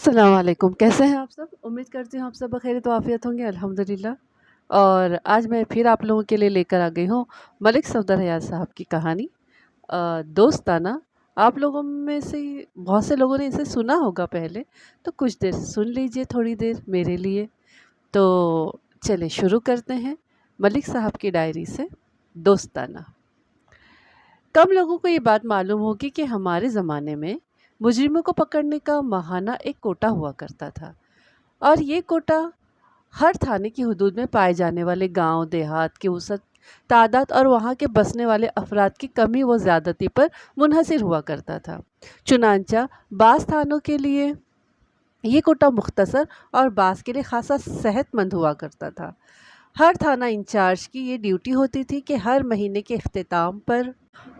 अस्सलाम वालेकुम, कैसे हैं आप सब? उम्मीद करती हूँ आप सब बखैर तो आफ़ियत होंगे अल्हम्दुलिल्लाह। और आज मैं फिर आप लोगों के लिए लेकर आ गई हूँ मलिक सफ़दर हयात साहब की कहानी दोस्ताना। आप लोगों में से बहुत से लोगों ने इसे सुना होगा पहले, तो कुछ देर सुन लीजिए, थोड़ी देर मेरे लिए। तो चलिए शुरू करते हैं मलिक साहब की डायरी से दोस्ताना। कम लोगों को ये बात मालूम होगी कि हमारे ज़माने में मुजरिमों को पकड़ने का माहाना एक कोटा हुआ करता था, और ये कोटा हर थाने की हदूद में पाए जाने वाले गांव देहात की औसत तादाद और वहाँ के बसने वाले अफराद की कमी व ज़्यादती पर मुनहसर हुआ करता था। चुनांचा बास थानों के लिए ये कोटा मुख्तसर और बास के लिए खासा सेहतमंद हुआ करता था। हर थाना इंचार्ज की ये ड्यूटी होती थी कि हर महीने के इख्तिताम पर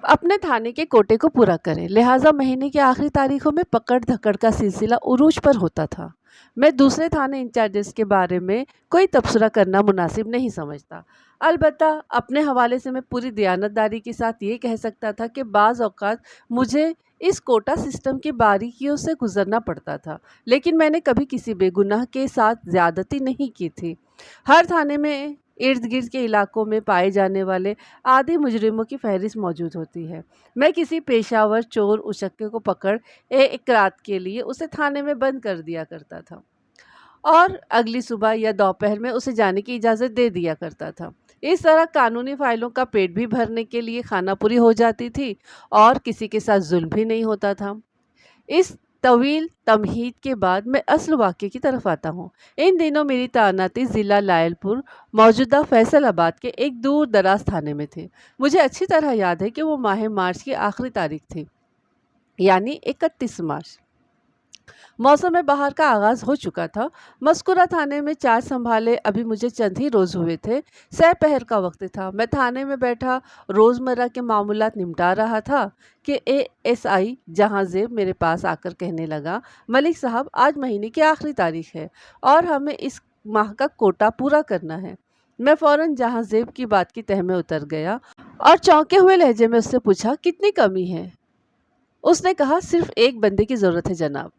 अपने थाने के कोटे को पूरा करें, लिहाजा महीने की आखिरी तारीखों में पकड़ धकड़ का सिलसिला उरूज पर होता था। मैं दूसरे थाने इंचार्जेस के बारे में कोई तबसरा करना मुनासिब नहीं समझता। अलबत्ता अपने हवाले से मैं पूरी दयानतदारी के साथ ये कह सकता था कि बाज़ औक़ात मुझे इस कोटा सिस्टम की बारीकियों से गुजरना पड़ता था, लेकिन मैंने कभी किसी बेगुनाह के साथ ज़्यादती नहीं की थी। हर थाने में इर्द गिर्द के इलाकों में पाए जाने वाले आदि मुजरिमों की फहरिस्त मौजूद होती है। मैं किसी पेशावर चोर उचक्के को पकड़ एक रात के लिए उसे थाने में बंद कर दिया करता था और अगली सुबह या दोपहर में उसे जाने की इजाज़त दे दिया करता था। इस तरह कानूनी फ़ाइलों का पेट भी भरने के लिए खाना पूरी हो जाती थी और किसी के साथ जुल्म भी नहीं होता था। इस तवील तमहीद के बाद मैं असल वाक़े की तरफ आता हूँ। इन दिनों मेरी तैनाती ज़िला लायलपुर मौजूदा फैसलाबाद के एक दूर दराज थाने में थी। मुझे अच्छी तरह याद है कि वो माह मार्च की आखिरी तारीख थी, यानी 31 मार्च। मौसम बहार का आगाज़ हो चुका था। मस्कुरा थाने में चार्ज संभाले अभी मुझे चंद ही रोज़ हुए थे। सहपहर का वक्त था। मैं थाने में बैठा रोज़मर्रा के मामूलात निपटा रहा था कि एएसआई जहांज़ेब मेरे पास आकर कहने लगा, मलिक साहब, आज महीने की आखिरी तारीख है और हमें इस माह का कोटा पूरा करना है। मैं फ़ौरन जहांज़ेब की बात की तह में उतर गया और चौंके हुए लहजे में उससे पूछा, कितनी कमी है? उसने कहा, सिर्फ एक बंदे की ज़रूरत है जनाब।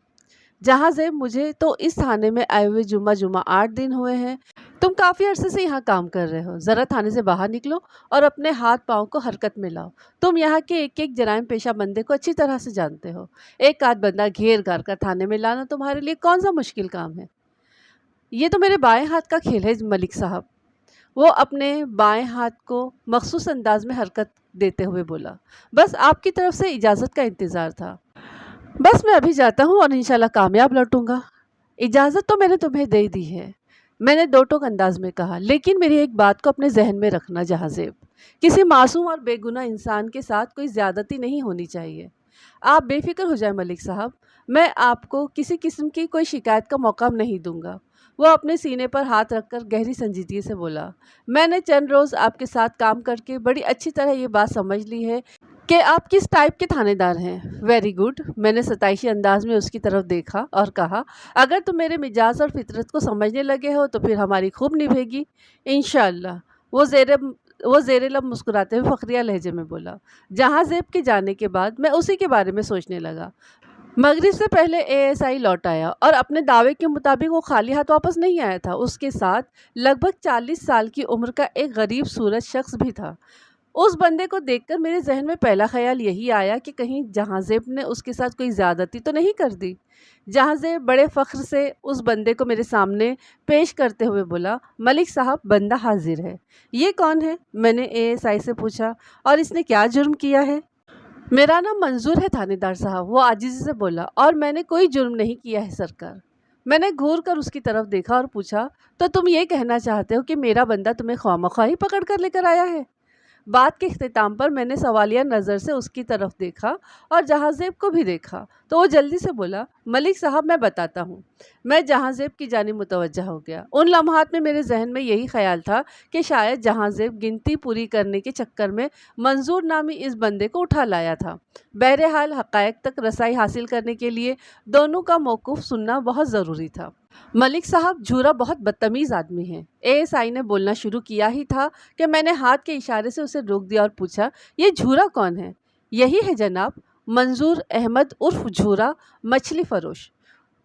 जहांज़ेब, मुझे तो इस थाने में आए हुए जुम्मा 8 दिन हुए हैं। तुम काफ़ी अरसे से यहाँ काम कर रहे हो। ज़रा थाने से बाहर निकलो और अपने हाथ पाँव को हरकत में लाओ। तुम यहाँ के एक एक जराइम पेशा बंदे को अच्छी तरह से जानते हो। एक आध बंदा घेर घार कर थाने में लाना तुम्हारे लिए कौन सा मुश्किल काम है? ये तो मेरे बाएं हाथ का खेल है मलिक साहब। वो अपने बाएं हाथ को मखसूस अंदाज में हरकत देते हुए बोला। बस आपकी तरफ से इजाज़त का इंतज़ार था। बस मैं अभी जाता हूँ और इंशाल्लाह कामयाब लौटूंगा। इजाज़त तो मैंने तुम्हें दे दी है, मैंने दो टोक अंदाज में कहा, लेकिन मेरी एक बात को अपने जहन में रखना जहांज़ेब, किसी मासूम और बेगुनाह इंसान के साथ कोई ज़्यादती नहीं होनी चाहिए। आप बेफिक्र हो जाए मलिक साहब, मैं आपको किसी किस्म की कोई शिकायत का मौका नहीं दूंगा। वो अपने सीने पर हाथ रखकर गहरी संजीदगी से बोला, मैंने चंद रोज़ आपके साथ काम करके बड़ी अच्छी तरह ये बात समझ ली है कि आप किस टाइप के थानेदार हैं। Very good. मैंने सताइशी अंदाज में उसकी तरफ देखा और कहा, अगर तुम मेरे मिजाज और फितरत को समझने लगे हो तो फिर हमारी खूब निभेगी इंशाअल्लाह। वो ज़ेरे लब मुस्कुराते हुए फ़खरिया लहजे में बोला। जहांज़ेब के जाने के बाद मैं उसी के बारे में सोचने लगा। मगरिब से पहले एएसआई लौट आया और अपने दावे के मुताबिक वो खाली हाथ वापस नहीं आया था। उसके साथ लगभग 40 साल की उम्र का एक गरीब सूरत शख्स भी था। उस बंदे को देखकर मेरे जहन में पहला ख्याल यही आया कि कहीं जहांज़ेब ने उसके साथ कोई ज़्यादती तो नहीं कर दी। जहांज़ेब बड़े फ़ख्र से उस बंदे को मेरे सामने पेश करते हुए बोला, मलिक साहब, बंदा हाजिर है। ये कौन है? मैंने एएसआई से पूछा। और इसने क्या जुर्म किया है? मेरा नाम मंजूर है थानेदार साहब, वो आजिज़ी से बोला, और मैंने कोई जुर्म नहीं किया है सरकार। मैंने घूर कर उसकी तरफ देखा और पूछा, तो तुम ये कहना चाहते हो कि मेरा बंदा तुम्हें ख्वामख्वाह ही पकड़ कर लेकर आया है? बात के इख्तिताम पर मैंने सवालिया नज़र से उसकी तरफ देखा और जहांज़ेब को भी देखा, तो वो जल्दी से बोला, मलिक साहब, मैं बताता हूँ। मैं जहांज़ेब की जानिब मुतवज्जा हो गया। उन लम्हात में मेरे जहन में यही ख्याल था कि शायद जहांज़ेब गिनती पूरी करने के चक्कर में मंजूर नामी इस बंदे को उठा लाया था। बहरहाल हक़ायक़ तक रसाई हासिल करने के लिए दोनों का मौक़िफ़ सुनना बहुत ज़रूरी था। मलिक साहब, झूरा बहुत बदतमीज़ आदमी है। एएसआई ने बोलना शुरू किया ही था कि मैंने हाथ के इशारे से उसे रोक दिया और पूछा, ये झूरा कौन है? यही है जनाब, मंजूर अहमद उर्फ झूरा, मछली फरोश।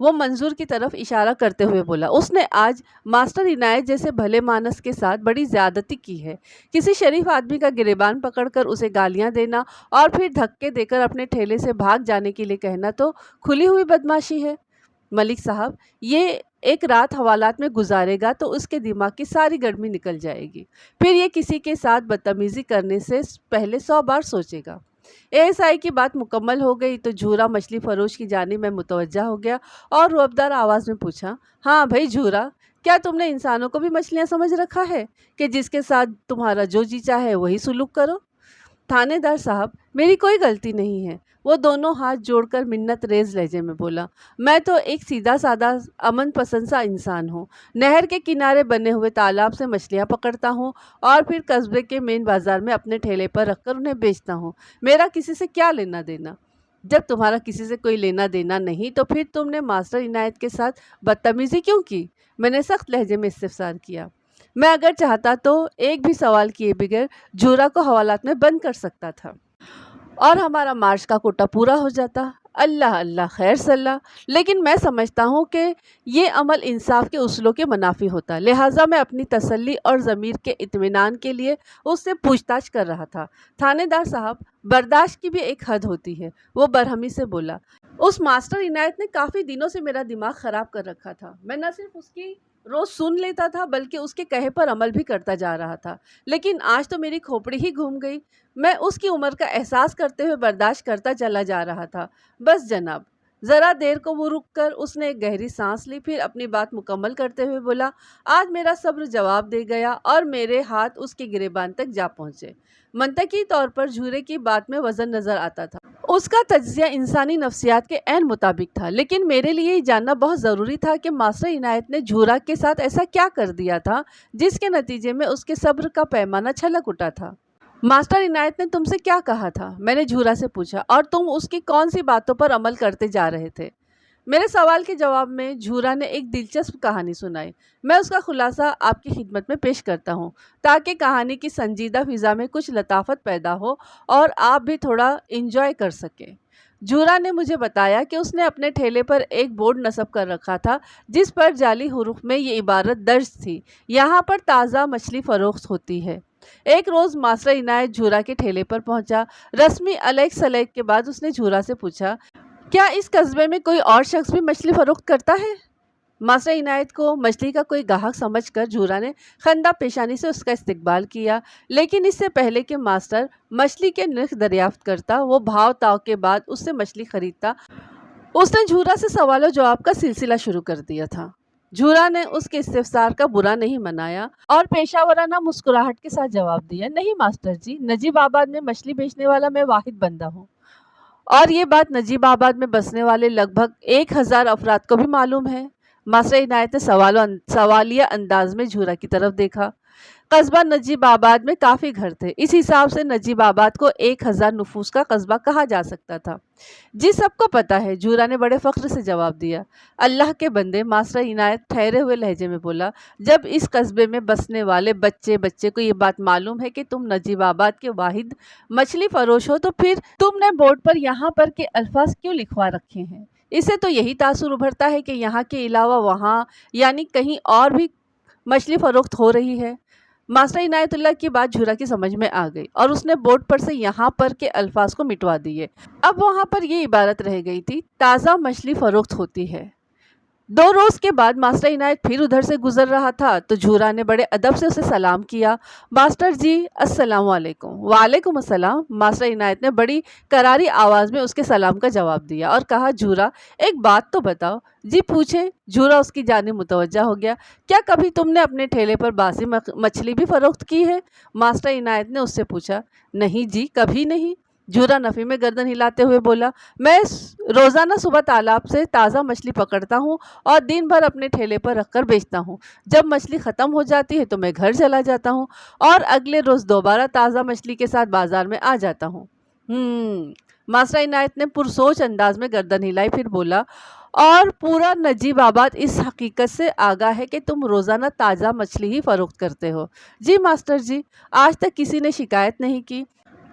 वो मंजूर की तरफ इशारा करते हुए बोला। उसने आज मास्टर इनायत जैसे भले मानस के साथ बड़ी ज्यादती की है। किसी शरीफ आदमी का गिरेबान पकड़कर उसे गालियां देना और फिर धक्के देकर अपने ठेले से भाग जाने के लिए कहना तो खुली हुई बदमाशी है। मलिक साहब, ये एक रात हवालात में गुजारेगा तो उसके दिमाग की सारी गर्मी निकल जाएगी। फिर ये किसी के साथ बदतमीजी करने से पहले 100 बार सोचेगा। एएसआई की बात मुकम्मल हो गई तो झूरा मछली फरोश की जानिब में मुतवज्जा हो गया और रुअबदार आवाज़ में पूछा, हाँ भाई झूरा, क्या तुमने इंसानों को भी मछलियाँ समझ रखा है कि जिसके साथ तुम्हारा जो जी चाहे वही सुलूक करो? थानेदार साहब, मेरी कोई गलती नहीं है। वो दोनों हाथ जोड़कर मिन्नत रेज लहजे में बोला, मैं तो एक सीधा साधा अमन पसंद सा इंसान हूँ। नहर के किनारे बने हुए तालाब से मछलियाँ पकड़ता हूँ और फिर कस्बे के मेन बाजार में अपने ठेले पर रखकर उन्हें बेचता हूँ। मेरा किसी से क्या लेना देना? जब तुम्हारा किसी से कोई लेना देना नहीं तो फिर तुमने मास्टर इनायत के साथ बदतमीजी क्यों की? मैंने सख्त लहजे में इस्तिफसार किया। मैं अगर चाहता तो एक भी सवाल किए बगैर झूरा को हवालात में बंद कर सकता था और हमारा मार्च का कोटा पूरा हो जाता। अल्लाह अल्लाह खैर सल्ला। लेकिन मैं समझता हूँ कि ये अमल इंसाफ के उसूलों के मुनाफी होता, लिहाजा मैं अपनी तसल्ली और ज़मीर के इत्मीनान के लिए उससे पूछताछ कर रहा था। थानेदार साहब, बर्दाश्त की भी एक हद होती है। वो बरहमी से बोला। उस मास्टर इनायत ने काफ़ी दिनों से मेरा दिमाग ख़राब कर रखा था। मैं न सिर्फ उसकी रोज़ सुन लेता था बल्कि उसके कहे पर अमल भी करता जा रहा था। लेकिन आज तो मेरी खोपड़ी ही घूम गई। मैं उसकी उम्र का एहसास करते हुए बर्दाश्त करता चला जा रहा था। बस जनाब। ज़रा देर को वो रुक कर उसने एक गहरी सांस ली, फिर अपनी बात मुकम्मल करते हुए बोला, आज मेरा सब्र जवाब दे गया और मेरे हाथ उसके गिरेबान तक जा पहुँचे। मंतकी तौर पर झूरे की बात में वज़न नज़र आता था। उसका तज्ज़िया इंसानी नफ्सियात के ऐन मुताबिक था, लेकिन मेरे लिए ये जानना बहुत ज़रूरी था कि मास्टर इनायत ने झूरा के साथ ऐसा क्या कर दिया था जिसके नतीजे में उसके सब्र का पैमाना छलक उठा था। मास्टर इनायत ने तुमसे क्या कहा था? मैंने झूरा से पूछा। और तुम उसकी कौन सी बातों पर अमल करते जा रहे थे? मेरे सवाल के जवाब में झूरा ने एक दिलचस्प कहानी सुनाई। मैं उसका खुलासा आपकी खिदमत में पेश करता हूँ ताकि कहानी की संजीदा फिज़ा में कुछ लताफत पैदा हो और आप भी थोड़ा इंजॉय कर सकें। झूरा ने मुझे बताया कि उसने अपने ठेले पर एक बोर्ड नस्ब कर रखा था जिस पर जाली हुरूफ में ये इबारत दर्ज थी, यहाँ पर ताज़ा मछली फ़रोख्त होती है। एक रोज़ मास्टर इनायत झूरा के ठेले पर पहुंचा। रस्मी अलैक सलैक के बाद उसने झूरा से पूछा, क्या इस कस्बे में कोई और शख्स भी मछली फ़रोख्त करता है? मास्टर इनायत को मछली का कोई गाहक समझकर झूरा ने खंदा पेशानी से उसका इस्तकबाल किया, लेकिन इससे पहले कि मास्टर मछली के नर्ख दरियाफ्त करता, वो भाव ताव के बाद उससे मछली खरीदता, उसने झूरा से सवालों जवाब का सिलसिला शुरू कर दिया था। झूरा ने उसके इस्तिफसार का बुरा नहीं मनाया और पेशावराना मुस्कुराहट के साथ जवाब दिया, नहीं मास्टर जी, नजीबाबाद में मछली बेचने वाला मैं वाहिद बंदा हूँ और ये बात नजीबाबाद में बसने वाले लगभग 1000 अफराद को भी मालूम है। मास्टर इनायत ने सवालिया अंदाज में झूरा की तरफ देखा। कस्बा नजीबाबाद में काफ़ी घर थे, इस हिसाब से नजीबाबाद को 1000 नफूस का कस्बा कहा जा सकता था। जी सबको पता है, झूरा ने बड़े फ़ख्र से जवाब दिया। अल्लाह के बंदे, मास्टर इनायत ठहरे हुए लहजे में बोला, जब इस कस्बे में बसने वाले बच्चे को ये बात मालूम है कि तुम नजीबाबाद के वाहिद मछली फरोश हो तो फिर तुमने बोर्ड पर यहाँ पर के अल्फाज क्यों लिखवा रखे हैं? इससे तो यही तासुर उभरता है कि यहाँ के अलावा वहाँ यानी कहीं और भी मछली फ़रोख्त हो रही है। मास्टर इनायतुल्लाह की बात झूरा की समझ में आ गई और उसने बोर्ड पर से यहाँ पर के अल्फाज को मिटवा दिए। अब वहाँ पर ये इबारत रह गई थी, ताज़ा मछली फ़रोख्त होती है। 2 रोज़ के बाद मास्टर इनायत फिर उधर से गुजर रहा था तो झूरा ने बड़े अदब से उसे सलाम किया। मास्टर जी, अस्सलाम वालेकुम। वालेकुम अस्सलाम। मास्टर इनायत ने बड़ी करारी आवाज़ में उसके सलाम का जवाब दिया और कहा, झूरा एक बात तो बताओ। जी पूछे। झूरा उसकी जानिब मुतवज्जा हो गया। क्या कभी तुमने अपने ठेले पर बासी मछली भी फ़रोख्त की है? मास्टर इनायत ने उससे पूछा। नहीं जी, कभी नहीं। झूरा नफ़ी में गर्दन हिलाते हुए बोला, मैं रोज़ाना सुबह तालाब से ताज़ा मछली पकड़ता हूँ और दिन भर अपने ठेले पर रखकर बेचता हूँ। जब मछली ख़त्म हो जाती है तो मैं घर चला जाता हूँ और अगले रोज़ दोबारा ताज़ा मछली के साथ बाज़ार में आ जाता हूँ। मास्टर इनायत ने पुरसोच अंदाज में गर्दन हिलाई, फिर बोला, और पूरा नजीबाबाद इस हकीकत से आगाह है कि तुम रोज़ाना ताज़ा मछली ही फ़रोख्त करते हो? जी मास्टर जी, आज तक किसी ने शिकायत नहीं की।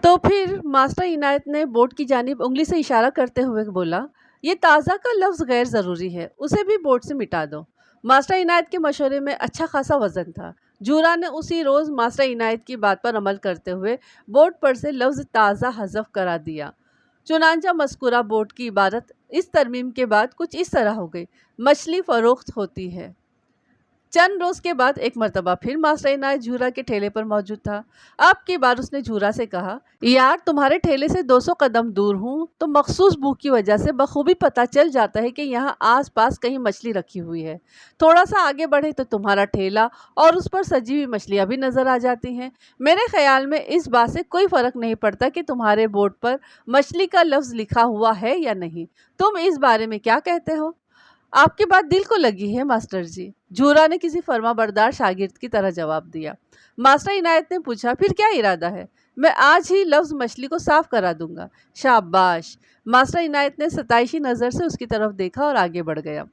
तो फिर मास्टर इनायत ने बोर्ड की जानिब उंगली से इशारा करते हुए बोला, یہ تازہ کا لفظ غیر ضروری ہے، اسے بھی بورڈ سے مٹا دو۔ ماسٹر عنایت کے مشورے میں اچھا خاصا وزن تھا۔ جھورا نے اسی روز ماسٹر عنایت کی بات پر عمل کرتے ہوئے بورڈ پر سے لفظ تازہ حذف کرا دیا۔ چنانچہ مذکورہ بورڈ کی عبارت اس ترمیم کے بعد کچھ اس طرح ہو گئی: مچھلی فروخت ہوتی ہے۔ چند روز کے بعد ایک مرتبہ پھر ماسٹر عنایت جھورا کے ٹھیلے پر موجود تھا۔ اب کی بار اس نے جھورا سے کہا، یار تمہارے ٹھیلے سے 200 قدم دور ہوں تو مخصوص بو کی وجہ سے بخوبی پتہ چل جاتا ہے کہ یہاں آس پاس کہیں مچھلی رکھی ہوئی ہے۔ تھوڑا سا آگے بڑھے تو تمہارا ٹھیلا اور اس پر سجی ہوئی مچھلیاں بھی نظر آ جاتی ہیں۔ میرے خیال میں اس بات سے کوئی فرق نہیں پڑتا کہ تمہارے بورڈ پر مچھلی کا لفظ لکھا ہوا ہے یا نہیں۔ تم اس بارے میں کیا کہتے ہو؟ آپ کی بات دل کو لگی ہے ماسٹر جی، جھورا نے کسی فرما بردار شاگرد کی طرح جواب دیا۔ ماسٹر عنایت نے پوچھا، پھر کیا ارادہ ہے؟ میں آج ہی لفظ مچھلی کو صاف کرا دوں گا۔ شاباش! ماسٹر عنایت نے ستائشی نظر سے اس کی طرف دیکھا اور آگے بڑھ گیا۔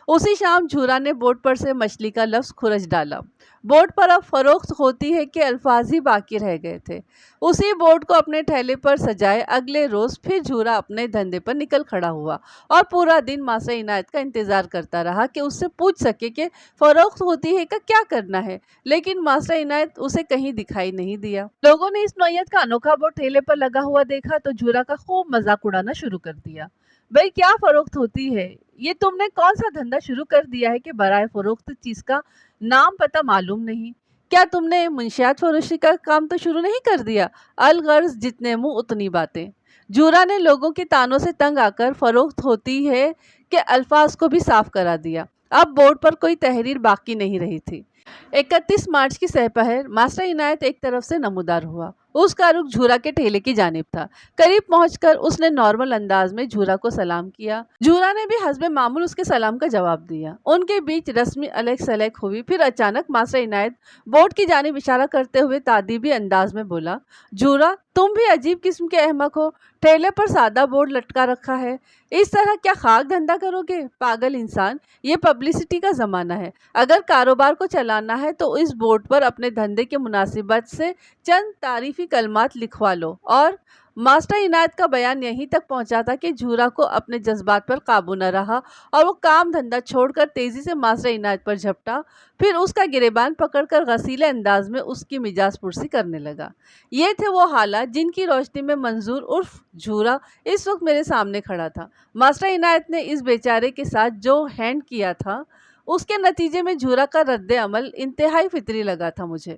اسی شام جھورا نے بورڈ پر سے مچھلی کا لفظ کھرچ ڈالا۔ بورڈ پر اب فروخت ہوتی ہے کہ الفاظ ہی باقی رہ گئے تھے۔ اسی بورڈ کو اپنے ٹھیلے پر سجائے اگلے روز پھر جھورا اپنے دھندے پر نکل کھڑا ہوا اور پورا دن ماسٹر عنایت کا انتظار کرتا رہا کہ اس سے پوچھ سکے کہ فروخت ہوتی ہے کا کیا کرنا ہے، لیکن ماسٹر عنایت اسے کہیں دکھائی نہیں دیا۔ لوگوں نے اس نوعیت کا انوکھا بورڈ ٹھیلے پر لگا ہوا دیکھا تو جھورا کا خوب مذاق اڑانا شروع کر دیا۔ بھئی کیا فروخت ہوتی ہے؟ یہ تم نے کون سا دھندا شروع کر دیا ہے کہ برائے فروخت چیز کا نام پتہ معلوم نہیں؟ کیا تم نے منشیات فروشی کا کام تو شروع نہیں کر دیا؟ الغرض جتنے منہ اتنی باتیں۔ جھورا نے لوگوں کے تانوں سے تنگ آ کر فروخت ہوتی ہے کہ الفاظ کو بھی صاف کرا دیا۔ اب بورڈ پر کوئی تحریر باقی نہیں رہی تھی۔ 31 مارچ کی سحپہر ماسٹر عنایت ایک طرف سے نمودار ہوا۔ اس کا رخ جھورا کے ٹھیلے کی جانب تھا۔ قریب پہنچ کر اس نے نارمل انداز میں جھورا کو سلام کیا۔ جھورا نے بھی حسب معمول اس کے سلام کا جواب دیا۔ ان کے بیچ رسمی الیک سلیک ہوئی۔ پھر اچانک ماسٹر عنایت بورڈ کی جانب اشارہ کرتے ہوئے تادیبی انداز میں بولا، جھورا تم بھی عجیب قسم کے احمق ہو، ٹھیلے پر سادہ بورڈ لٹکا رکھا ہے، اس طرح کیا خاک دھندا کرو گے؟ پاگل انسان، یہ پبلسٹی کا زمانہ ہے، اگر کاروبار کو چلانا ہے تو اس بورڈ پر اپنے دھندے کے مناسبت سے چند تعریفی کلمات لکھوا لو۔ اور ماسٹر عنایت کا بیان یہیں تک پہنچا تھا کہ جھورا کو اپنے جذبات پر قابو نہ رہا اور وہ کام دھندا چھوڑ کر تیزی سے ماسٹر عنایت پر جھپٹا، پھر اس کا گریبان پکڑ کر غسیلے انداز میں اس کی مجاز پرسی کرنے لگا۔ یہ تھے وہ حالات جن کی روشنی میں منظور عرف جھورا اس وقت میرے سامنے کھڑا تھا۔ ماسٹر عنایت نے اس بیچارے کے ساتھ جو ہینڈ کیا تھا اس کے نتیجے میں جھورا کا رد عمل انتہائی فطری لگا تھا مجھے۔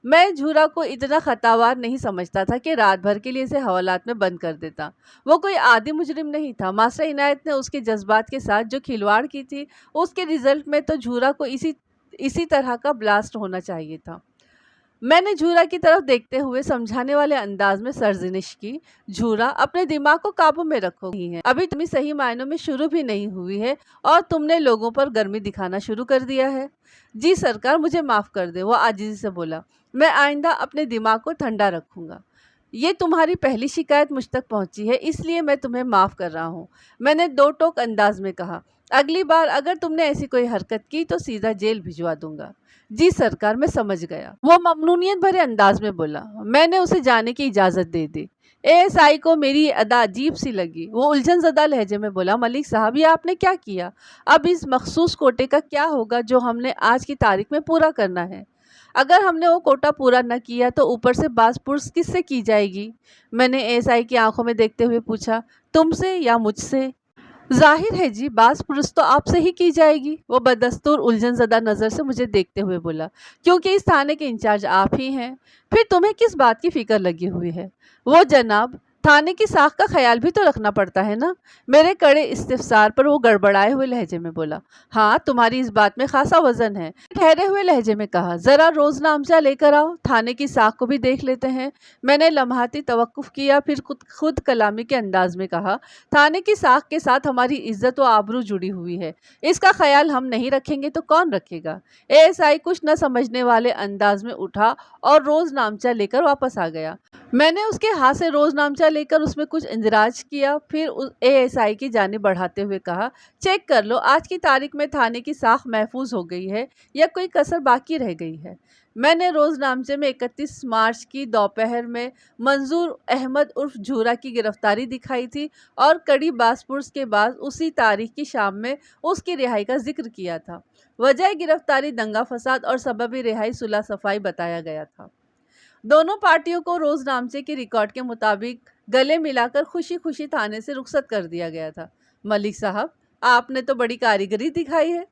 میں جھورا کو اتنا خطاوار نہیں سمجھتا تھا کہ رات بھر کے لیے اسے حوالات میں بند کر دیتا۔ وہ کوئی عادی مجرم نہیں تھا۔ ماسٹر عنایت نے اس کے جذبات کے ساتھ جو کھلواڑ کی تھی اس کے رزلٹ میں تو جھورا کو اسی طرح کا بلاسٹ ہونا چاہیے تھا۔ میں نے جھورا کی طرف دیکھتے ہوئے سمجھانے والے انداز میں سرزنش کی، جھورا اپنے دماغ کو قابو میں رکھو، نہیں ہے ابھی تمہیں صحیح معنوں میں شروع بھی نہیں ہوئی ہے اور تم نے لوگوں پر گرمی دکھانا شروع کر دیا ہے۔ جی سرکار مجھے معاف کر دے، وہ عاجزی سے بولا، میں آئندہ اپنے دماغ کو ٹھنڈا رکھوں گا۔ یہ تمہاری پہلی شکایت مجھ تک پہنچی ہے اس لیے میں تمہیں معاف کر رہا ہوں، میں نے دو ٹوک انداز میں کہا، اگلی بار اگر تم نے ایسی کوئی حرکت کی تو سیدھا جیل بھجوا دوں گا۔ جی سرکار میں سمجھ گیا، وہ ممنونیت بھرے انداز میں بولا۔ میں نے اسے جانے کی اجازت دے دی۔ ASI کو میری یہ ادا عجیب سی لگی۔ وہ الجھن زدہ لہجے میں بولا، ملک صاحب یہ آپ نے کیا کیا؟ اب اس مخصوص کوٹے کا کیا ہوگا جو ہم نے آج کی تاریخ میں پورا کرنا ہے؟ اگر ہم نے وہ کوٹا پورا نہ کیا تو اوپر سے باز پرس کس سے کی جائے گی؟ میں نے ASI کی آنکھوں میں دیکھتے ہوئے پوچھا، تم سے یا مجھ سے؟ ظاہر ہے جی باز پرس تو آپ سے ہی کی جائے گی، وہ بدستور الجھن زدہ نظر سے مجھے دیکھتے ہوئے بولا، کیونکہ اس تھانے کے انچارج آپ ہی ہیں۔ پھر تمہیں کس بات کی فکر لگی ہوئی ہے؟ وہ جناب تھانے کی ساکھ کا خیال بھی تو رکھنا پڑتا ہے نا؟ میرے کڑے استفسار پر وہ گڑبڑائے ہوئے لہجے میں بولا، ہاں تمہاری اس بات میں خاصا وزن ہے۔ ٹھہرے ہوئے لہجے میں کہا، ذرا روز نامچہ لے کر آؤ، تھانے کی ساکھ کو بھی دیکھ لیتے ہیں۔ میں نے لمحاتی توقف کیا، پھر خود کلامی کے انداز میں کہا، تھانے کی ساکھ کے ساتھ ہماری عزت و آبرو جڑی ہوئی ہے، اس کا خیال ہم نہیں رکھیں گے تو کون رکھے گا؟ ASI کچھ نہ سمجھنے والے انداز میں اٹھا اور روز نامچہ لے کر واپس آ گیا۔ میں نے उसके हाथ से रोजनामचा लेकर उसमें कुछ इंदिराज किया, फिर एएसआई की जानिब बढ़ाते हुए कहा, चेक कर लो आज की तारीख में थाने की साख महफूज हो गई है या कोई कसर बाकी रह गई है। मैंने रोजनामचे में 31 मार्च की दोपहर में मंजूर अहमद उर्फ झूरा की गिरफ्तारी दिखाई थी और कड़ी बासपुर्स के बाद उसी तारीख की शाम में उसकी रिहाई का जिक्र किया था। वजह गिरफ्तारी दंगा फसाद और सबबी रिहाई सुलह सफाई बताया गया था। दोनों पार्टियों को रोजनामचे के रिकॉर्ड के मुताबिक गले मिलाकर खुशी खुशी थाने से रुखसत कर दिया गया था। मलिक साहब, आपने तो बड़ी कारीगरी दिखाई है।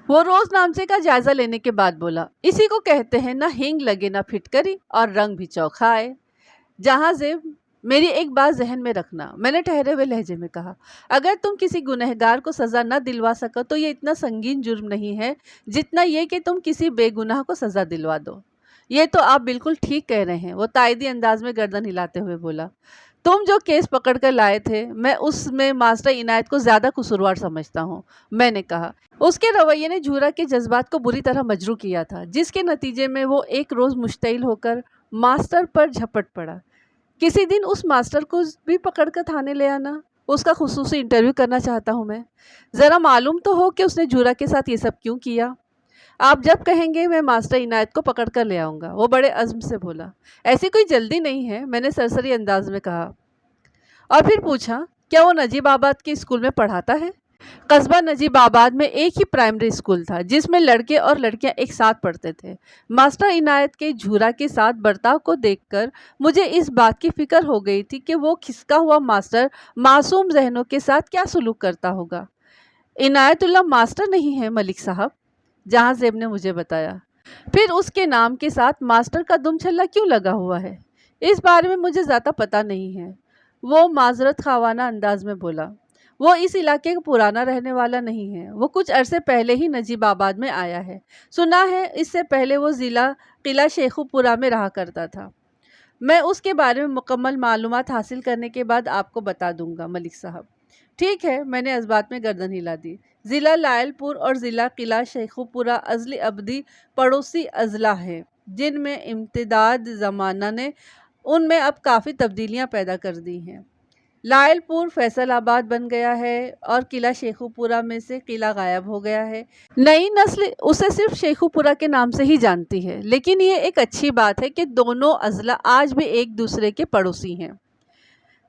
वो रोजनामचे का जायजा लेने के बाद बोला, इसी को कहते हैं ना हिंग लगे ना फिटकरी और रंग भी चौखा आए। जहां जेब, मेरी एक बात जहन में रखना, मैंने ठहरे हुए लहजे में कहा, अगर तुम किसी गुनहगार को सजा न दिलवा सको तो ये इतना संगीन जुर्म नहीं है जितना ये कि तुम किसी बेगुनाह को सजा दिलवा दो। ये तो आप बिल्कुल ठीक कह रहे हैं, वो तायदी अंदाज में गर्दन हिलाते हुए बोला। तुम जो केस पकड़ कर लाए थे, मैं उसमें मास्टर इनायत को ज्यादा कसूरवार समझता हूँ, मैंने कहा। उसके रवैये ने झूरा के जज्बात को बुरी तरह मजरू किया था, जिसके नतीजे में वो एक रोज मुश्तइल होकर मास्टर पर झपट पड़ा। किसी दिन उस मास्टर को भी पकड़ कर थाने ले आना, उसका खुसूसी इंटरव्यू करना चाहता हूँ मैं। ज़रा मालूम तो हो कि उसने झूरा के साथ ये सब क्यों किया। आप जब कहेंगे मैं मास्टर इनायत को पकड़ कर ले आऊँगा, वो बड़े अज़्म से बोला। ऐसी कोई जल्दी नहीं है, मैंने सरसरी अंदाज में कहा। और फिर पूछा, क्या वो नजीबाबाद के स्कूल में पढ़ाता है? कस्बा नजीबाबाद में एक ही प्राइमरी स्कूल था जिसमें लड़के और लड़कियां एक साथ पढ़ते थे। मास्टर इनायत के झूरा के साथ बर्ताव को देखकर मुझे इस बात की फिक्र हो गई थी कि वो खिसका हुआ मास्टर मासूम जहनों के साथ क्या सलूक करता होगा। इनायतुल्लाह मास्टर नहीं है मलिक साहब, जहांजेब ने मुझे बताया। फिर उसके नाम के साथ मास्टर का दुमछल्ला क्यों लगा हुआ है? इस बारे में मुझे ज़्यादा पता नहीं है, वो माजरत खावाना अंदाज में बोला। वो इस इलाके का पुराना रहने वाला नहीं है, वो कुछ अरसे पहले ही नजीबाबाद में आया है। सुना है इससे पहले वो ज़िला किला शेखुपुरा में रहा करता था। मैं उसके बारे में मुकम्मल मालूमात हासिल करने के बाद आपको बता दूंगा मलिक साहब। ठीक है, मैंने इस बात में गर्दन हिला दी। ज़िला लायलपुर और ज़िला किला शेखुपुरा अज़ली अब्दी पड़ोसी अजला हैं, जिनमें इम्तिदाद ज़माना ने उनमें अब काफ़ी तब्दीलियां पैदा कर दी हैं। लायलपुर फैसलाबाद बन गया है और किला शेखुपुरा में से किला गायब हो गया है। नई नस्ल उसे सिर्फ शेखुपुरा के नाम से ही जानती है, लेकिन ये एक अच्छी बात है कि दोनों अजला आज भी एक दूसरे के पड़ोसी हैं।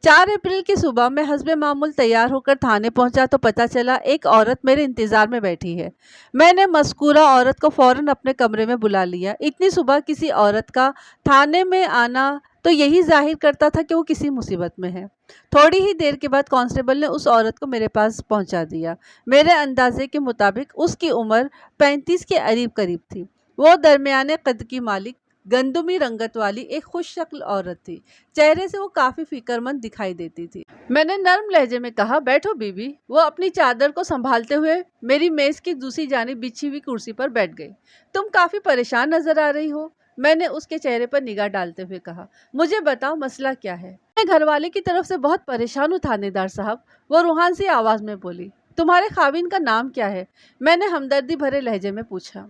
4 अप्रैल की सुबह मैं हस्बे मामूल तैयार होकर थाने पहुंचा तो पता चला एक औरत मेरे इंतज़ार में बैठी है। मैंने मज़कूरा औरत को फ़ौरन अपने कमरे में बुला लिया। इतनी सुबह किसी औरत का थाने में आना तो यही जाहिर करता था कि वो किसी मुसीबत में है। थोड़ी ही देर के बाद कांस्टेबल ने उस औरत को मेरे पास पहुंचा दिया। मेरे अंदाजे के मुताबिक उसकी उम्र 35 के करीब थी। वो दरमियाने कद की मालिक, गंदुमी रंगत वाली एक खुश शक्ल औरत थी। चेहरे से वो काफी फिक्रमंद दिखाई देती थी। मैंने नर्म लहजे में कहा, बैठो बीबी। वो अपनी चादर को संभालते हुए मेरी मेज की दूसरी जानिब बिछी हुई कुर्सी पर बैठ गई। तुम काफी परेशान नजर आ रही हो, मैंने उसके चेहरे पर निगाह डालते हुए कहा। मुझे बताओ मसला क्या है? मैं घरवाले की तरफ से बहुत परेशान हूँ थानेदार साहब, वो रूहान सी आवाज में बोली। तुम्हारे खाविन का नाम क्या है? मैंने हमदर्दी भरे लहजे में पूछा।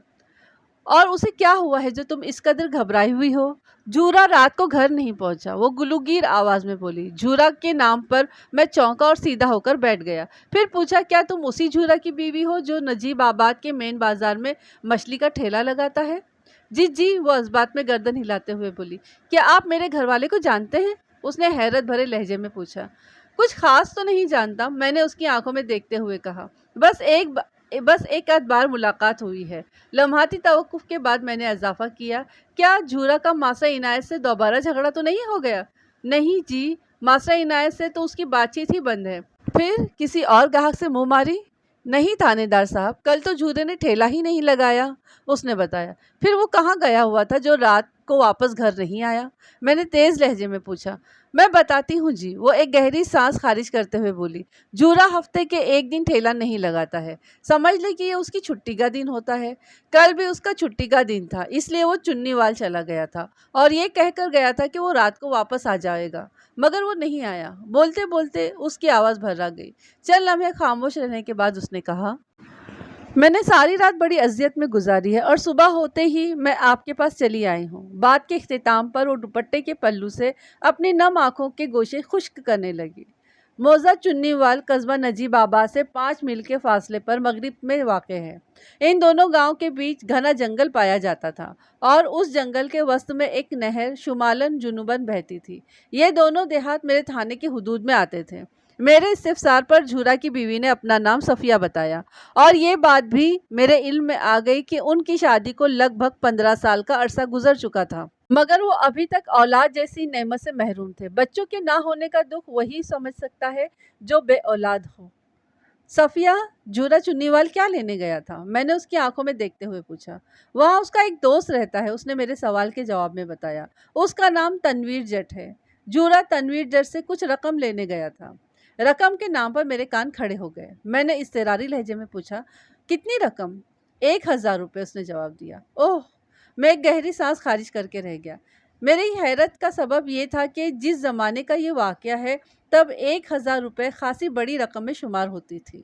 और उसे क्या हुआ है जो तुम इस कदर घबराई हुई हो? झूरा रात को घर नहीं पहुंचा, वो गुलूगीर आवाज में बोली। झूरा के नाम पर मैं चौंका और सीधा होकर बैठ गया। फिर पूछा, क्या तुम उसी झूरा की बीवी हो जो नजीबाबाद के मेन बाजार में मछली का ठेला लगाता है? जी जी, वो इस बात में गर्दन हिलाते हुए बोली। क्या आप मेरे घरवाले को जानते हैं? उसने हैरत भरे लहजे में पूछा। कुछ खास तो नहीं जानता, मैंने उसकी आंखों में देखते हुए कहा। बस एक आध बार मुलाकात हुई है। लम्हाती तवक्कुफ के बाद मैंने इजाफा किया, क्या झूरा का मास्टर इनायत से दोबारा झगड़ा तो नहीं हो गया? नहीं जी, मास्टर इनायत से तो उसकी बातचीत ही बंद है। फिर किसी और ग्राहक से मुंह मारी? नहीं थानेदार साहब, कल तो झूरे ने ठेला ही नहीं लगाया, उसने बताया। फिर वो कहाँ गया हुआ था जो रात को वापस घर नहीं आया? मैंने तेज लहजे में पूछा। मैं बताती हूँ जी, वो एक गहरी सांस खारिज करते हुए बोली। झूरा हफ्ते के एक दिन ठेला नहीं लगाता है, समझ ले कि ये उसकी छुट्टी का दिन होता है। कल भी उसका छुट्टी का दिन था, इसलिए वो चुन्नीवाल चला गया था और ये कहकर गया था कि वो रात को वापस आ जाएगा, मगर वो नहीं आया। बोलते बोलते उसकी आवाज़ भर्रा गई। चल लम्हे खामोश रहने के बाद उसने कहा, میں نے ساری رات بڑی اذیت میں گزاری ہے اور صبح ہوتے ہی میں آپ کے پاس چلی آئی ہوں۔ بات کے اختتام پر وہ دوپٹے کے پلو سے اپنی نم آنکھوں کے گوشے خشک کرنے لگی۔ موزہ چنی وال قصبہ نجیب آباد سے 5 میل کے فاصلے پر مغرب میں واقع ہے۔ ان دونوں گاؤں کے بیچ گھنا جنگل پایا جاتا تھا اور اس جنگل کے وسط میں ایک نہر شمالاً جنوباً بہتی تھی۔ یہ دونوں دیہات میرے تھانے کی حدود میں آتے تھے۔ میرے استفسار پر جھورا کی بیوی نے اپنا نام صفیہ بتایا اور یہ بات بھی میرے علم میں آ گئی کہ ان کی شادی کو لگ بھگ 15 سال کا عرصہ گزر چکا تھا، مگر وہ ابھی تک اولاد جیسی نعمت سے محروم تھے۔ بچوں کے نہ ہونے کا دکھ وہی سمجھ سکتا ہے جو بے اولاد ہو۔ صفیہ، جھورا چنیوال کیا لینے گیا تھا؟ میں نے اس کی آنکھوں میں دیکھتے ہوئے پوچھا۔ وہاں اس کا ایک دوست رہتا ہے، اس نے میرے سوال کے جواب میں بتایا۔ اس کا نام تنویر جٹ ہے۔ جھورا تنویر جٹ سے کچھ رقم لینے گیا تھا۔ رقم کے نام پر میرے کان کھڑے ہو گئے۔ میں نے اضطراری لہجے میں پوچھا، کتنی رقم؟ 1000 روپے، اس نے جواب دیا۔ اوہ! میں ایک گہری سانس خارج کر کے رہ گیا۔ میری حیرت کا سبب یہ تھا کہ جس زمانے کا یہ واقعہ ہے تب 1000 روپے خاصی بڑی رقم میں شمار ہوتی تھی۔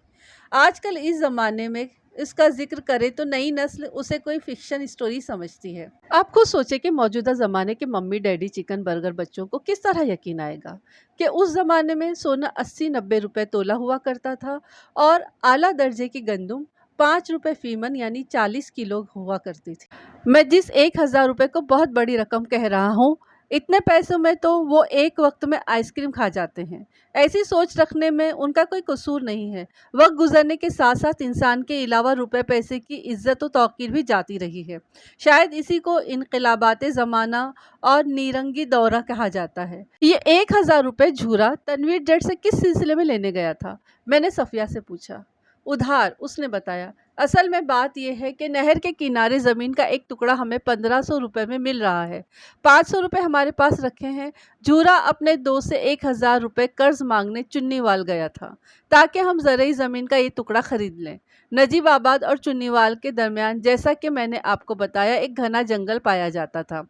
آج کل اس زمانے میں اس کا ذکر کرے تو نئی نسل اسے کوئی فکشن اسٹوری سمجھتی ہے۔ آپ خود سوچیں کہ موجودہ زمانے کے ممی ڈیڈی چکن برگر بچوں کو کس طرح یقین آئے گا کہ اس زمانے میں سونا 80-90 روپے تولہ ہوا کرتا تھا اور اعلیٰ درجے کی گندم 5 روپے فی من یعنی 40 کلو ہوا کرتی تھی۔ میں جس 1000 روپے کو بہت بڑی رقم کہہ رہا ہوں، اتنے پیسوں میں تو وہ ایک وقت میں آئس کریم کھا جاتے ہیں۔ ایسی سوچ رکھنے میں ان کا کوئی قصور نہیں ہے۔ وقت گزرنے کے ساتھ ساتھ انسان کے علاوہ روپے پیسے کی عزت و توقیر بھی جاتی رہی ہے۔ شاید اسی کو انقلابات زمانہ اور نیرنگی دورہ کہا جاتا ہے۔ یہ 1000 روپے جھورا تنویر جٹ سے کس سلسلے میں لینے گیا تھا؟ میں نے صفیہ سے پوچھا۔ ادھار، اس نے بتایا۔ اصل میں بات یہ ہے کہ نہر کے کنارے زمین کا ایک ٹکڑا ہمیں 1500 روپے میں مل رہا ہے۔ 500 روپے ہمارے پاس رکھے ہیں۔ جھورا اپنے دوست سے 1000 روپے قرض مانگنے چنیوال گیا تھا تاکہ ہم زرعی زمین کا یہ ٹکڑا خرید لیں۔ نجیب آباد اور چنیوال کے درمیان، جیسا کہ میں نے آپ کو بتایا، ایک گھنا جنگل پایا جاتا تھا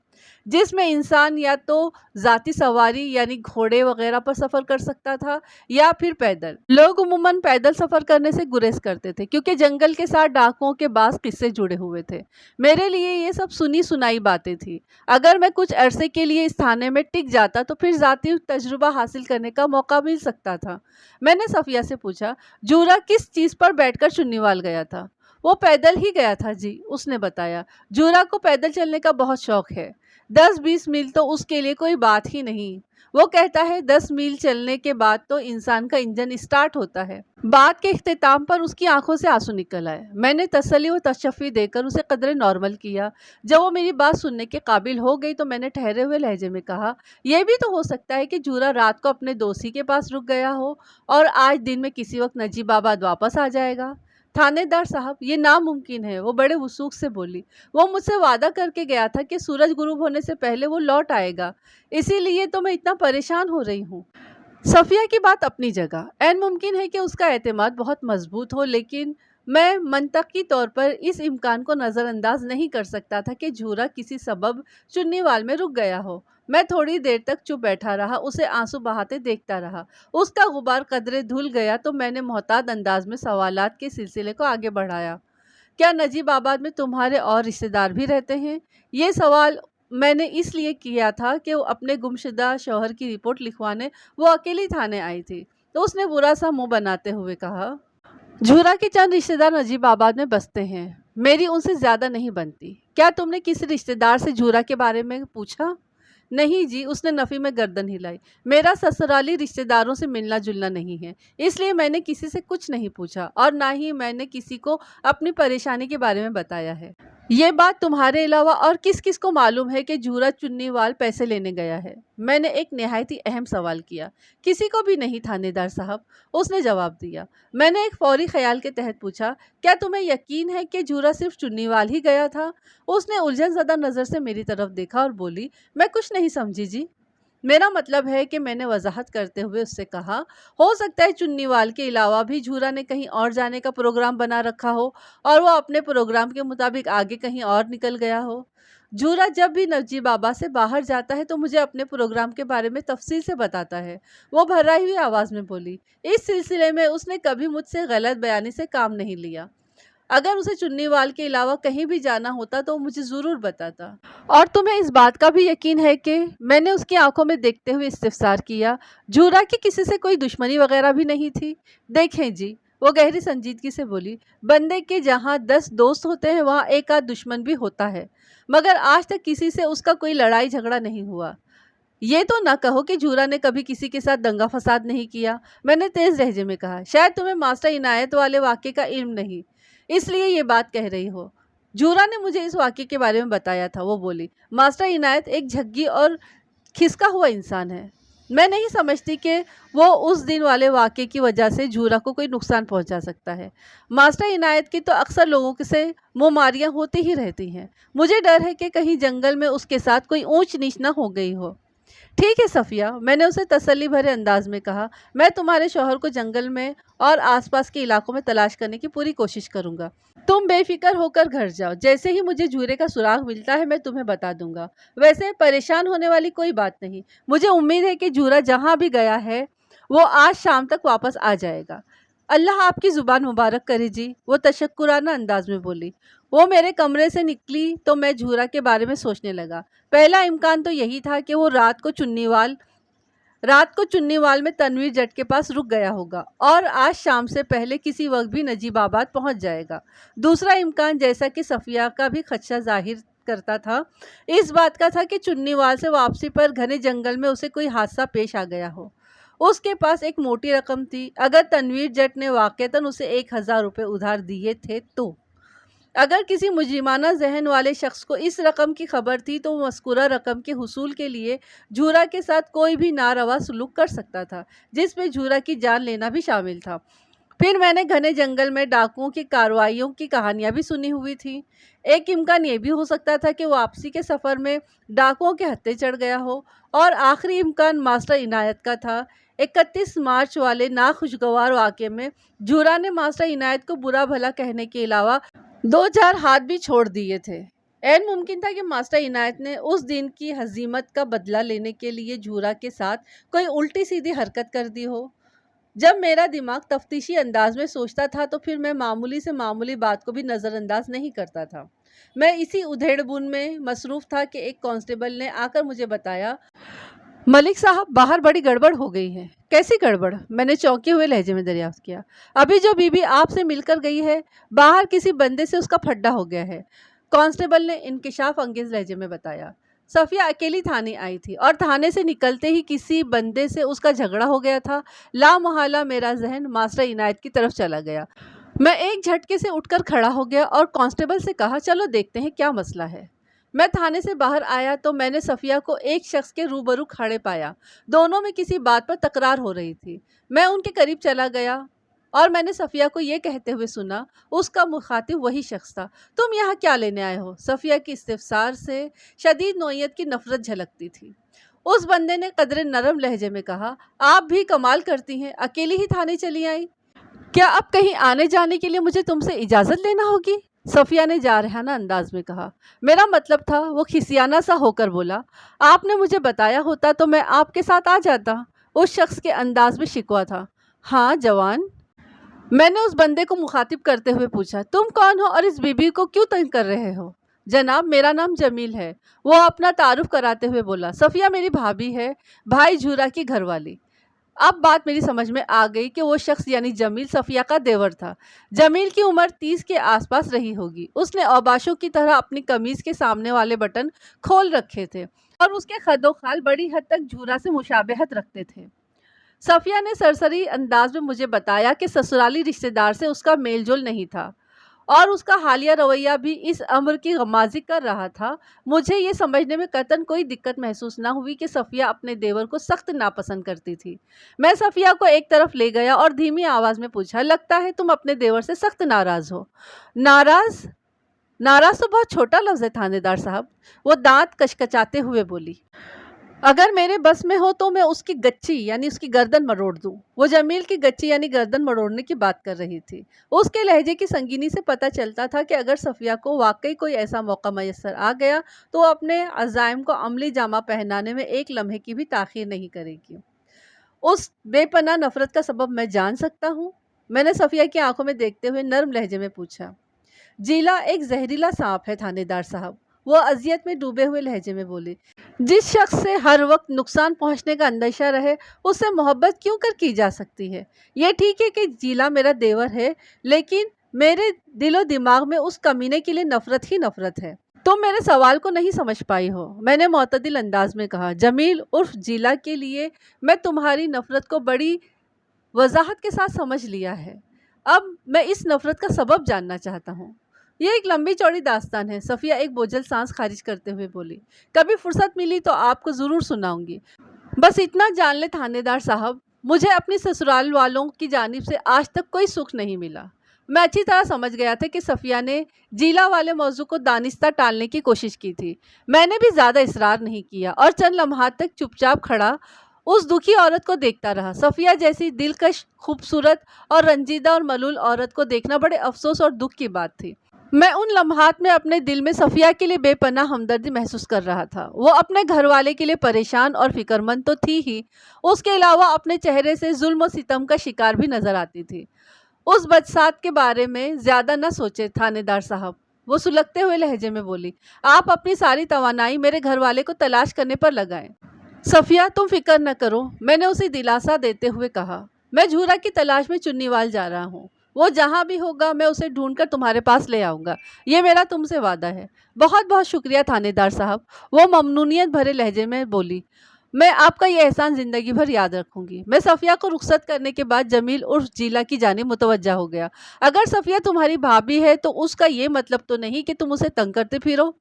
جس میں انسان یا تو ذاتی سواری یعنی گھوڑے وغیرہ پر سفر کر سکتا تھا یا پھر پیدل۔ لوگ عموماً پیدل سفر کرنے سے گریز کرتے تھے کیونکہ جنگل کے ساتھ ڈاکوؤں کے بعض قصے جڑے ہوئے تھے۔ میرے لیے یہ سب سنی سنائی باتیں تھیں۔ اگر میں کچھ عرصے کے لیے اس تھانے میں ٹک جاتا تو پھر ذاتی تجربہ حاصل کرنے کا موقع مل سکتا تھا۔ میں نے صفیہ سے پوچھا، جھورا کس چیز پر بیٹھ کر چنیوال گیا تھا؟ وہ پیدل ہی گیا تھا جی، اس نے بتایا۔ جھورا کو پیدل چلنے کا بہت شوق ہے۔ 10-20 میل تو اس کے لیے کوئی بات ہی نہیں۔ وہ کہتا ہے 10 میل چلنے کے بعد تو انسان کا انجن اسٹارٹ ہوتا ہے۔ بات کے اختتام پر اس کی آنکھوں سے آنسو نکل آئے۔ میں نے تسلی و تشفی دے کر اسے قدرے نارمل کیا۔ جب وہ میری بات سننے کے قابل ہو گئی تو میں نے ٹھہرے ہوئے لہجے میں کہا، یہ بھی تو ہو سکتا ہے کہ جھورا رات کو اپنے دوستی کے پاس رک گیا ہو اور آج دن میں کسی وقت نجیب آباد واپس آ جائے گا۔ تھانے دار صاحب، یہ ناممکن ہے، وہ بڑے وثوق سے بولی۔ وہ مجھ سے وعدہ کر کے گیا تھا کہ سورج غروب ہونے سے پہلے وہ لوٹ آئے گا، اسی لیے تو میں اتنا پریشان ہو رہی ہوں۔ صفیہ کی بات اپنی جگہ، عین ممکن ہے کہ اس کا اعتماد بہت مضبوط ہو، لیکن میں منطقی طور پر اس امکان کو نظر انداز نہیں کر سکتا تھا کہ جھورا کسی سبب چنیوال میں رک گیا ہو۔ میں تھوڑی دیر تک چپ بیٹھا رہا، اسے آنسو بہاتے دیکھتا رہا۔ اس کا غبار قدرے دھل گیا تو میں نے محتاط انداز میں سوالات کے سلسلے کو آگے بڑھایا۔ کیا نجیب آباد میں تمہارے اور رشتہ دار بھی رہتے ہیں؟ یہ سوال میں نے اس لیے کیا تھا کہ وہ اپنے گمشدہ شوہر کی رپورٹ لکھوانے وہ اکیلی تھانے آئی تھی۔ تو اس نے برا سا منہ بناتے ہوئے کہا، جھورا کے چند رشتہ دار نجیب آباد میں بستے ہیں، میری ان سے زیادہ نہیں بنتی۔ کیا تم نے کسی رشتہ دار سے جھورا کے بارے میں پوچھا؟ نہیں جی، اس نے نفی میں گردن ہلائی۔ میرا سسرالی رشتہ داروں سے ملنا جلنا نہیں ہے، اس لیے میں نے کسی سے کچھ نہیں پوچھا اور نہ ہی میں نے کسی کو اپنی پریشانی کے بارے میں بتایا ہے۔ یہ بات تمہارے علاوہ اور کس کس کو معلوم ہے کہ جھورا چنیوال پیسے لینے گیا ہے؟ میں نے ایک نہایت ہی اہم سوال کیا۔ کسی کو بھی نہیں تھانے دار صاحب، اس نے جواب دیا۔ میں نے ایک فوری خیال کے تحت پوچھا، کیا تمہیں یقین ہے کہ جھورا صرف چنیوال ہی گیا تھا؟ اس نے الجھن زدہ نظر سے میری طرف دیکھا اور بولی، میں کچھ نہیں سمجھی جی۔ میرا مطلب ہے کہ میں نے وضاحت کرتے ہوئے اس سے کہا، ہو سکتا ہے چنیوال کے علاوہ بھی جھورا نے کہیں اور جانے کا پروگرام بنا رکھا ہو اور وہ اپنے پروگرام کے مطابق آگے کہیں اور نکل گیا ہو۔ جھورا جب بھی نجیب آباد سے باہر جاتا ہے تو مجھے اپنے پروگرام کے بارے میں تفصیل سے بتاتا ہے، وہ بھرائی ہوئی آواز میں بولی۔ اس سلسلے میں اس نے کبھی مجھ سے غلط بیانی سے کام نہیں لیا۔ अगर उसे चुन्नीवाल के अलावा कहीं भी जाना होता तो वो मुझे ज़रूर बताता। और तुम्हें इस बात का भी यकीन है कि मैंने उसकी आंखों में देखते हुए इस्तिफसार किया, झूरा की किसी से कोई दुश्मनी वगैरह भी नहीं थी? देखें जी, वो गहरी संजीदगी से बोली, बंदे के जहाँ 10 दोस्त होते हैं वहाँ एक आध दुश्मन भी होता है, मगर आज तक किसी से उसका कोई लड़ाई झगड़ा नहीं हुआ। ये तो ना कहो कि झूरा ने कभी किसी के साथ दंगा फसाद नहीं किया, मैंने तेज लहजे में कहा। शायद तुम्हें मास्टर इनायत वाले वाक़े का इल्म नहीं, इसलिए ये बात कह रही हो। झूरा ने मुझे इस वाक़े के बारे में बताया था, वो बोली। मास्टर इनायत एक झग्गी और खिसका हुआ इंसान है। मैं नहीं समझती कि वो उस दिन वाले वाक़े की वजह से झूरा को कोई नुकसान पहुंचा सकता है। मास्टर इनायत की तो अक्सर लोगों से मुँहमारियाँ होती ही रहती हैं। मुझे डर है कि कहीं जंगल में उसके साथ कोई ऊंच नीच ना हो गई हो। ठीक है सफ़िया, मैंने उसे तसल्ली भरे अंदाज में कहा, मैं तुम्हारे शौहर को जंगल में और आसपास के इलाकों में तलाश करने की पूरी कोशिश करूंगा। तुम बेफिक्र होकर घर जाओ, जैसे ही मुझे झूरे का सुराग मिलता है मैं तुम्हें बता दूंगा। वैसे परेशान होने वाली कोई बात नहीं, मुझे उम्मीद है कि झूरा जहाँ भी गया है वो आज शाम तक वापस आ जाएगा। अल्लाह आपकी ज़ुबान मुबारक करे जी, वो तशक्कुराना अंदाज में बोली। वो मेरे कमरे से निकली तो मैं झूरा के बारे में सोचने लगा। पहला इम्कान तो यही था कि वो रात को चुन्नीवाल में तनवीर जट के पास रुक गया होगा और आज शाम से पहले किसी वक्त भी नजीबाबाद पहुंच जाएगा। दूसरा इम्कान, जैसा कि सफ़िया का भी खदशा जाहिर करता था, इस बात का था कि चुन्नीवाल से वापसी पर घने जंगल में उसे कोई हादसा पेश आ गया हो। उसके पास एक मोटी रकम थी। अगर तनवीर जट ने वाक़तन उसे 1000 रुपये उधार दिए थे तो अगर किसी मुजरिमाना जहन वाले शख्स को इस रकम की खबर थी तो वो मज़कूरा रकम के हुसूल के लिए झूरा के साथ कोई भी नारवा सलूक कर सकता था, जिसमें झूरा की जान लेना भी शामिल था। फिर मैंने घने जंगल में डाकुओं की कार्रवाइयों की कहानियां भी सुनी हुई थी। एक इम्कान ये भी हो सकता था कि वापसी के सफ़र में डाकुओं के हत्थे चढ़ गया हो, और आखिरी इम्कान मास्टर इनायत का था। 31 मार्च वाले नाखुशगवार वाक़े में झूरा ने मास्टर इनायत को बुरा भला कहने के अलावा 2-4 हाथ भी छोड़ दिए थे। ऐन मुमकिन था कि मास्टर इनायत ने उस दिन की हजीमत का बदला लेने के लिए झूरा के साथ कोई उल्टी सीधी हरकत कर दी हो। जब मेरा दिमाग तफ्तीशी अंदाज में सोचता था तो फिर मैं मामूली से मामूली बात को भी नज़रअंदाज नहीं करता था। मैं इसी उधेड़-बुन में मसरूफ़ था कि एक कांस्टेबल ने आकर मुझे बताया, मलिक साहब, बाहर बड़ी गड़बड़ हो गई है। कैसी गड़बड़? मैंने चौंके हुए लहजे में दरियाफ्त किया। अभी जो बीबी आपसे मिलकर गई है, बाहर किसी बंदे से उसका फड्डा हो गया है, कांस्टेबल ने इंकिशाफ अंगेज लहजे में बताया। सफ़िया अकेली थाने आई थी और थाने से निकलते ही किसी बंदे से उसका झगड़ा हो गया था। लामहला मेरा जहन मास्टर इनायत की तरफ चला गया। मैं एक झटके से उठकर खड़ा हो गया और कांस्टेबल से कहा, चलो देखते हैं क्या मसला है। मैं थाने से बाहर आया तो मैंने सफ़िया को एक शख्स के रूबरू खड़े पाया। दोनों में किसी बात पर तकरार हो रही थी। मैं उनके करीब चला गया और मैंने सफ़िया को ये कहते हुए सुना, उसका मुखातिब वही शख्स था, तुम यहाँ क्या लेने आए हो? सफ़िया की इस्तिफसार से शदीद नोयत की नफरत झलकती थी। उस बंदे ने कदरे नरम लहजे में कहा, आप भी कमाल करती हैं, अकेली ही थाने चली आई। क्या अब कहीं आने जाने के लिए मुझे तुमसे इजाज़त लेना होगी? सफ़िया ने जारहाना अंदाज में कहा। मेरा मतलब था, वो खिसियाना सा होकर बोला। आपने मुझे बताया होता तो मैं आपके साथ आ जाता। उस शख्स के अंदाज में शिकवा था। हाँ जवान, मैंने उस बंदे को मुखातिब करते हुए पूछा, तुम कौन हो और इस बीबी को क्यों तंग कर रहे हो? जनाब, मेरा नाम जमील है, वो अपना तारुफ कराते हुए बोला। सफ़िया मेरी भाभी है, भाई झूरा की घरवाली। अब बात मेरी समझ में आ गई कि वो शख्स यानी जमील सफ़िया का देवर था। जमील की उम्र 30 के आसपास रही होगी। उसने औबाशों की तरह अपनी कमीज़ के सामने वाले बटन खोल रखे थे और उसके खदोखाल बड़ी हद तक झूरा से मुशाबहत रखते थे। सफ़िया ने सरसरी अंदाज में मुझे बताया कि ससुराली रिश्तेदार से उसका मेलजोल नहीं था और उसका हालिया रवैया भी इस अम्र की गमाज़ी कर रहा था। मुझे ये समझने में कतन कोई दिक्कत महसूस ना हुई कि सफ़िया अपने देवर को सख्त नापसंद करती थी। मैं सफ़िया को एक तरफ ले गया और धीमी आवाज़ में पूछा, लगता है तुम अपने देवर से सख्त नाराज़ हो। नाराज़? नाराज़ तो बहुत छोटा लफ्ज़ है थानेदार साहब, वो दांत कचकचाते हुए बोली। अगर मेरे बस में हो तो मैं उसकी गच्ची यानी उसकी गर्दन मरोड़ दूं। वो जमील की गच्ची यानी गर्दन मरोड़ने की बात कर रही थी। उसके लहजे की संगीनी से पता चलता था कि अगर सफ़िया को वाकई कोई ऐसा मौका मैसर आ गया तो वो अपने अज़ाइम को अमली जामा पहनाने में एक लम्हे की भी ताख़ीर नहीं करेगी। उस बेपनाह नफ़रत का सबब मैं जान सकता हूँ? मैंने सफ़िया की आंखों में देखते हुए नर्म लहजे में पूछा। जीला एक जहरीला सांप है थानेदार साहब, वो अजियत में डूबे हुए लहजे में बोली। जिस शख्स से हर वक्त नुकसान पहुंचने का अंदेशा रहे, उससे मोहब्बत क्यों कर की जा सकती है? ये ठीक है कि जीला मेरा देवर है, लेकिन मेरे दिलो दिमाग में उस कमीने के लिए नफरत ही नफरत है। तुम मेरे सवाल को नहीं समझ पाई हो, मैंने मुतदिल अंदाज में कहा। जमील उर्फ जीला के लिए मैं तुम्हारी नफरत को बड़ी वजाहत के साथ समझ लिया है। अब मैं इस नफरत का सबब जानना चाहता हूँ। ये एक लंबी चौड़ी दास्तान है, सफ़िया एक बोझल सांस खारिज करते हुए बोली। कभी फुर्सत मिली तो आपको ज़रूर सुनाऊंगी। बस इतना जान ले थानेदार साहब, मुझे अपनी ससुराल वालों की जानिब से आज तक कोई सुख नहीं मिला। मैं अच्छी तरह समझ गया था कि सफ़िया ने जीला वाले मौजू को दानिस्ता टालने की कोशिश की थी। मैंने भी ज़्यादा इसरार नहीं किया और चंद लम्हात तक चुपचाप खड़ा उस दुखी औरत को देखता रहा। सफ़िया जैसी दिलकश, खूबसूरत और रंजीदा और मलूल औरत को देखना बड़े अफसोस और दुख की बात थी। मैं उन लम्हात में अपने दिल में सफ़िया के लिए बेपनाह हमदर्दी महसूस कर रहा था। वो अपने घर वाले के लिए परेशान और फिक्रमंद तो थी ही, उसके अलावा अपने चेहरे से जुल्म और सितम का शिकार भी नजर आती थी। उस बदसात के बारे में ज़्यादा न सोचे थानेदार साहब, वो सुलगते हुए लहजे में बोली। आप अपनी सारी तवानाई मेरे घर वाले को तलाश करने पर लगाएं। सफ़िया, तुम फिक्र न करो, मैंने उसे दिलासा देते हुए कहा। मैं झूरा की तलाश में चुन्नीवाल जा रहा हूँ। वो जहाँ भी होगा मैं उसे ढूंढकर तुम्हारे पास ले आऊँगा, ये मेरा तुमसे वादा है। बहुत बहुत शुक्रिया थानेदार साहब, वो ममनूनियत भरे लहजे में बोली। मैं आपका ये एहसान ज़िंदगी भर याद रखूंगी। मैं सफ़िया को रुखसत करने के बाद जमील उर्फ जीला की जानिब मुतवज्जा हो गया। अगर सफ़िया तुम्हारी भाभी है तो उसका ये मतलब तो नहीं कि तुम उसे तंग करते फिरो।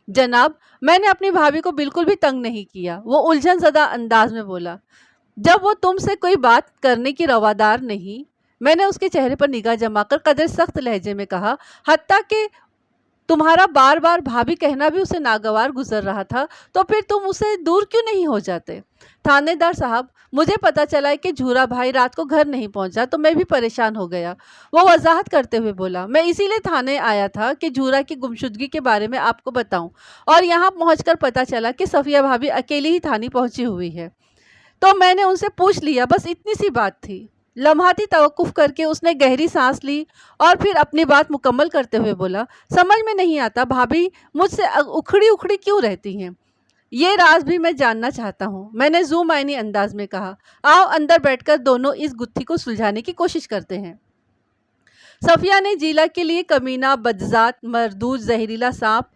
जनाब, मैंने अपनी भाभी को बिल्कुल भी तंग नहीं किया, वो उलझन ज़दा अंदाज में बोला। जब वो तुमसे कोई बात करने की रवादार नहीं, मैंने उसके चेहरे पर निगाह जमाकर कदर सख्त लहजे में कहा, हत्ता कि तुम्हारा बार बार भाभी कहना भी उसे नागवार गुजर रहा था, तो फिर तुम उसे दूर क्यों नहीं हो जाते? थानेदार साहब, मुझे पता चला है कि झूरा भाई रात को घर नहीं पहुंचा तो मैं भी परेशान हो गया, वो वजाहत करते हुए बोला। मैं इसीलिए थाने आया था कि झूरा की गुमशुदगी के बारे में आपको बताऊं, और यहाँ पहुंचकर पता चला कि सफ़िया भाभी अकेली ही थाने पहुंची हुई है, तो मैंने उनसे पूछ लिया, बस इतनी सी बात थी। लम्हाती तवक्कुफ करके उसने गहरी सांस ली और फिर अपनी बात मुकम्मल करते हुए बोला, समझ में नहीं आता भाभी मुझसे उखड़ी उखड़ी क्यों रहती हैं? ये राज भी मैं जानना चाहता हूँ, मैंने ज़ूम आईनी अंदाज में कहा। आओ अंदर बैठकर दोनों इस गुत्थी को सुलझाने की कोशिश करते हैं। सफ़िया ने जीला के लिए कमीना, बदजात, मरदूद, जहरीला सांप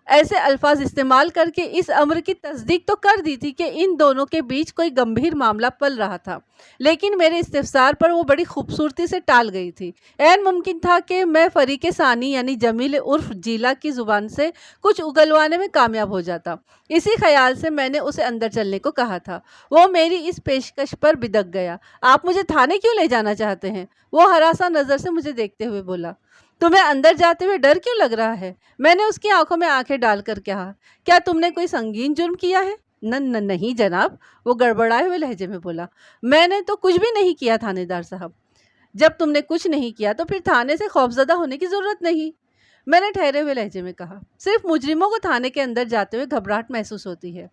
ऐसे अल्फाज इस्तेमाल करके इस अम्र की तस्दीक तो कर दी थी कि इन दोनों के बीच कोई गंभीर मामला पल रहा था, लेकिन मेरे इस्तिफसार पर वो बड़ी खूबसूरती से टाल गई थी। ऐन मुमकिन था कि मैं फरीके सानी यानी जमील उर्फ जीला की ज़ुबान से कुछ उगलवाने में कामयाब हो जाता। इसी ख्याल से मैंने उसे अंदर चलने को कहा था। वो मेरी इस पेशकश पर बिदक गया। आप मुझे थाने क्यों ले जाना चाहते हैं? वो हरासा नज़र से मुझे देखते हुए बोला। तुम्हें अंदर जाते हुए डर क्यों लग रहा है? मैंने उसकी आंखों में आंखें डालकर कहा, क्या तुमने कोई संगीन जुर्म किया है? नहीं जनाब, वो गड़बड़ाए हुए लहजे में बोला। मैंने तो कुछ भी नहीं किया थानेदार साहब। जब तुमने कुछ नहीं किया तो फिर थाने से खौफजदा होने की ज़रूरत नहीं, मैंने ठहरे हुए लहजे में कहा। सिर्फ मुजरिमों को थाने के अंदर जाते हुए घबराहट महसूस होती है।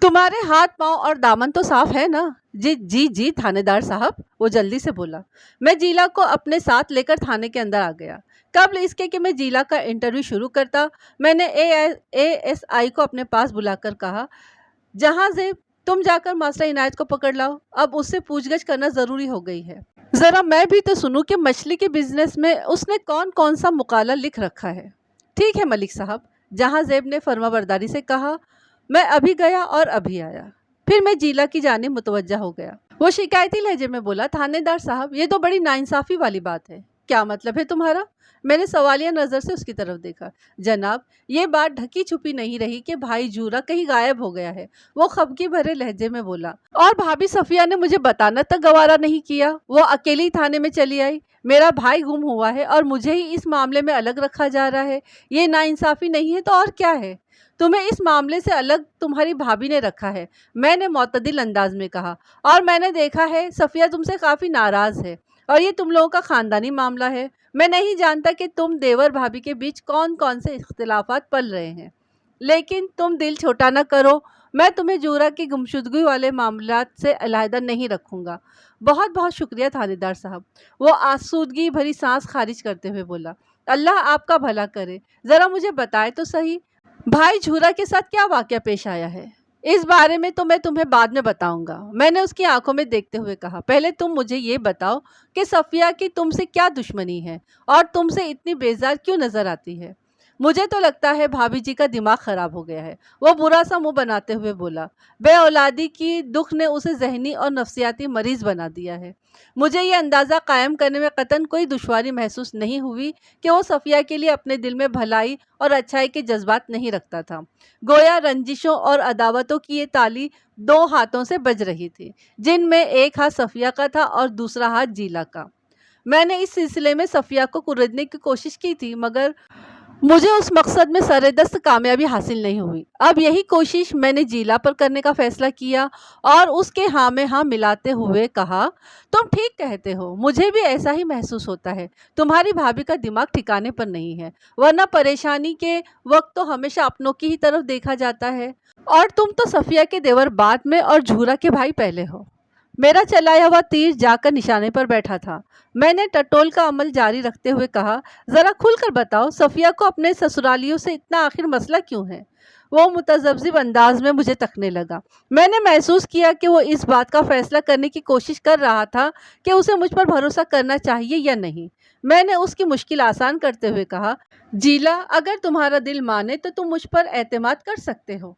तुम्हारे हाथ, पाँव और दामन तो साफ है ना? जी जी जी थानेदार साहब, वो जल्दी से बोला। मैं जीला को अपने साथ लेकर थाने के अंदर आ गया। कबल इसके कि मैं जीला का इंटरव्यू शुरू करता, मैंने ASI को अपने पास बुलाकर कहा, जहाँ से तुम जाकर मास्टर इनायत को पकड़ लाओ, अब उससे पूछगछ करना ज़रूरी हो गई है। ज़रा मैं भी तो सुनूं कि मछली के बिजनेस में उसने कौन कौन सा मुकाला लिख रखा है। ठीक है मलिक साहब, जहाँ ज़ेब ने फर्माबरदारी से कहा। मैं अभी गया और अभी आया। फिर मैं जीला की जानिब मुतवज्जा हो गया। वो शिकायती लहजे में बोला, थानेदार साहब, ये तो बड़ी नाइंसाफ़ी वाली बात है। क्या मतलब है तुम्हारा? मैंने सवालिया नज़र से उसकी तरफ देखा। जनाब, ये बात ढकी छुपी नहीं रही कि भाई जूरा कहीं गायब हो गया है, वो खफगी भरे लहजे में बोला। और भाभी सफ़िया ने मुझे बताना तक गवारा नहीं किया, वो अकेली थाने में चली आई। मेरा भाई गुम हुआ है और मुझे ही इस मामले में अलग रखा जा रहा है। ये नाइंसाफ़ी नहीं है तो और क्या है? तुम्हें इस मामले से अलग तुम्हारी भाभी ने रखा है, मैंने मुतदिल अंदाज में कहा। और मैंने देखा है सफ़िया तुमसे काफ़ी नाराज़ है और ये तुम लोगों का ख़ानदानी मामला है। मैं नहीं जानता कि तुम देवर भाभी के बीच कौन कौन से इख्तिलाफात पल रहे हैं, लेकिन तुम दिल छोटा न करो। मैं तुम्हें जूरा की गुमशुदगी वाले मामलात से अलहदा नहीं रखूँगा। बहुत बहुत शुक्रिया थानेदार साहब, वो आसूदगी भरी सांस खारिज करते हुए बोला। اللہ آپ کا بھلا کرے، ذرا مجھے بتائے تو صحیح، بھائی جھورا کے ساتھ کیا واقعہ پیش آیا ہے؟ اس بارے میں تو میں تمہیں بعد میں بتاؤں گا، میں نے اس کی آنکھوں میں دیکھتے ہوئے کہا۔ پہلے تم مجھے یہ بتاؤ کہ صفیہ کی تم سے کیا دشمنی ہے اور تم سے اتنی بیزار کیوں نظر آتی ہے؟ مجھے تو لگتا ہے بھابھی جی کا دماغ خراب ہو گیا ہے، وہ برا سا منہ بناتے ہوئے بولا۔ بے اولادی کی دکھ نے اسے ذہنی اور نفسیاتی مریض بنا دیا ہے۔ مجھے یہ اندازہ قائم کرنے میں قطعاً کوئی دشواری محسوس نہیں ہوئی کہ وہ صفیہ کے لیے اپنے دل میں بھلائی اور اچھائی کے جذبات نہیں رکھتا تھا۔ گویا رنجشوں اور عداوتوں کی یہ تالی دو ہاتھوں سے بج رہی تھی، جن میں ایک ہاتھ صفیہ کا تھا اور دوسرا ہاتھ جیلا کا۔ میں نے اس سلسلے میں صفیہ کو کچلنے کی کوشش کی تھی، مگر مجھے اس مقصد میں سر دست کامیابی حاصل نہیں ہوئی۔ اب یہی کوشش میں نے جیلا پر کرنے کا فیصلہ کیا اور اس کے ہاں میں ہاں ملاتے ہوئے کہا، تم ٹھیک کہتے ہو، مجھے بھی ایسا ہی محسوس ہوتا ہے۔ تمہاری بھابھی کا دماغ ٹھکانے پر نہیں ہے، ورنہ پریشانی کے وقت تو ہمیشہ اپنوں کی ہی طرف دیکھا جاتا ہے، اور تم تو صفیہ کے دیور بعد میں اور جھورا کے بھائی پہلے ہو۔ میرا چلایا ہوا تیر جا کر نشانے پر بیٹھا تھا۔ میں نے ٹٹول کا عمل جاری رکھتے ہوئے کہا، ذرا کھل کر بتاؤ، صفیہ کو اپنے سسرالیوں سے اتنا آخر مسئلہ کیوں ہے؟ وہ متذبذب انداز میں مجھے تکنے لگا۔ میں نے محسوس کیا کہ وہ اس بات کا فیصلہ کرنے کی کوشش کر رہا تھا کہ اسے مجھ پر بھروسہ کرنا چاہیے یا نہیں۔ میں نے اس کی مشکل آسان کرتے ہوئے کہا، جیلا، اگر تمہارا دل مانے تو تم مجھ پر اعتماد کر سکتے ہو۔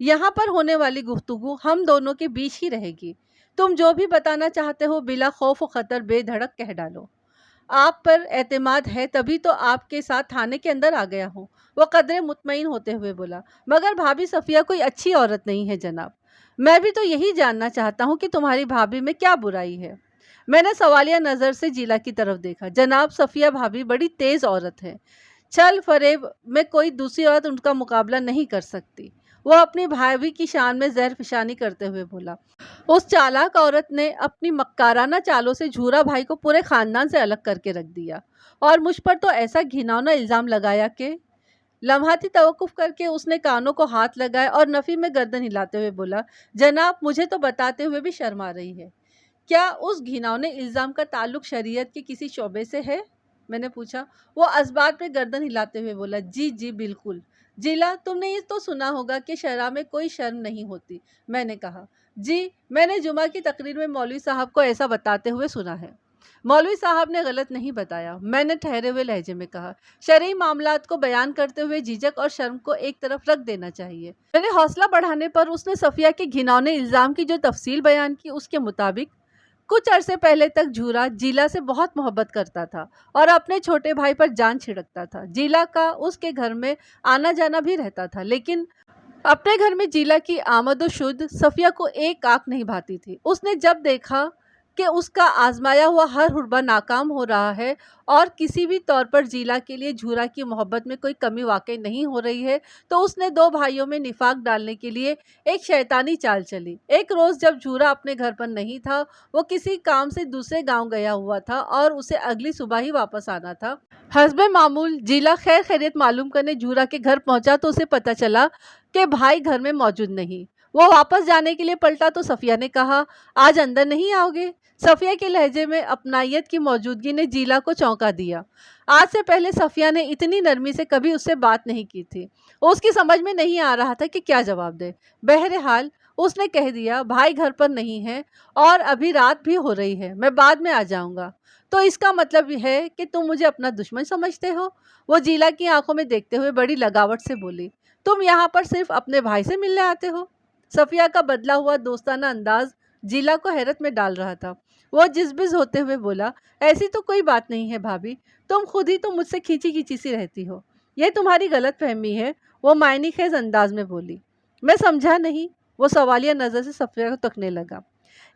یہاں پر ہونے والی گفتگو ہم دونوں کے بیچ ہی رہے گی۔ تم جو بھی بتانا چاہتے ہو بلا خوف و خطر بے دھڑک کہہ ڈالو۔ آپ پر اعتماد ہے تبھی تو آپ کے ساتھ تھانے کے اندر آ گیا ہوں، وہ قدرے مطمئن ہوتے ہوئے بولا۔ مگر بھابھی صفیہ کوئی اچھی عورت نہیں ہے جناب۔ میں بھی تو یہی جاننا چاہتا ہوں کہ تمہاری بھابھی میں کیا برائی ہے۔ میں نے سوالیہ نظر سے جیلا کی طرف دیکھا۔ جناب، صفیہ بھابھی بڑی تیز عورت ہے، چھل فریب میں کوئی دوسری عورت ان کا مقابلہ نہیں کر سکتی، وہ اپنی بھابھی کی شان میں زہر فشانی کرتے ہوئے بولا۔ اس چالاک عورت نے اپنی مکارانہ چالوں سے جھورا بھائی کو پورے خاندان سے الگ کر کے رکھ دیا، اور مجھ پر تو ایسا گھناؤنا الزام لگایا کہ… لمحاتی توقف کر کے اس نے کانوں کو ہاتھ لگائے اور نفی میں گردن ہلاتے ہوئے بولا، جناب، مجھے تو بتاتے ہوئے بھی شرم آ رہی ہے۔ کیا اس گھناؤنے الزام کا تعلق شریعت کے کسی شعبے سے ہے؟ میں نے پوچھا۔ وہ اسبات میں گردن ہلاتے ہوئے بولا، جی جی بالکل۔ جیلا، تم نے یہ تو سنا ہوگا کہ شرع میں کوئی شرم نہیں ہوتی۔ میں نے کہا، جی، میں نے جمعہ کی تقریر میں مولوی صاحب کو ایسا بتاتے ہوئے سنا ہے۔ مولوی صاحب نے غلط نہیں بتایا، میں نے ٹھہرے ہوئے لہجے میں کہا۔ شرعی معاملات کو بیان کرتے ہوئے جھجک اور شرم کو ایک طرف رکھ دینا چاہیے۔ میرے حوصلہ بڑھانے پر اس نے صفیہ کے گھناؤنے الزام کی جو تفصیل بیان کی، اس کے مطابق کچھ عرصے پہلے تک جھورا جیلا سے بہت محبت کرتا تھا اور اپنے چھوٹے بھائی پر جان چھڑکتا تھا۔ جیلا کا اس کے گھر میں آنا جانا بھی رہتا تھا، لیکن اپنے گھر میں جیلا کی آمد و شد صفیہ کو ایک آنکھ نہیں بھاتی تھی۔ اس نے جب دیکھا کہ اس کا آزمایا ہوا ہر حربہ ناکام ہو رہا ہے اور کسی بھی طور پر جیلا کے لیے جھورا کی محبت میں کوئی کمی واقع نہیں ہو رہی ہے، تو اس نے دو بھائیوں میں نفاق ڈالنے کے لیے ایک شیطانی چال چلی۔ ایک روز جب جھورا اپنے گھر پر نہیں تھا، وہ کسی کام سے دوسرے گاؤں گیا ہوا تھا اور اسے اگلی صبح ہی واپس آنا تھا۔ حسب معمول جیلا خیر خیریت معلوم کرنے جھورا کے گھر پہنچا تو اسے پتہ چلا کہ بھائی گھر میں موجود نہیں۔ وہ واپس جانے کے لیے پلٹا تو صفیہ نے کہا، آج اندر نہیں آؤ گے؟ صفیہ کے لہجے میں اپنائیت کی موجودگی نے جیلا کو چونکا دیا۔ آج سے پہلے صفیہ نے اتنی نرمی سے کبھی اس سے بات نہیں کی تھی۔ اس کی سمجھ میں نہیں آ رہا تھا کہ کیا جواب دے۔ بہرحال اس نے کہہ دیا، بھائی گھر پر نہیں ہے اور ابھی رات بھی ہو رہی ہے، میں بعد میں آ جاؤں گا۔ تو اس کا مطلب یہ ہے کہ تم مجھے اپنا دشمن سمجھتے ہو؟ وہ جیلا کی آنکھوں میں دیکھتے ہوئے بڑی لگاوٹ سے بولی، تم یہاں پر صرف اپنے بھائی سے ملنے آتے ہو؟ صفیہ کا بدلا ہوا دوستانہ انداز جیلا کو حیرت میں ڈال رہا تھا۔ وہ جزبز ہوتے ہوئے بولا، ایسی تو کوئی بات نہیں ہے بھابھی، تم خود ہی تو مجھ سے کھینچی کھینچی سی رہتی ہو، یہ تمہاری غلط فہمی ہے۔ وہ معنی خیز انداز میں بولی۔ میں سمجھا نہیں۔ وہ سوالیہ نظر سے صفیہ کو تکنے لگا۔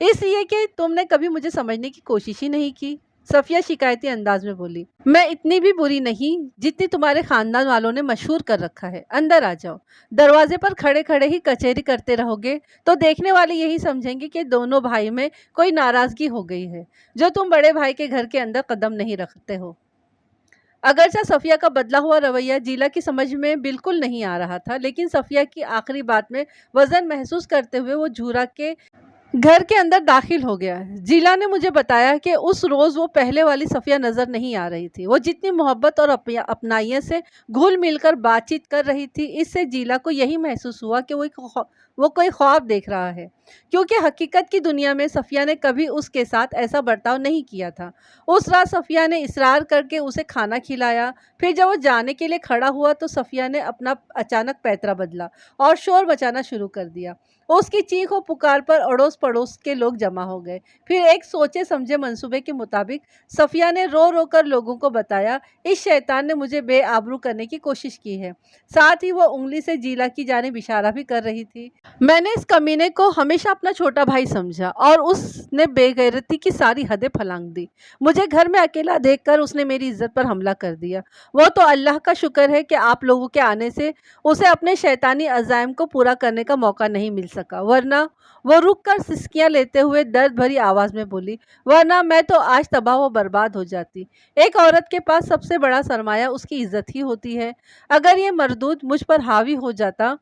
اس لیے کہ تم نے کبھی مجھے سمجھنے کی کوشش ہی نہیں کی، صفیہ شکایتی انداز میں بولی۔ میں اتنی بھی بری نہیں جتنی تمہارے خاندان والوں نے مشہور کر رکھا ہے۔ اندر آ جاؤ۔ دروازے پر کھڑے کھڑے ہی کچہری کرتے رہو گے تو دیکھنے والے یہی سمجھیں گے کہ دونوں بھائی میں کوئی ناراضگی ہو گئی ہے، جو تم بڑے بھائی کے گھر کے اندر قدم نہیں رکھتے ہو۔ اگرچہ صفیہ کا بدلا ہوا رویہ جیلا کی سمجھ میں بالکل نہیں آ رہا تھا، لیکن صفیہ کی آخری بات میں وزن محسوس کرتے ہوئے وہ جھورا کے घर के अंदर दाखिल हो गया। जीला ने मुझे बताया कि उस रोज़ वो पहले वाली सफ़िया नज़र नहीं आ रही थी। वो जितनी मोहब्बत और अपनाइयत से घुल मिलकर बातचीत कर रही थी, इससे जीला को यही महसूस हुआ कि वो कोई ख्वाब देख रहा है, क्योंकि हकीकत की दुनिया में सफ़िया ने कभी उसके साथ ऐसा बर्ताव नहीं किया था। उस रात सफ़िया ने इसरार करके उसे खाना खिलाया। फिर जब वो जाने के लिए खड़ा हुआ तो सफ़िया ने अपना अचानक पैतरा बदला और शोर मचाना शुरू कर दिया। उसकी चीख और पुकार पर अड़ोस पड़ोस के लोग जमा हो गए। फिर एक सोचे समझे मंसूबे के मुताबिक सफ़िया ने रो रो कर लोगों को बताया, इस शैतान ने मुझे बेआबरू करने की कोशिश की है। साथ ही वो उंगली से जीला की जानिब इशारा भी कर रही थी। मैंने इस कमीने को हमेशा अपना छोटा भाई समझा और उसने बेगैरती की सारी हदें फलांग दी। मुझे घर में अकेला देखकर उसने मेरी इज्जत पर हमला कर दिया। वो तो अल्लाह का शुक्र है कि आप लोगों के आने से उसे अपने शैतानी अज़ाइम को पूरा करने का मौका नहीं मिल सका, वरना वो रुक कर सिसकियाँ लेते हुए दर्द भरी आवाज़ में बोली, वरना मैं तो आज तबाह व बर्बाद हो जाती। एक औरत के पास सबसे बड़ा सरमाया उसकी इज्जत ही होती है। अगर ये मरदूद मुझ पर हावी हो जाता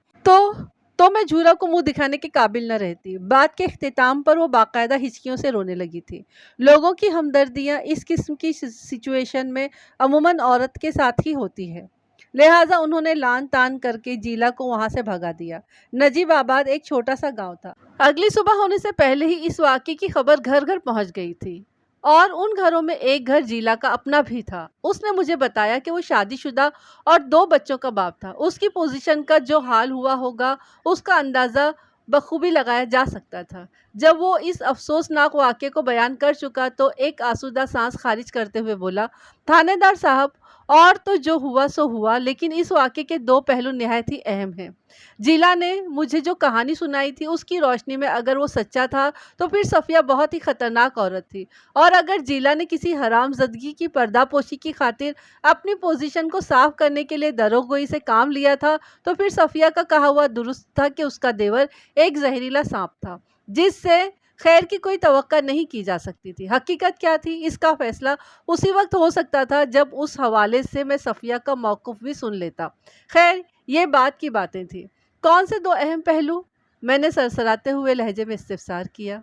तो मैं झूरा को मुंह दिखाने के काबिल न रहती। बात के इख्तिताम पर वो बाकायदा हिचकियों से रोने लगी थी। लोगों की हमदर्दियाँ इस किस्म की सिचुएशन में अमूमन औरत के साथ ही होती है, लिहाजा उन्होंने लान तान करके जीला को वहां से भगा दिया। नजीबाबाद एक छोटा सा गांव था। अगली सुबह होने से पहले ही इस वाक़े की खबर घर घर पहुंच गई थी और उन घरों में एक घर जीला का अपना भी था। उसने मुझे बताया कि वो शादीशुदा और 2 बच्चों का बाप था। उसकी पोजीशन का जो हाल हुआ होगा उसका अंदाज़ा बखूबी लगाया जा सकता था। जब वो इस अफसोसनाक वाक़े को बयान कर चुका तो एक आसूदा सांस खारिज करते हुए बोला, थानेदार साहब, और तो जो हुआ सो हुआ, लेकिन इस वाक़े के 2 पहलू निहायत ही अहम हैं। जीला ने मुझे जो कहानी सुनाई थी उसकी रोशनी में अगर वो सच्चा था तो फिर सफ़िया बहुत ही ख़तरनाक औरत थी, और अगर जीला ने किसी हरामज़दगी की पर्दापोशी की खातिर अपनी पोजीशन को साफ करने के लिए दरोगोई से काम लिया था तो फिर सफ़िया का कहा हुआ दुरुस्त था कि उसका देवर एक जहरीला सांप था जिससे खैर की कोई तवक्का नहीं की जा सकती थी। हकीकत क्या थी, इसका फैसला उसी वक्त हो सकता था जब उस हवाले से मैं सफ़िया का मौक़िफ़ भी सुन लेता। खैर, ये बात की बातें थी। कौन से 2 अहम पहलू? मैंने सरसराते हुए लहजे में इस्तिफ़सार किया।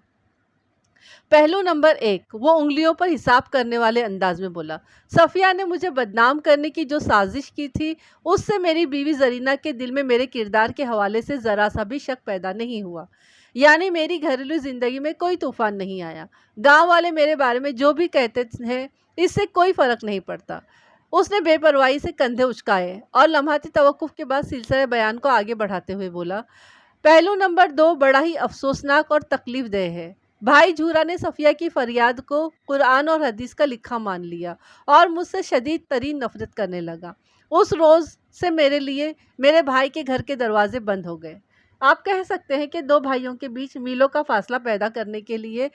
पहलू नंबर 1, वो उंगलियों पर हिसाब करने वाले अंदाज में बोला, सफ़िया ने मुझे बदनाम करने की जो साजिश की थी उससे मेरी बीवी ज़रीना के दिल में मेरे किरदार के हवाले से ज़रा सा भी शक पैदा नहीं हुआ। यानी मेरी घरेलू ज़िंदगी में कोई तूफ़ान नहीं आया। गांव वाले मेरे बारे में जो भी कहते हैं इससे कोई फ़र्क नहीं पड़ता। उसने बेपरवाही से कंधे उचकाए और लम्हाती तवक्कुफ़ के बाद सिलसिले बयान को आगे बढ़ाते हुए बोला, पहलू नंबर 2 बड़ा ही अफसोसनाक और तकलीफ देह है। भाई झूरा ने सफ़िया की फरियाद को कुरान और हदीस का लिखा मान लिया और मुझसे शदीद तरीन नफ़रत करने लगा। उस रोज़ से मेरे लिए मेरे भाई के घर के दरवाजे बंद हो गए। आप कह सकते हैं कि 2 भाइयों के बीच मीलों का फासला पैदा करने के लिए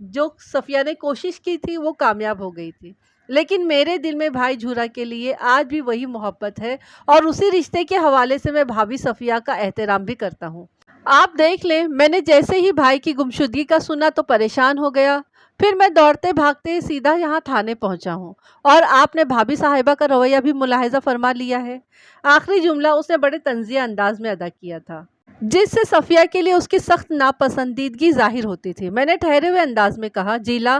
जो सफ़िया ने कोशिश की थी वो कामयाब हो गई थी। लेकिन मेरे दिल में भाई झूरा के लिए आज भी वही मोहब्बत है और उसी रिश्ते के हवाले से मैं भाभी सफ़िया का एहतराम भी करता हूँ। आप देख लें, मैंने जैसे ही भाई की गुमशुदगी का सुना तो परेशान हो गया। फिर मैं दौड़ते भागते सीधा यहाँ थाने पहुँचा हूँ और आपने भाभी साहिबा का रवैया भी मुलाहिजा फरमा लिया है। आखिरी जुमला उसने बड़े तंज़िया अंदाज में अदा किया था जिससे सफ़िया के लिए उसकी सख्त नापसंदीदगी ज़ाहिर होती थी। मैंने ठहरे हुए अंदाज में कहा, जीला,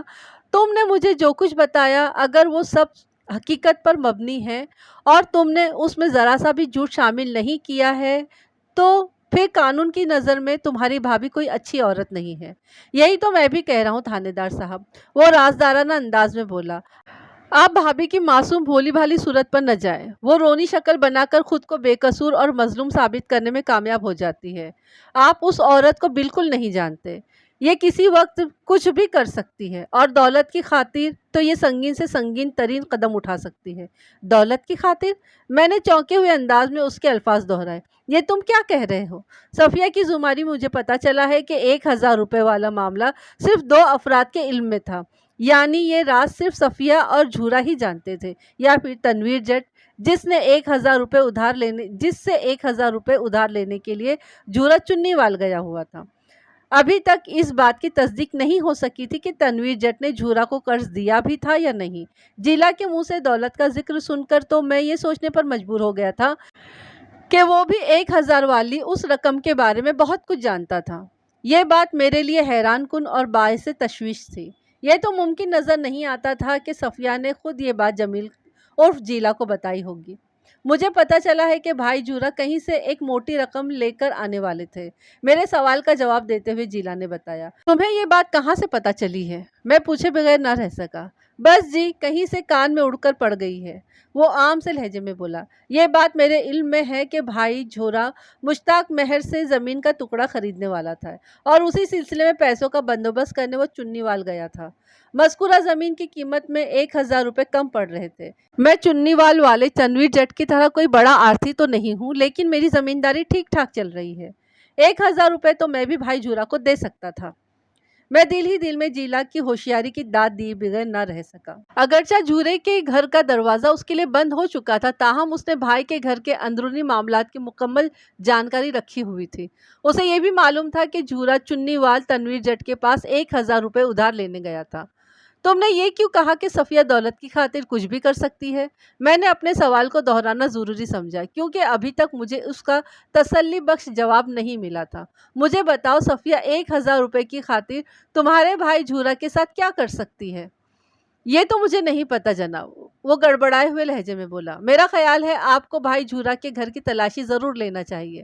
तुमने मुझे जो कुछ बताया अगर वो सब हकीकत पर मबनी है और तुमने उसमें ज़रा सा भी झूठ शामिल नहीं किया है तो फिर कानून की नज़र में तुम्हारी भाभी कोई अच्छी औरत नहीं है। यही तो मैं भी कह रहा हूँ थानेदार साहब, वो राजदाराना अंदाज में बोला। आप भाभी की मासूम भोली भाली सूरत पर न जाए। वो रोनी शक्ल बनाकर खुद को बेकसूर और मजलूम साबित करने में कामयाब हो जाती है। आप उस औरत को बिल्कुल नहीं जानते। ये किसी वक्त कुछ भी कर सकती है और दौलत की खातिर तो ये संगीन से संगीन तरीन कदम उठा सकती है। दौलत की खातिर? मैंने चौंके हुए अंदाज में उसके अल्फाज दोहराए। ये तुम क्या कह रहे हो? सफ़िया की जुमारी मुझे पता चला है कि 1000 रुपये वाला मामला सिर्फ 2 अफराद के इल्म में था। यानी ये राज सिर्फ सफ़िया और झूरा ही जानते थे, या फिर तनवीर जट जिससे 1000 रुपये उधार लेने के लिए झूरा चुन्नीवाल गया हुआ था। अभी तक इस बात की तस्दीक नहीं हो सकी थी कि तनवीर जट ने झूरा को कर्ज दिया भी था या नहीं। जिला के मुंह से दौलत का जिक्र सुनकर तो मैं ये सोचने पर मजबूर हो गया था कि वो भी 1000 वाली उस रकम के बारे में बहुत कुछ जानता था। یہ بات میرے لیے حیران کن اور باعث تشویش تھی۔ یہ تو ممکن نظر نہیں آتا تھا کہ صفیہ نے خود یہ بات جمیل عرف جیلا کو بتائی ہوگی۔ مجھے پتا چلا ہے کہ بھائی جورا کہیں سے ایک موٹی رقم لے کر آنے والے تھے۔ میرے سوال کا جواب دیتے ہوئے جیلا نے بتایا، تمہیں یہ بات کہاں سے پتا چلی ہے؟ میں پوچھے بغیر نہ رہ سکا۔ بس جی، کہیں سے کان میں اڑ کر پڑ گئی ہے، وہ عام سے لہجے میں بولا۔ یہ بات میرے علم میں ہے کہ بھائی جورا مشتاق مہر سے زمین کا ٹکڑا خریدنے والا تھا اور اسی سلسلے میں پیسوں کا بندوبست کرنے وہ چنیوال گیا تھا۔ مذکورہ زمین کی قیمت میں 1000 روپے کم پڑ رہے تھے۔ میں چنیوال والے تنویر جٹ کی طرح کوئی بڑا آرتی تو نہیں ہوں، لیکن میری زمینداری ٹھیک ٹھاک چل رہی ہے۔ 1000 روپے تو میں بھی بھائی جورا کو دے سکتا تھا۔ میں دل ہی دل میں جیلا کی ہوشیاری کی داد دیے بغیر نہ رہ سکا۔ اگرچہ جورے کے گھر کا دروازہ اس کے لیے بند ہو چکا تھا، تاہم اس نے بھائی کے گھر کے اندرونی معاملات کی مکمل جانکاری رکھی ہوئی تھی۔ اسے یہ بھی معلوم تھا کہ جورا چنیوال تنویر جٹ کے پاس 1000 روپے ادھار لینے گیا تھا۔ تم نے یہ کیوں کہا کہ صفیہ دولت کی خاطر کچھ بھی کر سکتی ہے؟ میں نے اپنے سوال کو دہرانا ضروری سمجھا، کیونکہ ابھی تک مجھے اس کا تسلی بخش جواب نہیں ملا تھا۔ مجھے بتاؤ، صفیہ 1000 روپے کی خاطر تمہارے بھائی جورا کے ساتھ کیا کر سکتی ہے؟ یہ تو مجھے نہیں پتا جناب، وہ گڑبڑائے ہوئے لہجے میں بولا۔ میرا خیال ہے آپ کو بھائی جورا کے گھر کی تلاشی ضرور لینا چاہیے۔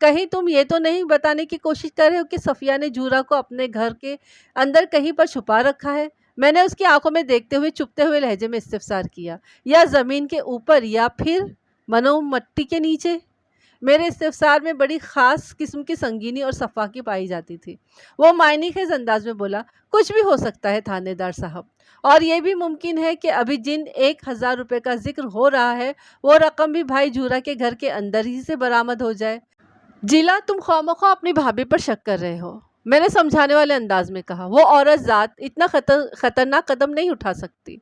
کہیں تم یہ تو نہیں بتانے کی کوشش کر رہے ہو کہ صفیہ نے جورا کو اپنے گھر کے اندر کہیں پر چھپا رکھا ہے؟ میں نے اس کی آنکھوں میں دیکھتے ہوئے چپتے ہوئے لہجے میں استفسار کیا۔ یا زمین کے اوپر، یا پھر منو مٹی کے نیچے؟ میرے استفسار میں بڑی خاص قسم کی سنگینی اور صفاقی پائی جاتی تھی۔ وہ معنی خیز انداز میں بولا، کچھ بھی ہو سکتا ہے تھانے دار صاحب، اور یہ بھی ممکن ہے کہ ابھی جن 1000 روپے کا ذکر ہو رہا ہے وہ رقم بھی بھائی جورا کے گھر کے اندر ہی سے برآمد ہو جائے۔ جیلا، تم خواہ اپنی بھابھی پر شک کر رہے ہو، میں نے سمجھانے والے انداز میں کہا۔ وہ عورت ذات اتنا خطرناک قدم نہیں اٹھا سکتی۔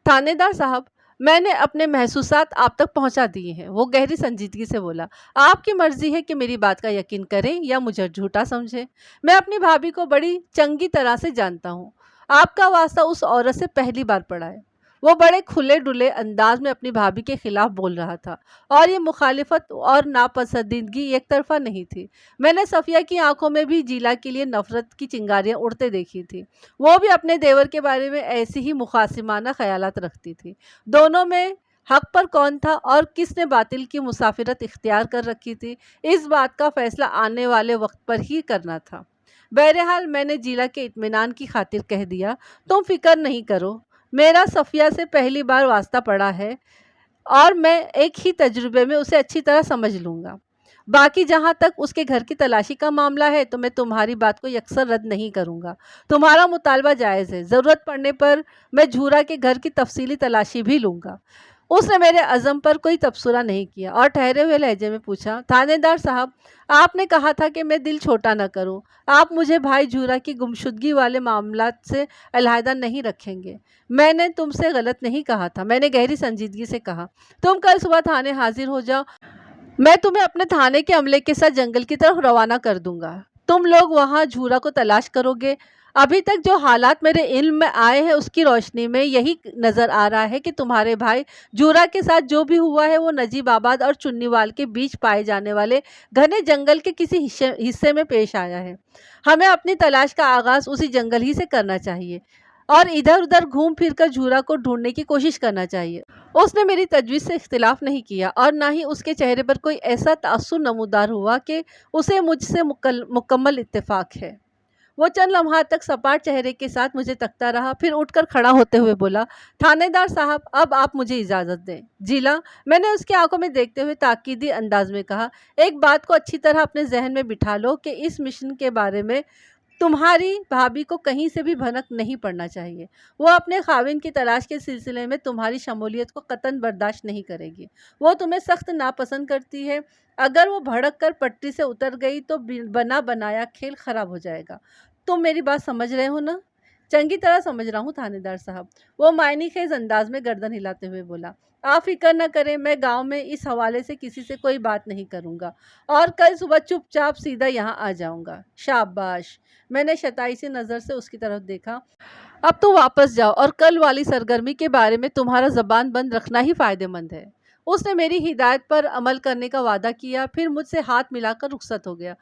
تھانے دار صاحب، میں نے اپنے محسوسات آپ تک پہنچا دیے ہیں، وہ گہری سنجیدگی سے بولا۔ آپ کی مرضی ہے کہ میری بات کا یقین کریں یا مجھے جھوٹا سمجھیں۔ میں اپنی بھابھی کو بڑی چنگی طرح سے جانتا ہوں۔ آپ کا واسطہ اس عورت سے پہلی بار پڑا ہے۔ وہ بڑے کھلے ڈلے انداز میں اپنی بھابھی کے خلاف بول رہا تھا، اور یہ مخالفت اور ناپسندیدگی ایک طرفہ نہیں تھی۔ میں نے صفیہ کی آنکھوں میں بھی جیلا کے لیے نفرت کی چنگاریاں اڑتے دیکھی تھی۔ وہ بھی اپنے دیور کے بارے میں ایسی ہی مخاصمانہ خیالات رکھتی تھی۔ دونوں میں حق پر کون تھا اور کس نے باطل کی مسافرت اختیار کر رکھی تھی، اس بات کا فیصلہ آنے والے وقت پر ہی کرنا تھا۔ بہرحال میں نے جیلا کے اطمینان کی خاطر کہہ دیا، تم فکر نہیں کرو، میرا صفیہ سے پہلی بار واسطہ پڑا ہے اور میں ایک ہی تجربے میں اسے اچھی طرح سمجھ لوں گا۔ باقی جہاں تک اس کے گھر کی تلاشی کا معاملہ ہے تو میں تمہاری بات کو یکسر رد نہیں کروں گا۔ تمہارا مطالبہ جائز ہے، ضرورت پڑنے پر میں جورا کے گھر کی تفصیلی تلاشی بھی لوں گا۔ اس نے میرے عزم پر کوئی تبصرہ نہیں کیا اور ٹھہرے ہوئے لہجے میں پوچھا، تھانے دار صاحب، آپ نے کہا تھا کہ میں دل چھوٹا نہ کروں، آپ مجھے بھائی جورا کی گمشدگی والے معاملات سے علیحدہ نہیں رکھیں گے؟ میں نے تم سے غلط نہیں کہا تھا، میں نے گہری سنجیدگی سے کہا۔ تم کل صبح تھانے حاضر ہو جاؤ، میں تمہیں اپنے تھانے کے عملے کے ساتھ جنگل کی طرف روانہ کر دوں گا۔ تم لوگ وہاں جورا کو تلاش کرو گے۔ ابھی تک جو حالات میرے علم میں آئے ہیں اس کی روشنی میں یہی نظر آ رہا ہے کہ تمہارے بھائی جورا کے ساتھ جو بھی ہوا ہے وہ نجیب آباد اور چنیوال کے بیچ پائے جانے والے گھنے جنگل کے کسی حصے میں پیش آیا ہے۔ ہمیں اپنی تلاش کا آغاز اسی جنگل ہی سے کرنا چاہیے اور ادھر ادھر گھوم پھر کر جورا کو ڈھونڈنے کی کوشش کرنا چاہیے۔ اس نے میری تجویز سے اختلاف نہیں کیا اور نہ ہی اس کے چہرے پر کوئی ایسا تأثر نمودار ہوا کہ اسے مجھ سے مکمل اتفاق ہے۔ وہ چند لمحات تک سپاٹ چہرے کے ساتھ مجھے تکتا رہا، پھر اٹھ کر کھڑا ہوتے ہوئے بولا، تھانے دار صاحب، اب آپ مجھے اجازت دیں۔ جیلا، میں نے اس کی آنکھوں میں دیکھتے ہوئے تاکیدی انداز میں کہا، ایک بات کو اچھی طرح اپنے ذہن میں بٹھا لو کہ اس مشن کے بارے میں تمہاری بھابھی کو کہیں سے بھی بھنک نہیں پڑنا چاہیے۔ وہ اپنے خاوند کی تلاش کے سلسلے میں تمہاری شمولیت کو قطعاً برداشت نہیں کرے گی۔ وہ تمہیں سخت ناپسند کرتی ہے۔ اگر وہ بھڑک کر پٹری سے اتر گئی تو بنا بنایا کھیل خراب ہو جائے گا۔ تم میری بات سمجھ رہے ہو نا؟ چنگی طرح سمجھ رہا ہوں تھانے دار صاحب، وہ معنی خیز انداز میں گردن ہلاتے ہوئے بولا۔ آپ فکر نہ کریں، میں گاؤں میں اس حوالے سے کسی سے کوئی بات نہیں کروں گا اور کل صبح چپ چاپ سیدھا یہاں آ جاؤں گا۔ شاباش، میں نے شتائی سی نظر سے اس کی طرف دیکھا۔ اب تو واپس جاؤ اور کل والی سرگرمی کے بارے میں تمہارا زبان بند رکھنا ہی فائدہ مند ہے۔ اس نے میری ہدایت پر عمل کرنے کا وعدہ کیا، پھر مجھ سے ہاتھ ملا کر رخصت ہو گیا۔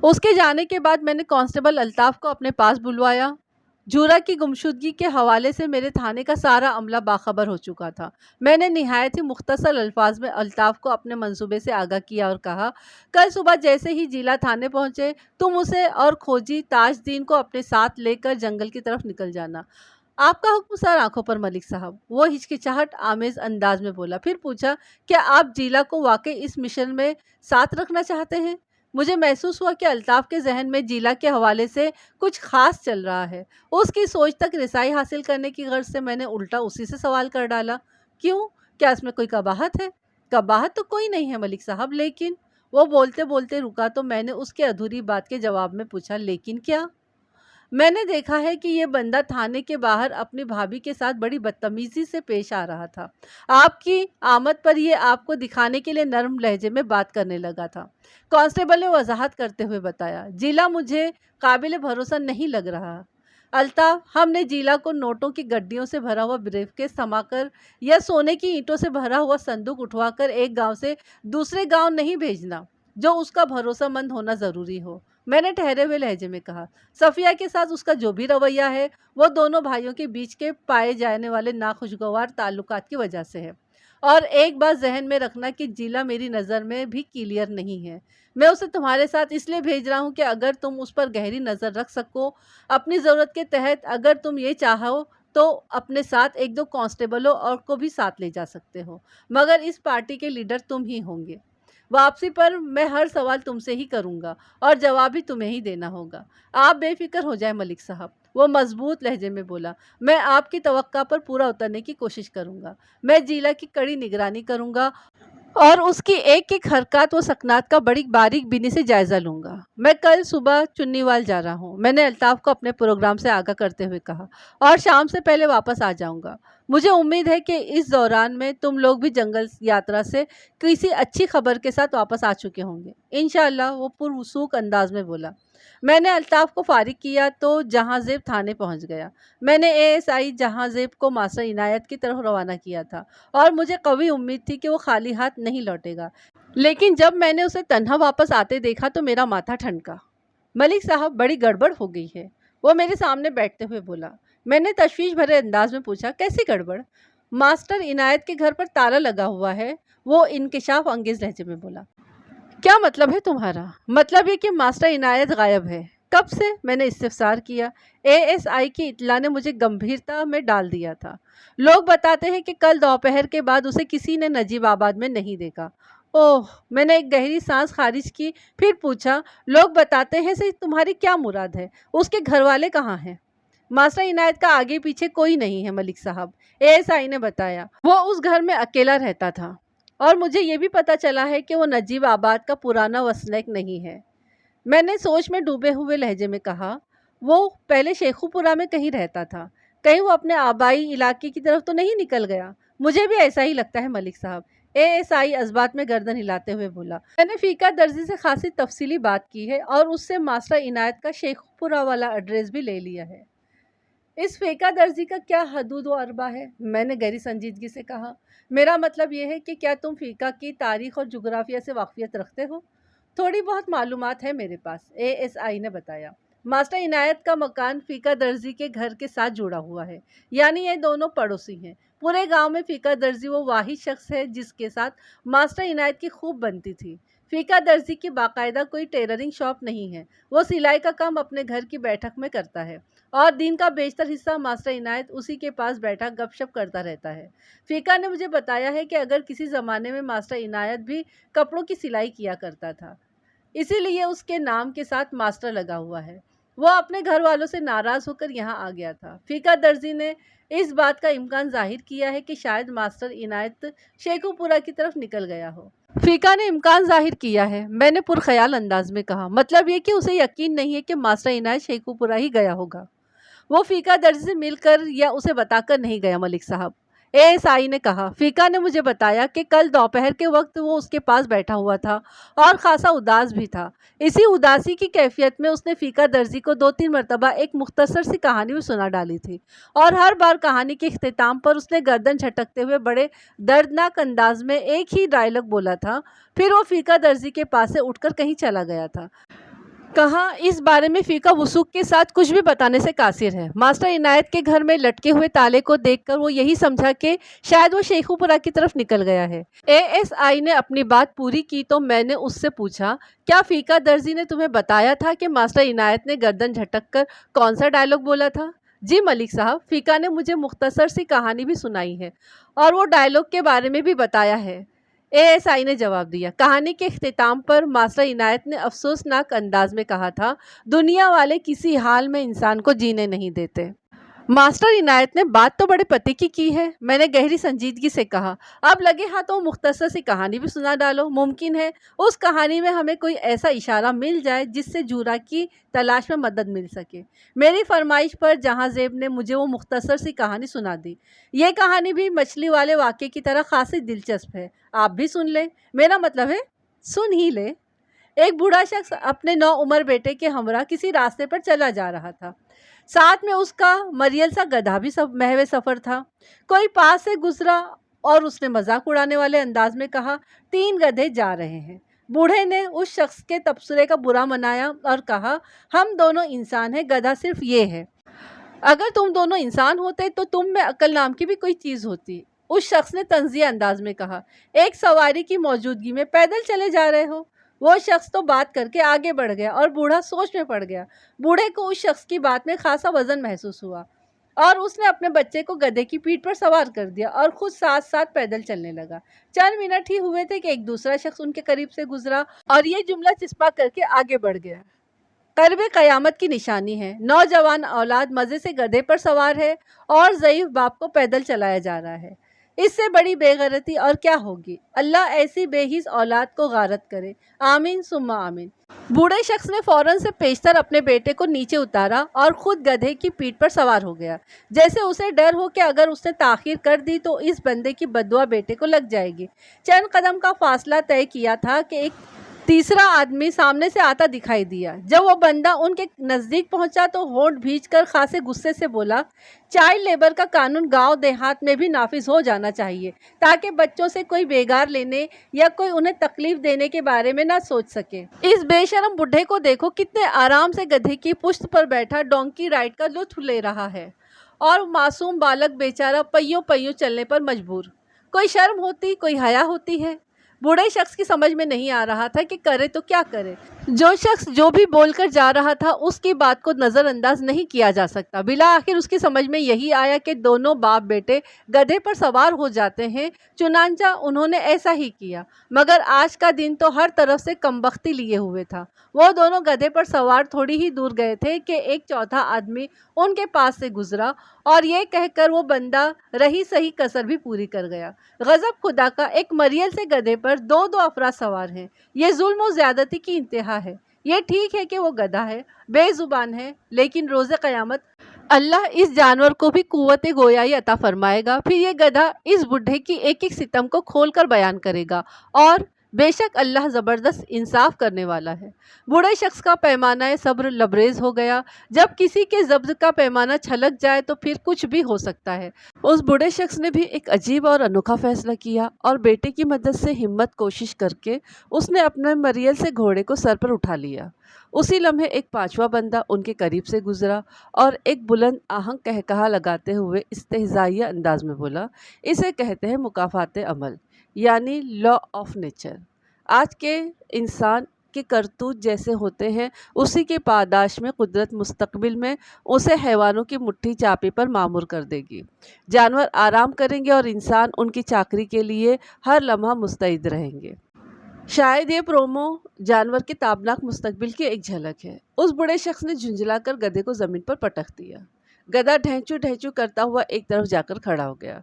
اس کے جانے کے بعد میں نے کانسٹیبل الطاف کو اپنے پاس بلوایا۔ جورا کی گمشدگی کے حوالے سے میرے تھانے کا سارا عملہ باخبر ہو چکا تھا۔ میں نے نہایت ہی مختصر الفاظ میں الطاف کو اپنے منصوبے سے آگاہ کیا اور کہا، کل صبح جیسے ہی جیلا تھانے پہنچے تم اسے اور کھوجی تاج دین کو اپنے ساتھ لے کر جنگل کی طرف نکل جانا۔ آپ کا حکم سر آنکھوں پر ملک صاحب، وہ ہچکچاہٹ آمیز انداز میں بولا۔ پھر پوچھا، کیا آپ جیلا کو واقعی اس مشن میں ساتھ رکھنا چاہتے ہیں؟ مجھے محسوس ہوا کہ الطاف کے ذہن میں جیلا کے حوالے سے کچھ خاص چل رہا ہے۔ اس کی سوچ تک رسائی حاصل کرنے کی غرض سے میں نے الٹا اسی سے سوال کر ڈالا، کیوں؟ کیا اس میں کوئی قباحت ہے؟ قباحت تو کوئی نہیں ہے ملک صاحب، لیکن… وہ بولتے بولتے رکا تو میں نے اس کے ادھوری بات کے جواب میں پوچھا، لیکن کیا؟ میں نے دیکھا ہے کہ یہ بندہ تھانے کے باہر اپنی بھابھی کے ساتھ بڑی بدتمیزی سے پیش آ رہا تھا۔ آپ کی آمد پر یہ آپ کو دکھانے کے لیے نرم لہجے میں بات کرنے لگا تھا۔ کانسٹیبل نے وضاحت کرتے ہوئے بتایا، جیلا مجھے قابل بھروسہ نہیں لگ رہا۔ الطاف، ہم نے جیلا کو نوٹوں کی گڈیوں سے بھرا ہوا بریف کیس تھما کر یا سونے کی اینٹوں سے بھرا ہوا صندوق اٹھوا کر ایک گاؤں سے دوسرے گاؤں نہیں بھیجنا جو اس کا بھروسہ مند ہونا ضروری ہو، میں نے ٹھہرے ہوئے لہجے میں کہا۔ صفیہ کے ساتھ اس کا جو بھی رویہ ہے وہ دونوں بھائیوں کے بیچ کے پائے جانے والے ناخوشگوار تعلقات کی وجہ سے ہے۔ اور ایک بات ذہن میں رکھنا کہ جیلا میری نظر میں بھی کلیئر نہیں ہے۔ میں اسے تمہارے ساتھ اس لیے بھیج رہا ہوں کہ اگر تم اس پر گہری نظر رکھ سکو، اپنی ضرورت کے تحت اگر تم یہ چاہو تو اپنے ساتھ ایک دو کانسٹیبلوں اور کو بھی ساتھ لے جا سکتے ہو، مگر اس پارٹی کے لیڈر تم ہی ہوں گے۔ واپسی پر میں ہر سوال تم سے ہی کروں گا اور جواب بھی تمہیں ہی دینا ہوگا۔ آپ بے فکر ہو جائیں ملک صاحب، وہ مضبوط لہجے میں بولا، میں آپ کی توقع پر پورا اترنے کی کوشش کروں گا۔ میں جیلا کی کڑی نگرانی کروں گا اور اس کی ایک ایک حرکات و سکنات کا بڑی باریک بینی سے جائزہ لوں گا۔ میں کل صبح چنیوال جا رہا ہوں، میں نے الطاف کو اپنے پروگرام سے آگاہ کرتے ہوئے کہا، اور شام سے پہلے واپس آ جاؤں گا۔ مجھے امید ہے کہ اس دوران میں تم لوگ بھی جنگل یاترا سے کسی اچھی خبر کے ساتھ واپس آ چکے ہوں گے۔ انشاءاللہ، وہ پرسکون انداز میں بولا۔ میں نے الطاف کو فارغ کیا تو جہاں زیب تھانے پہنچ گیا۔ میں نے ASI جہاں زیب کو ماسٹر عنایت کی طرف روانہ کیا تھا اور مجھے قوی امید تھی کہ وہ خالی ہاتھ نہیں لوٹے گا، لیکن جب میں نے اسے تنہا واپس آتے دیکھا تو میرا ماتھا ٹھنکا۔ ملک صاحب، بڑی گڑبڑ ہو گئی ہے، وہ میرے سامنے بیٹھتے ہوئے بولا۔ میں نے تشویش بھرے انداز میں پوچھا، کیسی گڑبڑ؟ ماسٹر عنایت کے گھر پر تالا لگا ہوا ہے، وہ انکشاف انگیز لہجے میں بولا۔ کیا مطلب ہے تمہارا؟ مطلب یہ کہ ماسٹر عنایت غائب ہے۔ کب سے؟ میں نے استفسار کیا۔ ASI کی اطلاع نے مجھے گمبھیرتا میں ڈال دیا تھا۔ لوگ بتاتے ہیں کہ کل دوپہر کے بعد اسے کسی نے نجیب آباد میں نہیں دیکھا۔ اوہ! میں نے ایک گہری سانس خارج کی، پھر پوچھا، لوگ بتاتے ہیں سے تمہاری کیا مراد ہے؟ اس کے گھر والے کہاں ہیں؟ ماسٹر عنایت کا آگے پیچھے کوئی نہیں ہے ملک صاحب، ASI نے بتایا۔ وہ اس گھر میں اکیلا رہتا تھا، اور مجھے یہ بھی پتہ چلا ہے کہ وہ نجیب آباد کا پرانا وسنیک نہیں ہے۔ میں نے سوچ میں ڈوبے ہوئے لہجے میں کہا، وہ پہلے شیخو پورہ میں کہیں رہتا تھا، کہیں وہ اپنے آبائی علاقے کی طرف تو نہیں نکل گیا؟ مجھے بھی ایسا ہی لگتا ہے ملک صاحب، ASI اثبات میں گردن ہلاتے ہوئے بولا۔ میں نے فیقہ درزی سے خاصی تفصیلی بات کی ہے اور اس سے ماسٹر عنایت کا شیخو پورہ والا ایڈریس بھی لے لیا ہے۔ اس فیقہ درزی کا کیا حدود و اربا ہے؟ میں نے گہری سنجیدگی سے کہا، میرا مطلب یہ ہے کہ کیا تم فیقہ کی تاریخ اور جغرافیہ سے واقفیت رکھتے ہو؟ تھوڑی بہت معلومات ہے میرے پاس، ASI نے بتایا۔ ماسٹر عنایت کا مکان فیقہ درزی کے گھر کے ساتھ جڑا ہوا ہے، یعنی یہ دونوں پڑوسی ہیں۔ پورے گاؤں میں فیقہ درزی وہ واحد شخص ہے جس کے ساتھ ماسٹر عنایت کی خوب بنتی تھی۔ فیقہ درزی کی باقاعدہ کوئی ٹیلرنگ شاپ نہیں ہے، وہ سلائی کا کام اپنے گھر کی بیٹھک میں کرتا ہے اور دن کا بیشتر حصہ ماسٹر عنایت اسی کے پاس بیٹھا گپ شپ کرتا رہتا ہے۔ فیقہ نے مجھے بتایا ہے کہ اگر کسی زمانے میں ماسٹر عنایت بھی کپڑوں کی سلائی کیا کرتا تھا، اسی لیے اس کے نام کے ساتھ ماسٹر لگا ہوا ہے۔ وہ اپنے گھر والوں سے ناراض ہو کر یہاں آ گیا تھا۔ فیقہ درزی نے اس بات کا امکان ظاہر کیا ہے کہ شاید ماسٹر عنایت شیخو پورہ کی طرف نکل گیا ہو۔ فیقہ نے امکان ظاہر کیا ہے، میں نے پرخیال انداز میں کہا، مطلب یہ کہ اسے یقین نہیں ہے کہ ماسٹر عنایت شیخو پورہ ہی گیا ہوگا۔ وہ فیقہ درزی سے مل کر یا اسے بتا کر نہیں گیا ملک صاحب، ASI نے کہا۔ فیقہ نے مجھے بتایا کہ کل دوپہر کے وقت وہ اس کے پاس بیٹھا ہوا تھا اور خاصا اداس بھی تھا۔ اسی اداسی کی کیفیت میں اس نے فیقہ درزی کو 2-3 مرتبہ ایک مختصر سی کہانی بھی سنا ڈالی تھی، اور ہر بار کہانی کے اختتام پر اس نے گردن جھٹکتے ہوئے بڑے دردناک انداز میں ایک ہی ڈائلاگ بولا تھا، پھر وہ فیقہ درزی کے پاس سے اٹھ کر کہیں چلا گیا تھا۔ कहा इस बारे में फीका वसूख के साथ कुछ भी बताने से कासिर है। मास्टर इनायत के घर में लटके हुए ताले को देखकर वो यही समझा कि शायद वो शेखुपुरा की तरफ निकल गया है। एएसआई ने अपनी बात पूरी की तो मैंने उससे पूछा, क्या फीका दर्जी ने तुम्हें बताया था कि मास्टर इनायत ने गर्दन झटक कर कौन सा डायलॉग बोला था? जी मलिक साहब, फीका ने मुझे मुख्तसर सी कहानी भी सुनाई है और वो डायलॉग के बारे में भी बताया है। एएसआई ने जवाब दिया। कहानी के इख्तिताम पर मास्टर इनायत ने अफसोसनाक अंदाज में कहा था, दुनिया वाले किसी हाल में इंसान को जीने नहीं देते। मास्टर इनायत ने बात तो बड़े पते की है, मैंने गहरी संजीदगी से कहा। अब लगे हाथों मुख्तसर सी कहानी भी सुना डालो। मुमकिन है उस कहानी में हमें कोई ऐसा इशारा मिल जाए जिससे जूरा की तलाश में मदद मिल सके। मेरी फरमाइश पर जहां ज़ेब ने मुझे वो मुख्तसर सी कहानी सुना दी। ये कहानी भी मछली वाले वाक़े की तरह खासी दिलचस्प है। आप भी सुन लें, मेरा मतलब है सुन ही ले। एक बूढ़ा शख्स अपने नौउम्र बेटे के हमरा किसी रास्ते पर चला जा रहा था। साथ में उसका मरियल सा गधा भी सब महवे सफ़र था। कोई पास से गुजरा और उसने मजाक उड़ाने वाले अंदाज में कहा, 3 गधे जा रहे हैं। बूढ़े ने उस शख्स के तबसरे का बुरा मनाया और कहा, हम दोनों इंसान हैं, गधा सिर्फ ये है। अगर तुम दोनों इंसान होते तो तुम में अक्ल नाम की भी कोई चीज़ होती। उस शख्स ने तंज़िया अंदाज में कहा, एक सवारी की मौजूदगी में पैदल चले जा रहे हो। वो शख्स तो बात करके आगे बढ़ गया और बूढ़ा सोच में पड़ गया। बूढ़े को उस शख्स की बात में खासा वजन महसूस हुआ और उसने अपने बच्चे को गधे की पीठ पर सवार कर दिया और खुद साथ साथ पैदल चलने लगा। चंद मिनट ही हुए थे कि एक दूसरा शख्स उनके करीब से गुजरा और ये जुमला चिस्पा करके आगे बढ़ गया, क़र्ब क़यामत की निशानी है। नौजवान औलाद मज़े से गधे पर सवार है और ज़ईफ़ बाप को पैदल चलाया जा रहा है। इससे बड़ी बेगैरती और क्या होगी। अल्लाह ऐसी बेहिस औलाद को गारत करे। आमीन सुम्मा आमीन। बूढ़े शख्स ने फ़ौरन से पेशतर अपने बेटे को नीचे उतारा और ख़ुद गधे की पीठ पर सवार हो गया, जैसे उसे डर हो कि अगर उसने ताख़ीर कर दी तो इस बंदे की बद्दुआ बेटे को लग जाएगी। चंद कदम का फासला तय किया था कि एक तीसरा आदमी सामने से आता दिखाई दिया। जब वो बंदा उनके नज़दीक पहुंचा तो होंठ भींचकर खासे गुस्से से बोला, चाइल्ड लेबर का कानून गांव देहात में भी नाफिज हो जाना चाहिए ताकि बच्चों से कोई बेगार लेने या कोई उन्हें तकलीफ देने के बारे में ना सोच सके। इस बेशरम बुढ़े को देखो, कितने आराम से गधे की पुश्त पर बैठा डोंकी राइड का लुत्फ ले रहा है और मासूम बालक बेचारा पइयों पइयों चलने पर मजबूर। कोई शर्म होती, कोई हया होती है। बूढ़े शख्स की समझ में नहीं आ रहा था कि करे तो क्या करे। जो शख्स जो भी बोलकर जा रहा था उसकी बात को नज़रअंदाज नहीं किया जा सकता। बिला आखिर उसकी समझ में यही आया कि दोनों बाप बेटे गधे पर सवार हो जाते हैं। चुनांचा उन्होंने ऐसा ही किया, मगर आज का दिन तो हर तरफ से कमबख्ती लिए हुए था। वो दोनों गधे पर सवार थोड़ी ही दूर गए थे कि एक चौथा आदमी उनके पास से गुजरा और ये कहकर वो बंदा रही सही कसर भी पूरी कर गया। गज़ब खुदा का, एक मरियल से गधे पर दो अफराद सवार हैं। ये जुल्म और ज़्यादती की इंतहा है। ये ठीक है कि वो गधा है, बेजुबान है, लेकिन रोज़े क़यामत अल्लाह इस जानवर को भी कुव्वत गोयाई अता फरमाएगा। फिर ये गधा इस बुढ़े की एक एक सितम को खोल कर बयान करेगा और बेशक अल्लाह ज़बरदस्त इंसाफ करने वाला है। बूढ़े शख्स का पैमाना सब्र लबरेज हो गया। जब किसी के ज़ब्र का पैमाना छलक जाए तो फिर कुछ भी हो सकता है। उस बूढ़े शख्स ने भी एक अजीब और अनोखा फैसला किया और बेटे की मदद से हिम्मत कोशिश करके उसने अपने मरियल से घोड़े को सर पर उठा लिया। उसी लम्हे एक पांचवा बंदा उनके करीब से गुजरा और एक बुलंद आहंग कहकहा लगाते हुए इस्तेहज़ाइया अंदाज में बोला, इसे कहते हैं मुकाफ़ाते अमल, यानी लॉ ऑफ नेचर। आज के इंसान के करतूत जैसे होते हैं, उसी के पादाश में कुदरत मुस्तकबिल में उसे हैवानों की मुट्ठी चापे पर मामूर कर देगी। जानवर आराम करेंगे और इंसान उनकी चाकरी के लिए हर लम्हा मुस्तैद रहेंगे। शायद ये प्रोमो जानवर के ताबनाक मुस्तकबिल की एक झलक है। उस बूढ़े शख्स ने झुंझलाकर गधे को ज़मीन पर पटक दिया। गधा ढहचू ढहचू करता हुआ एक तरफ जाकर खड़ा हो गया।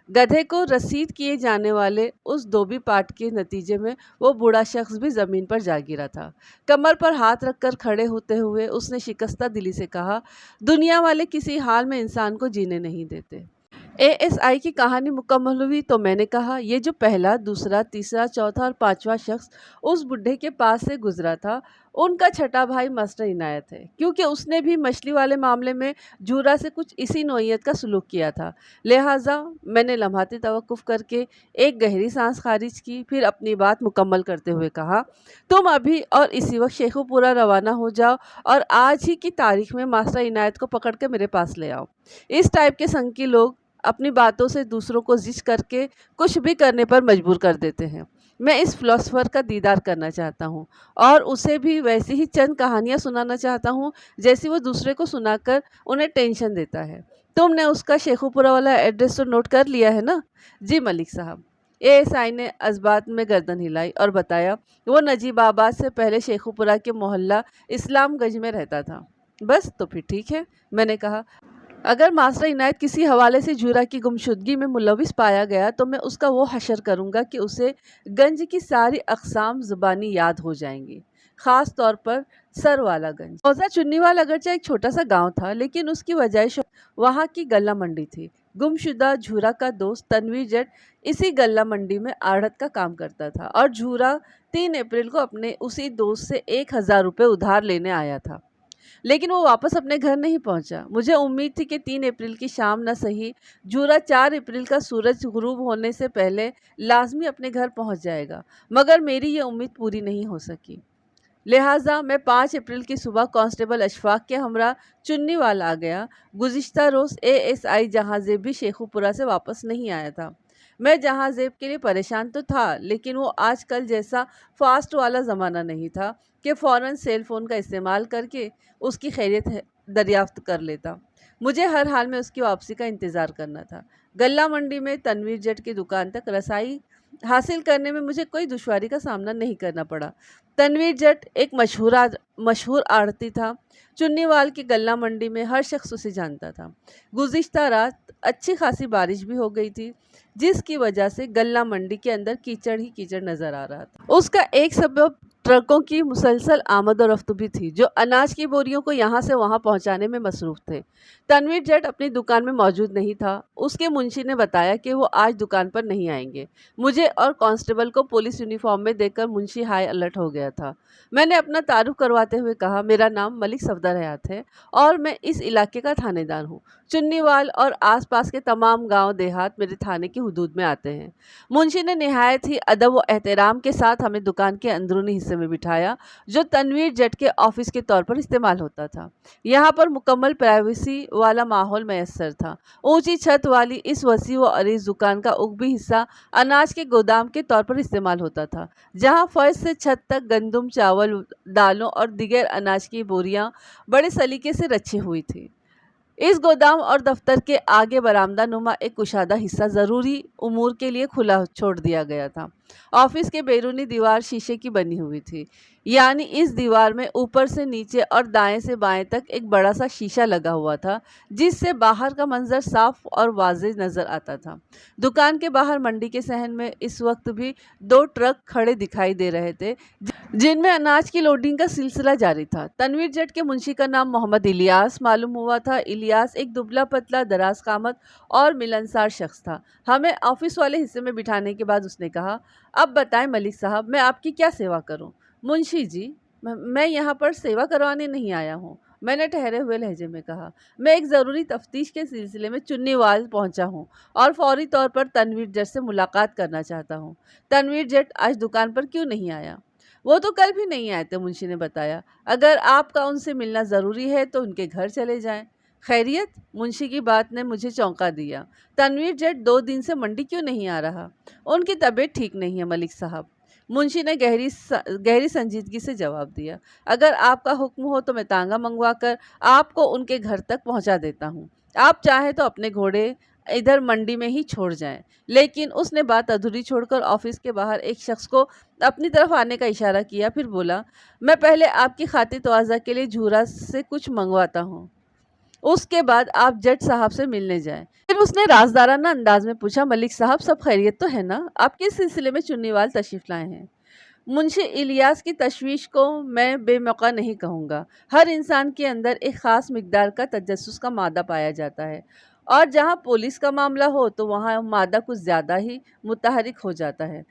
गधे को रसीद किए जाने वाले उस दोबी पाठ के नतीजे में वो बूढ़ा शख्स भी ज़मीन पर जा गिरा था। कमर पर हाथ रखकर खड़े होते हुए उसने शिकस्ता दिली से कहा, दुनिया वाले किसी हाल में इंसान को जीने नहीं देते। एएसआई की कहानी मुकम्मल हुई तो मैंने कहा, ये जो पहला, दूसरा, तीसरा, चौथा और पांचवा शख्स उस बुढ़े के पास से गुजरा था, उनका छठा भाई मास्टर इनायत है, क्योंकि उसने भी मछली वाले मामले में जूरा से कुछ इसी नौइयत का सलूक किया था। लिहाजा मैंने लम्हाती तवक्कुफ करके एक गहरी सांस खारिज की, फिर अपनी बात मुकम्मल करते हुए कहा, तुम अभी और इसी वक्त शेखुपुरा रवाना हो जाओ और आज ही की तारीख में मास्टर इनायत को पकड़ के मेरे पास ले आओ। इस टाइप के संकी लोग अपनी बातों से दूसरों को जिद करके कुछ भी करने पर मजबूर कर देते हैं। मैं इस फिलोसोफर का दीदार करना चाहता हूँ और उसे भी वैसी ही चंद कहानियाँ सुनाना चाहता हूँ जैसी वो दूसरे को सुनाकर उन्हें टेंशन देता है। तुमने उसका शेखुपुरा वाला एड्रेस तो नोट कर लिया है ना? जी मलिक साहब। एएसआई ने अज़बात में गर्दन हिलाई और बताया, वो नजीबाबाद से पहले शेखुपुरा के मोहल्ला इस्लामगंज में रहता था। बस तो फिर ठीक है, मैंने कहा। अगर मास्टर इनायत किसी हवाले से जूरा की गुमशुदगी में मुलविस पाया गया तो मैं उसका वो हशर करूँगा कि उसे गंज की सारी अक़साम ज़ुबानी याद हो जाएंगी, ख़ास तौर पर सर वाला गंज। मौजा चुन्नीवाल अगरचे एक छोटा सा गांव था, लेकिन उसकी वजह वहाँ की गल्ला मंडी थी। गुमशुदा झूरा का दोस्त तनवीर जट इसी गल्ला मंडी में आढ़त का काम करता था और झूरा 3 अप्रैल को अपने उसी दोस्त से 1000 रुपये उधार लेने आया था, लेकिन वो वापस अपने घर नहीं पहुंचा। मुझे उम्मीद थी कि 3 अप्रैल की शाम न सही, जूरा 4 अप्रैल का सूरज गुरूब होने से पहले लाजमी अपने घर पहुंच जाएगा, मगर मेरी ये उम्मीद पूरी नहीं हो सकी। लिहाजा मैं 5 अप्रैल की सुबह कांस्टेबल अशफाक के हमरा चुन्नीवाल आ गया। गुज़िश्ता रोज़ एएसआई जहांज़ेब भी शेखुपुरा से वापस नहीं आया था। मैं जहांज़ेब के लिए परेशान तो था, लेकिन वो आजकल जैसा फास्ट वाला ज़माना नहीं था कि फ़ौरन सेल फ़ोन का इस्तेमाल करके उसकी खैरियत दरियाफ्त कर लेता। मुझे हर हाल में उसकी वापसी का इंतज़ार करना था। गल्ला मंडी में तनवीर जट की दुकान तक रसाई हासिल करने में मुझे कोई दुश्वारी का सामना नहीं करना पड़ा। तनवीर जट एक मशहूर आढ़ती था। चुन्नीवाल की गल्ला मंडी में हर शख्स उसे जानता था। गुज़िश्ता रात अच्छी खासी बारिश भी हो गई थी, जिसकी वजह से गल्ला मंडी के अंदर कीचड़ ही कीचड़ नज़र आ रहा था। उसका एक सबब ट्रकों की मुसलसल आमद और रफ्त भी थी, जो अनाज की बोरियों को यहाँ से वहाँ पहुँचाने में मसरूफ़ थे। तनवीर जट अपनी दुकान में मौजूद नहीं था। उसके मुंशी ने बताया कि वो आज दुकान पर नहीं आएंगे। मुझे और कांस्टेबल को पुलिस यूनिफॉर्म में देखकर मुंशी हाई अलर्ट हो गया था। मैंने अपना तारुफ करवाते हुए कहा, मेरा नाम मलिक सफदर हयात है और मैं इस इलाके का थानेदार हूँ। चुन्नीवाल और आसपास के तमाम गांव देहात मेरे थाने की हुदूद में आते हैं। मुंशी ने निहायत ही अदब व एहतराम के साथ हमें दुकान के अंदरूनी हिस्से में बिठाया, जो तनवीर जट के ऑफिस के तौर पर इस्तेमाल होता था। यहाँ पर मुकम्मल प्राइवेसी वाला माहौल मैसर था। ऊंची छत वाली इस वसी व अरीज दुकान का उगबी हिस्सा अनाज के गोदाम के तौर पर इस्तेमाल होता था, जहाँ फर्श से छत तक गंदम, चावल, दालों और दिगर अनाज की बोरियां बड़े सलीके से रखी हुई थी। इस गोदाम और दफ्तर के आगे बरामदा नुमा एक कुशादा हिस्सा ज़रूरी उमूर के लिए खुला छोड़ दिया गया था। ऑफिस के बैरूनी दीवार शीशे की बनी हुई थी, यानी इस दीवार में ऊपर से नीचे और दाएं से बाएं तक एक बड़ा सा शीशा लगा हुआ था, जिससे बाहर का मंजर साफ और वाज़ेह नज़र आता था। दुकान के बाहर मंडी के सहन में इस वक्त भी 2 ट्रक खड़े दिखाई दे रहे थे, जिनमें अनाज की लोडिंग का सिलसिला जारी था। तनवीर जट के मुंशी का नाम मोहम्मद इलियास मालूम हुआ था। इलियास एक दुबला पतला, दराज कामत और मिलनसार शख्स था। हमें ऑफिस वाले हिस्से में बिठाने के बाद उसने कहा, अब बताएं मलिक साहब, मैं आपकी क्या सेवा करूं? मुंशी जी, मैं यहाँ पर सेवा करवाने नहीं आया हूँ, मैंने ठहरे हुए लहजे में कहा। मैं एक ज़रूरी तफ्तीश के सिलसिले में चुन्नीवाल पहुँचा हूँ और फौरी तौर पर तनवीर जट से मुलाकात करना चाहता हूँ। तनवीर जट आज दुकान पर क्यों नहीं आया? वो तो कल भी नहीं आए थे, मुंशी ने बताया। अगर आपका उनसे मिलना ज़रूरी है तो उनके घर चले जाएं। खैरियत? मुंशी की बात ने मुझे चौंका दिया। तनवीर जट 2 दिन से मंडी क्यों नहीं आ रहा? उनकी तबीयत ठीक नहीं है मलिक साहब, मुंशी ने गहरी संजीदगी से जवाब दिया। अगर आपका हुक्म हो तो मैं तांगा मंगवा कर आपको उनके घर तक पहुंचा देता हूं। आप चाहें तो अपने घोड़े इधर मंडी में ही छोड़ जाएं। लेकिन उसने बात अधूरी छोड़कर ऑफिस के बाहर एक शख्स को अपनी तरफ आने का इशारा किया, फिर बोला, मैं पहले आपकी खातिर तवाज़ा के लिए झूरा से कुछ मंगवाता हूँ, उसके बाद आप जट साहब से मिलने जाएं। फिर उसने राजदाराना अंदाज में पूछा, मलिक साहब सब खैरियत तो है ना? आप किस सिलसिले में चुन्नीवाल तशरीफ़ लाए हैं? मुंशी इलियास की तशवीश को मैं बेमौका नहीं कहूँगा। हर इंसान के अंदर एक ख़ास मिकदार का तजस्सुस का मादा पाया जाता है। और जहाँ पुलिस का मामला हो तो वहाँ मादा कुछ ज़्यादा ही मुतहरिक हो जाता है।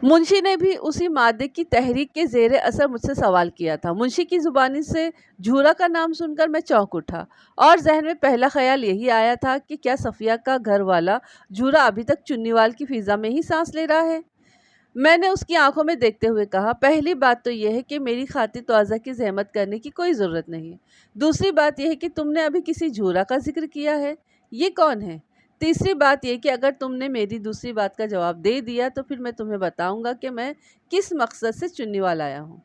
मुंशी ने भी उसी मादे की तहरीक के ज़ेरे असर मुझसे सवाल किया था। मुंशी की ज़ुबानी से झूरा का नाम सुनकर मैं चौंक उठा और ज़हन में पहला ख़्याल यही आया था कि क्या सफ़िया का घर वाला झूरा अभी तक चुन्नीवाल की फ़िज़ा में ही सांस ले रहा है। मैंने उसकी आंखों में देखते हुए कहा, पहली बात तो यह है कि मेरी खातिर तौज़ा की ज़हमत करने की कोई ज़रूरत नहीं। दूसरी बात यह है कि तुमने अभी किसी झूरा का ज़िक्र किया है, ये कौन है? तीसरी बात यह कि अगर तुमने मेरी दूसरी बात का जवाब दे दिया तो फिर मैं तुम्हें बताऊंगा कि मैं किस मकसद से चुन्नीवाल आया हूँ।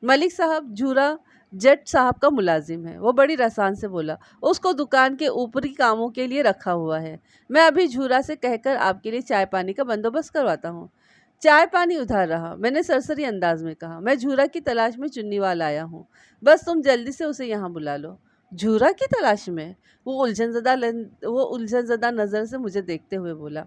मलिक साहब झूरा जट साहब का मुलाजिम है, वो बड़ी रसान से बोला। उसको दुकान के ऊपरी कामों के लिए रखा हुआ है। मैं अभी झूरा से कहकर आपके लिए चाय पानी का बंदोबस्त करवाता हूँ। चाय पानी उधार रहा। मैंने सरसरी अंदाज में कहा, मैं झूरा की तलाश में चुन्नीवाल आया हूँ, बस तुम जल्दी से उसे यहाँ बुला लो। झूरा की तलाश में? वो उलझनज़दा नज़र से मुझे देखते हुए बोला।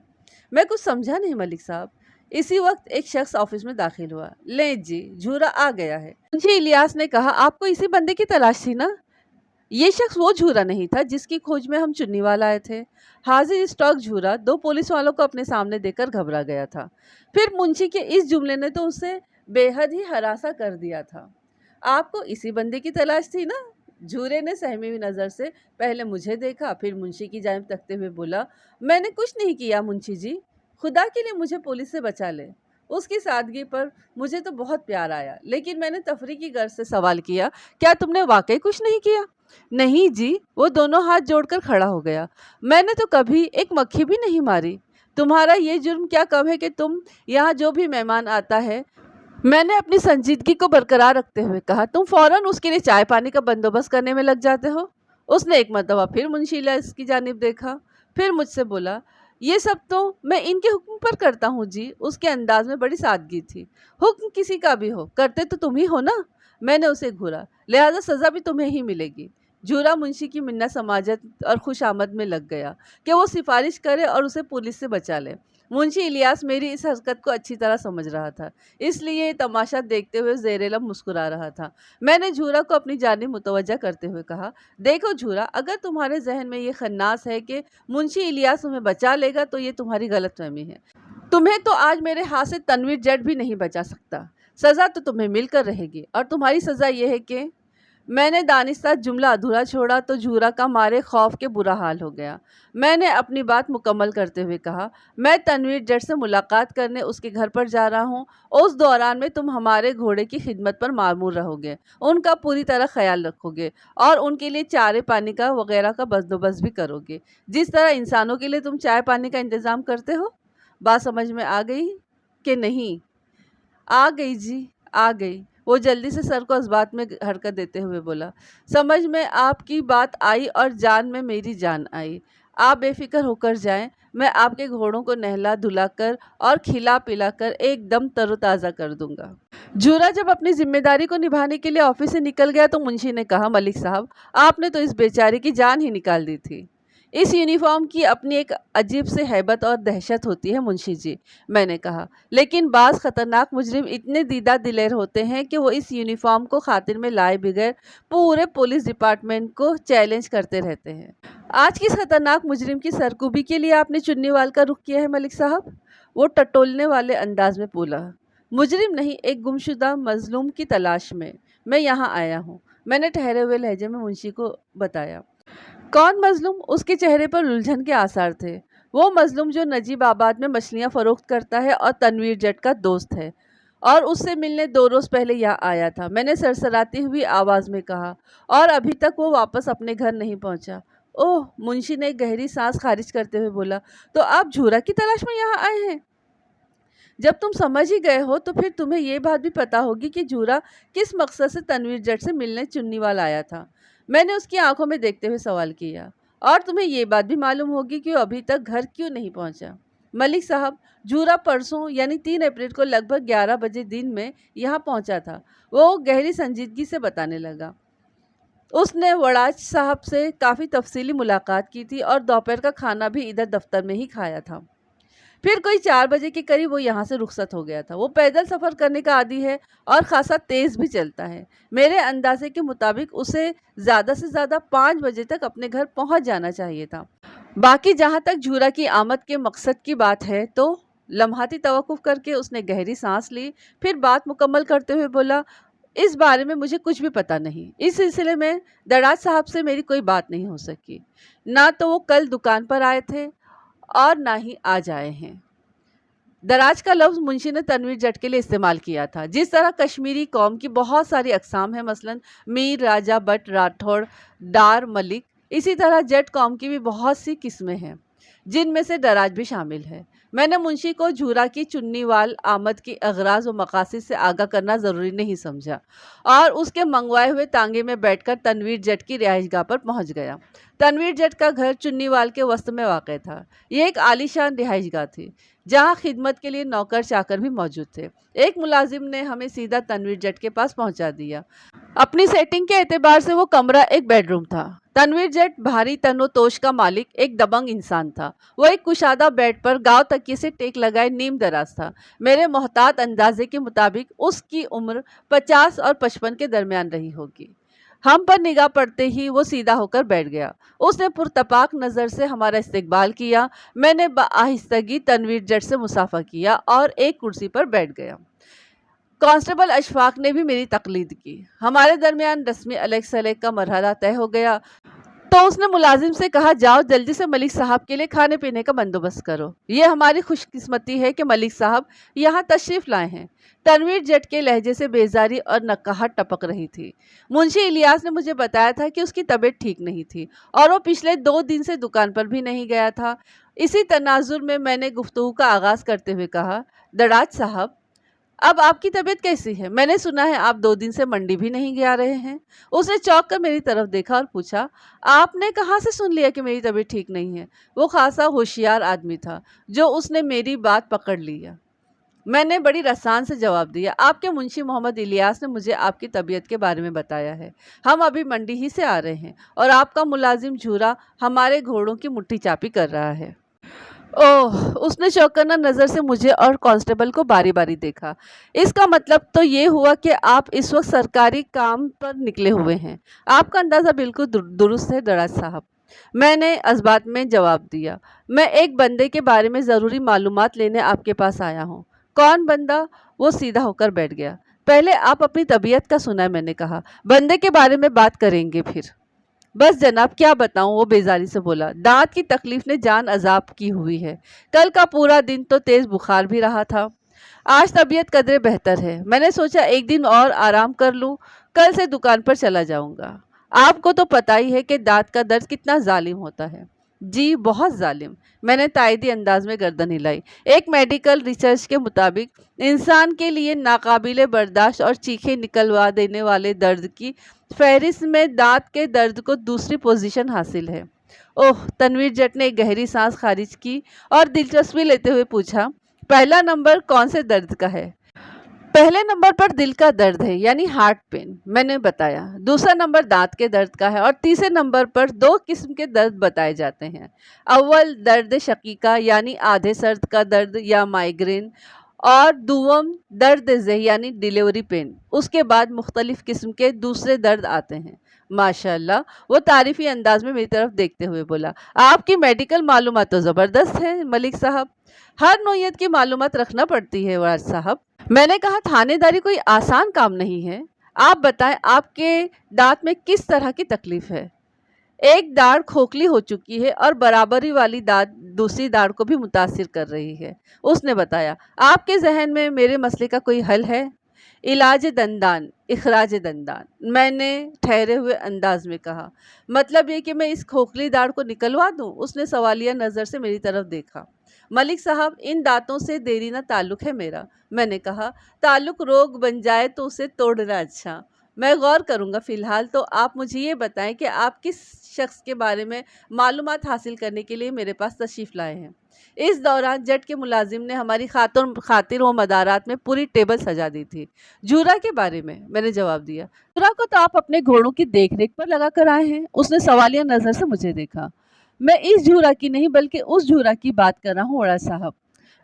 मैं कुछ समझा नहीं मलिक साहब। इसी वक्त एक शख्स ऑफिस में दाखिल हुआ। ले जी, झूरा आ गया है। मुझे इलियास ने कहा, आपको इसी बंदे की तलाश थी ना? ये शख्स वो झूरा नहीं था जिसकी खोज में हम चुन्नीवाल आए थे। हाजिर स्टॉक झूरा दो पुलिस वालों को अपने सामने देखकर घबरा गया था। फिर मुंशी के इस जुमले ने तो उसे बेहद ही हरासा कर दिया था। आपको इसी बंदे की तलाश थी ना? झूरे ने सहमी हुई नज़र से पहले मुझे देखा, फिर मुंशी की जानिब तकते हुए बोला, मैंने कुछ नहीं किया मुंशी जी, खुदा के लिए मुझे पुलिस से बचा ले। उसकी सादगी पर मुझे तो बहुत प्यार आया, लेकिन मैंने तफरी की गर्ज से सवाल किया, क्या तुमने वाकई कुछ नहीं किया? नहीं जी, वो दोनों हाथ जोड़कर खड़ा हो गया। मैंने तो कभी एक मक्खी भी नहीं मारी। तुम्हारा ये जुर्म क्या कम है कि तुम यहाँ जो भी मेहमान आता है, मैंने अपनी संजीदगी को बरकरार रखते हुए कहा, तुम फौरन उसके लिए चाय पानी का बंदोबस्त करने में लग जाते हो। उसने एक मरतबा फिर मुंशी इलियास की जानिब देखा, फिर मुझसे बोला, ये सब तो मैं इनके हुक्म पर करता हूँ जी। उसके अंदाज में बड़ी सादगी थी। हुक्म किसी का भी हो, करते तो तुम ही हो ना। मैंने उसे घूरा, लिहाजा सज़ा भी तुम्हें ही मिलेगी। झूरा मुंशी की मिन्नत समाजत और खुश आमद में लग गया कि वो सिफारिश करे और उसे पुलिस से बचा ले। मुंशी इलियास मेरी इस हरकत को अच्छी तरह समझ रहा था, इसलिए तमाशा देखते हुए ज़ेरे लब मुस्कुरा रहा था। मैंने झूरा को अपनी जानिब मुतवज्जा करते हुए कहा, देखो झूरा, अगर तुम्हारे जहन में ये खन्नास है कि मुंशी इलियास तुम्हें बचा लेगा तो ये तुम्हारी गलतफहमी है। तुम्हें तो आज मेरे हाथ से तनवीर जट भी नहीं बचा सकता। सज़ा तो तुम्हें मिलकर रहेगी, और तुम्हारी सज़ा ये है कि मैंने दानिस्ता जुमला अधूरा छोड़ा तो झूरा का मारे खौफ के बुरा हाल हो गया। मैंने अपनी बात मुकम्मल करते हुए कहा, मैं तनवीर जट से मुलाकात करने उसके घर पर जा रहा हूँ। उस दौरान में तुम हमारे घोड़े की खिदमत पर मामूर रहोगे, उनका पूरी तरह ख्याल रखोगे और उनके लिए चारे पानी का वगैरह का बंदोबस्त भी करोगे, जिस तरह इंसानों के लिए तुम चाय पानी का इंतज़ाम करते हो। बात समझ में आ गई कि नहीं? आ गई जी, आ गई। वो जल्दी से सर को इस बात में हरकत देते हुए बोला, समझ में आपकी बात आई और जान में मेरी जान आई। आप बेफिक्र होकर जाएं, मैं आपके घोड़ों को नहला धुलाकर और खिला पिलाकर एकदम तरोताज़ा कर दूंगा। झूरा जब अपनी जिम्मेदारी को निभाने के लिए ऑफिस से निकल गया तो मुंशी ने कहा, मलिक साहब, आपने तो इस बेचारे की जान ही निकाल दी थी। इस यूनिफॉर्म की अपनी एक अजीब से हैबत और दहशत होती है मुंशी जी, मैंने कहा, लेकिन बाज़ ख़तरनाक मुजरिम इतने दीदा दिलेर होते हैं कि वो इस यूनिफॉर्म को खातिर में लाए बगैर पूरे पुलिस डिपार्टमेंट को चैलेंज करते रहते हैं। आज किस खतरनाक मुजरिम की सरकूबी के लिए आपने चुन्नीवाल का रुख किया है मलिक साहब? वो टटोलने वाले अंदाज में बोला। मुजरिम नहीं, एक गुमशुदा मजलूम की तलाश में मैं यहाँ आया हूँ, मैंने ठहरे हुए लहजे में मुंशी को बताया। कौन मजलूम? उसके चेहरे पर उलझन के आसार थे। वो मजलूम जो नजीब आबाद में मछलियाँ फरोख्त करता है और तनवीर जट का दोस्त है, और उससे मिलने 2 रोज़ पहले यहाँ आया था, मैंने सरसराती हुई आवाज़ में कहा, और अभी तक वो वापस अपने घर नहीं पहुँचा। ओह! मुंशी ने एक गहरी सांस खारिज करते हुए बोला, तो आप झूरा की तलाश में यहाँ आए हैं? जब तुम समझ ही गए हो तो फिर तुम्हें ये बात भी पता होगी कि झूरा किस मकसद से तनवीर जट से मिलने चुन्नीवाल आया था। मैंने उसकी आंखों में देखते हुए सवाल किया, और तुम्हें ये बात भी मालूम होगी कि वो अभी तक घर क्यों नहीं पहुंचा। मलिक साहब, झूरा परसों यानी 3 अप्रैल को लगभग 11 बजे दिन में यहाँ पहुंचा था। वो गहरी संजीदगी से बताने लगा। उसने वड़ाच साहब से काफ़ी तफसीली मुलाकात की थी और दोपहर का खाना भी इधर दफ्तर में ही खाया था। फिर कोई 4 बजे के करीब वो यहाँ से रुखसत हो गया था। वो पैदल सफ़र करने का आदी है और ख़ासा तेज़ भी चलता है। मेरे अंदाजे के मुताबिक उसे ज़्यादा से ज़्यादा 5 बजे तक अपने घर पहुँच जाना चाहिए था। باقی جہاں تک جھورا کی آمد کے مقصد کی بات ہے تو لمحاتی توقف کر کے اس نے گہری سانس لی، پھر بات مکمل کرتے ہوئے بولا، اس بارے میں مجھے کچھ بھی پتہ نہیں۔ اس سلسلے میں دراج صاحب سے میری کوئی بات نہیں ہو سکی، نہ تو وہ کل دکان پر آئے تھے اور نہ ہی آج آئے ہیں۔ دراج کا لفظ منشی نے تنویر جٹ کے لیے استعمال کیا تھا۔ جس طرح کشمیری قوم کی بہت ساری اقسام ہیں، مثلا میر، راجہ، بٹ، راٹھوڑ، ڈار، ملک، اسی طرح جٹ قوم کی بھی بہت سی قسمیں ہیں جن میں سے دراج بھی شامل ہے۔ میں نے منشی کو جھورا کی چنی وال آمد کی اغراض و مقاصد سے آگاہ کرنا ضروری نہیں سمجھا اور اس کے منگوائے ہوئے تانگے میں بیٹھ کر تنویر جٹ کی رہائش گاہ پر پہنچ گیا۔ تنویر جٹ کا گھر چنی وال کے وسط میں واقع تھا۔ یہ ایک عالی شان رہائش گاہ تھی جہاں خدمت کے لیے نوکر چاکر بھی موجود تھے۔ ایک ملازم نے ہمیں سیدھا تنویر جٹ کے پاس پہنچا دیا۔ اپنی سیٹنگ کے اعتبار سے وہ کمرہ ایک بیڈ روم تھا۔ تنویر جٹ بھاری تن و توش کا مالک ایک دبنگ انسان تھا۔ وہ ایک کشادہ بیڈ پر گاؤ تکیے سے ٹیک لگائے نیم دراز تھا۔ میرے محتاط اندازے کے مطابق اس کی عمر 50 اور 55 کے درمیان رہی ہوگی۔ ہم پر نگاہ پڑتے ہی وہ سیدھا ہو کر بیٹھ گیا۔ اس نے پرتپاک نظر سے ہمارا استقبال کیا۔ میں نے بآہستگی تنویر جٹ سے مصافحہ کیا اور ایک کرسی پر بیٹھ گیا۔ کانسٹیبل اشفاق نے بھی میری تقلید کی۔ ہمارے درمیان رسمی علیق سلیق کا مرحلہ طے ہو گیا تو اس نے ملازم سے کہا، جاؤ جلدی سے ملک صاحب کے لیے کھانے پینے کا بندوبست کرو۔ یہ ہماری خوش قسمتی ہے کہ ملک صاحب یہاں تشریف لائے ہیں۔ تنویر جٹ کے لہجے سے بیزاری اور نقاہت ٹپک رہی تھی۔ منشی الیاس نے مجھے بتایا تھا کہ اس کی طبیعت ٹھیک نہیں تھی اور وہ پچھلے 2 دن سے دکان پر بھی نہیں گیا تھا۔ اسی تناظر میں نے گفتگو کا آغاز کرتے ہوئے کہا، دراج صاحب، اب آپ کی طبیعت کیسی ہے؟ میں نے سنا ہے آپ 2 دن سے منڈی بھی نہیں گیا رہے ہیں۔ اس نے چونک کر میری طرف دیکھا اور پوچھا، آپ نے کہاں سے سن لیا کہ میری طبیعت ٹھیک نہیں ہے؟ وہ خاصا ہوشیار آدمی تھا جو اس نے میری بات پکڑ لیا۔ میں نے بڑی رسان سے جواب دیا، آپ کے منشی محمد الیاس نے مجھے آپ کی طبیعت کے بارے میں بتایا ہے۔ ہم ابھی منڈی ہی سے آ رہے ہیں اور آپ کا ملازم جھورا ہمارے گھوڑوں کی مٹھی چاپی کر رہا ہے۔ اوہ! اس نے چوکنہ نظر سے مجھے اور کانسٹیبل کو باری باری دیکھا۔ اس کا مطلب تو یہ ہوا کہ آپ اس وقت سرکاری کام پر نکلے ہوئے ہیں۔ آپ کا اندازہ بالکل درست ہے دراج صاحب، میں نے اسبات میں جواب دیا۔ میں ایک بندے کے بارے میں ضروری معلومات لینے آپ کے پاس آیا ہوں۔ کون بندہ؟ وہ سیدھا ہو کر بیٹھ گیا۔ پہلے آپ اپنی طبیعت کا سنائیں، میں نے کہا، بندے کے بارے میں بات کریں گے پھر۔ بس جناب، کیا بتاؤں، وہ بیزاری سے بولا، دانت کی تکلیف نے جان عذاب کی ہوئی ہے۔ کل کا پورا دن تو تیز بخار بھی رہا تھا۔ آج طبیعت قدرے بہتر ہے۔ میں نے سوچا ایک دن اور آرام کر لوں، کل سے دکان پر چلا جاؤں گا۔ آپ کو تو پتہ ہی ہے کہ دانت کا درد کتنا ظالم ہوتا ہے۔ جی بہت ظالم، میں نے تائیدی انداز میں گردن ہلائی۔ ایک میڈیکل ریسرچ کے مطابق انسان کے لیے ناقابل برداشت اور چیخیں نکلوا دینے والے درد کی فہرست میں دانت کے درد کو دوسری پوزیشن حاصل ہے۔ اوہ! تنویر جٹ نے ایک گہری سانس خارج کی اور دلچسپی لیتے ہوئے پوچھا، پہلا نمبر کون سے درد کا ہے؟ پہلے نمبر پر دل کا درد ہے، یعنی ہارٹ پین، میں نے بتایا۔ دوسرا نمبر دانت کے درد کا ہے اور تیسرے نمبر پر 2 قسم کے درد بتائے جاتے ہیں۔ اول درد شقیقہ یعنی آدھے سرد کا درد یا مائیگرین، اور دوم درد ذہ یعنی ڈیلیوری پین۔ اس کے بعد مختلف قسم کے دوسرے درد آتے ہیں۔ ماشاءاللہ، وہ تعریفی انداز میں میری طرف دیکھتے ہوئے بولا، آپ کی میڈیکل معلومات تو زبردست ہے ملک صاحب۔ ہر نوعیت کی معلومات رکھنا پڑتی ہے وراث صاحب۔ میں نے کہا، تھانے داری کوئی آسان کام نہیں ہے۔ آپ بتائیں، آپ کے دانت میں کس طرح کی تکلیف ہے؟ ایک داڑھ کھوکھلی ہو چکی ہے اور برابری والی دانت دوسری داڑھ کو بھی متاثر کر رہی ہے، اس نے بتایا۔ آپ کے ذہن میں میرے مسئلے کا کوئی حل ہے؟ علاج دندان، اخراج دندان، میں نے ٹھہرے ہوئے انداز میں کہا۔ مطلب یہ کہ میں اس کھوکھلی داڑھ کو نکلوا دوں؟ اس نے سوالیہ نظر سے میری طرف دیکھا۔ ملک صاحب، ان دانتوں سے دیرینہ تعلق ہے میرا، میں نے کہا۔ تعلق روگ بن جائے تو اسے توڑنا اچھا۔ میں غور کروں گا، فی الحال تو آپ مجھے یہ بتائیں کہ آپ کس شخص کے بارے میں معلومات حاصل کرنے کے لیے میرے پاس تشریف لائے ہیں؟ اس دوران جٹ کے ملازم نے ہماری خاطر و مدارات میں پوری ٹیبل سجا دی تھی۔ جھورا کے بارے میں نے جواب دیا۔ جھورا کو تو آپ اپنے گھوڑوں کی دیکھ ریکھ پر لگا کر آئے ہیں، اس نے سوالیہ نظر سے مجھے دیکھا۔ میں اس جھورا کی نہیں بلکہ اس جھورا کی بات کر رہا ہوں وڑا صاحب،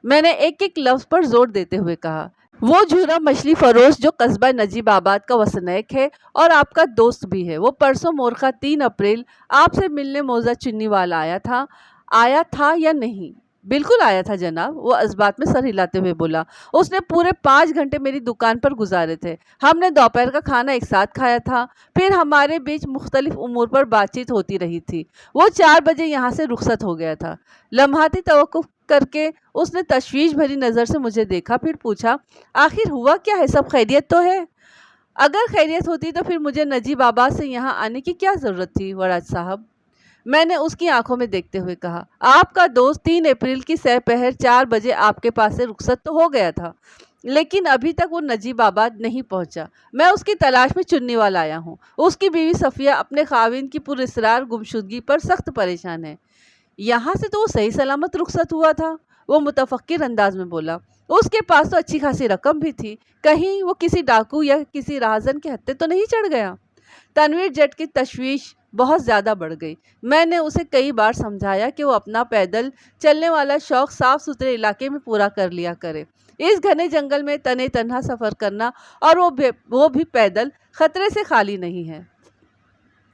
میں نے ایک ایک لفظ پر زور دیتے ہوئے کہا۔ وہ جھورا مچھلی فروش جو قصبہ نجیب آباد کا وسنیک ہے اور آپ کا دوست بھی ہے۔ وہ پرسوں مورخہ 3 اپریل آپ سے ملنے موزہ چنی والا آیا تھا۔ आया था या नहीं? बिल्कुल आया था जनाब, वो इस बात में सर हिलाते हुए बोला। उसने पूरे 5 घंटे मेरी दुकान पर गुजारे थे। हमने दोपहर का खाना एक साथ खाया था। फिर हमारे बीच मुख्तलिफ उमूर पर बातचीत होती रही थी। वो 4 बजे यहाँ से रुखसत हो गया था। लम्हाती तवक्कुफ करके उसने तशवीश भरी नज़र से मुझे देखा, फिर पूछा, आखिर हुआ क्या है? सब खैरियत तो है? अगर खैरियत होती तो फिर मुझे नजीबाबाद से यहाँ आने की क्या ज़रूरत थी वराज साहब? मैंने उसकी आंखों में देखते हुए कहा, आपका दोस्त 3 अप्रैल की सहपहर 4 बजे आपके पास से रुखसत तो हो गया था, लेकिन अभी तक वो नजीबाबाद नहीं पहुंचा। मैं उसकी तलाश में चुन्नीवाल आया हूँ। उसकी बीवी सफ़िया अपने खाविन की पुरस्रार गुमशुदगी पर सख्त परेशान है। यहाँ से तो वो सही सलामत रुखसत हुआ था, वो मुतफक्किर अंदाज में बोला। उसके पास तो अच्छी खासी रकम भी थी, कहीं वो किसी डाकू या किसी राहजन के हत्थे तो नहीं चढ़ गया? तनवीर जट की तशवीश बहुत ज़्यादा बढ़ गई। मैंने उसे कई बार समझाया कि वो अपना पैदल चलने वाला शौक़ साफ़ सुथरे इलाके में पूरा कर लिया करे। इस घने जंगल में तने तन्हा सफ़र करना, और वो भी पैदल, ख़तरे से खाली नहीं है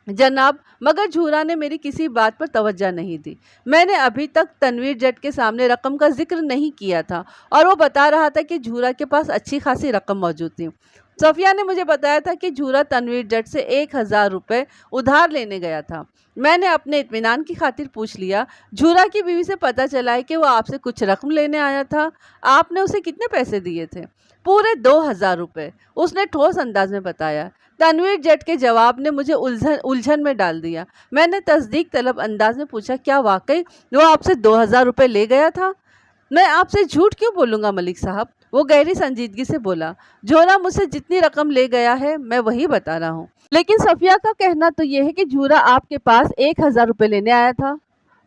जनाब। मगर झूरा ने मेरी किसी बात पर तवज्जो नहीं दी। मैंने अभी तक तनवीर जट के सामने रकम का जिक्र नहीं किया था, और वो बता रहा था कि झूरा के पास अच्छी खासी रकम मौजूद थी। सफ़िया ने मुझे बताया था कि झूरा तनवीर जट से 1000 रुपये उधार लेने गया था। मैंने अपने इत्मीनान की खातिर पूछ लिया, झूरा की बीवी से पता चला है कि वो आपसे कुछ रकम लेने आया था। आपने उसे कितने पैसे दिए थे? पूरे 2000 रुपये, उसने ठोस अंदाज में बताया। तनवीर जट के जवाब ने मुझे उलझन में डाल दिया। मैंने तस्दीक तलब अंदाज में पूछा, क्या वाकई वो आपसे 2000 रुपये ले गया था? मैं आपसे झूठ क्यों बोलूँगा मलिक साहब, वो गहरी संजीदगी से बोला। झूरा मुझसे जितनी रकम ले गया है मैं वही बता रहा हूँ। लेकिन सफ़िया का कहना तो ये है कि झूरा आपके पास 1000 रुपये लेने आया था।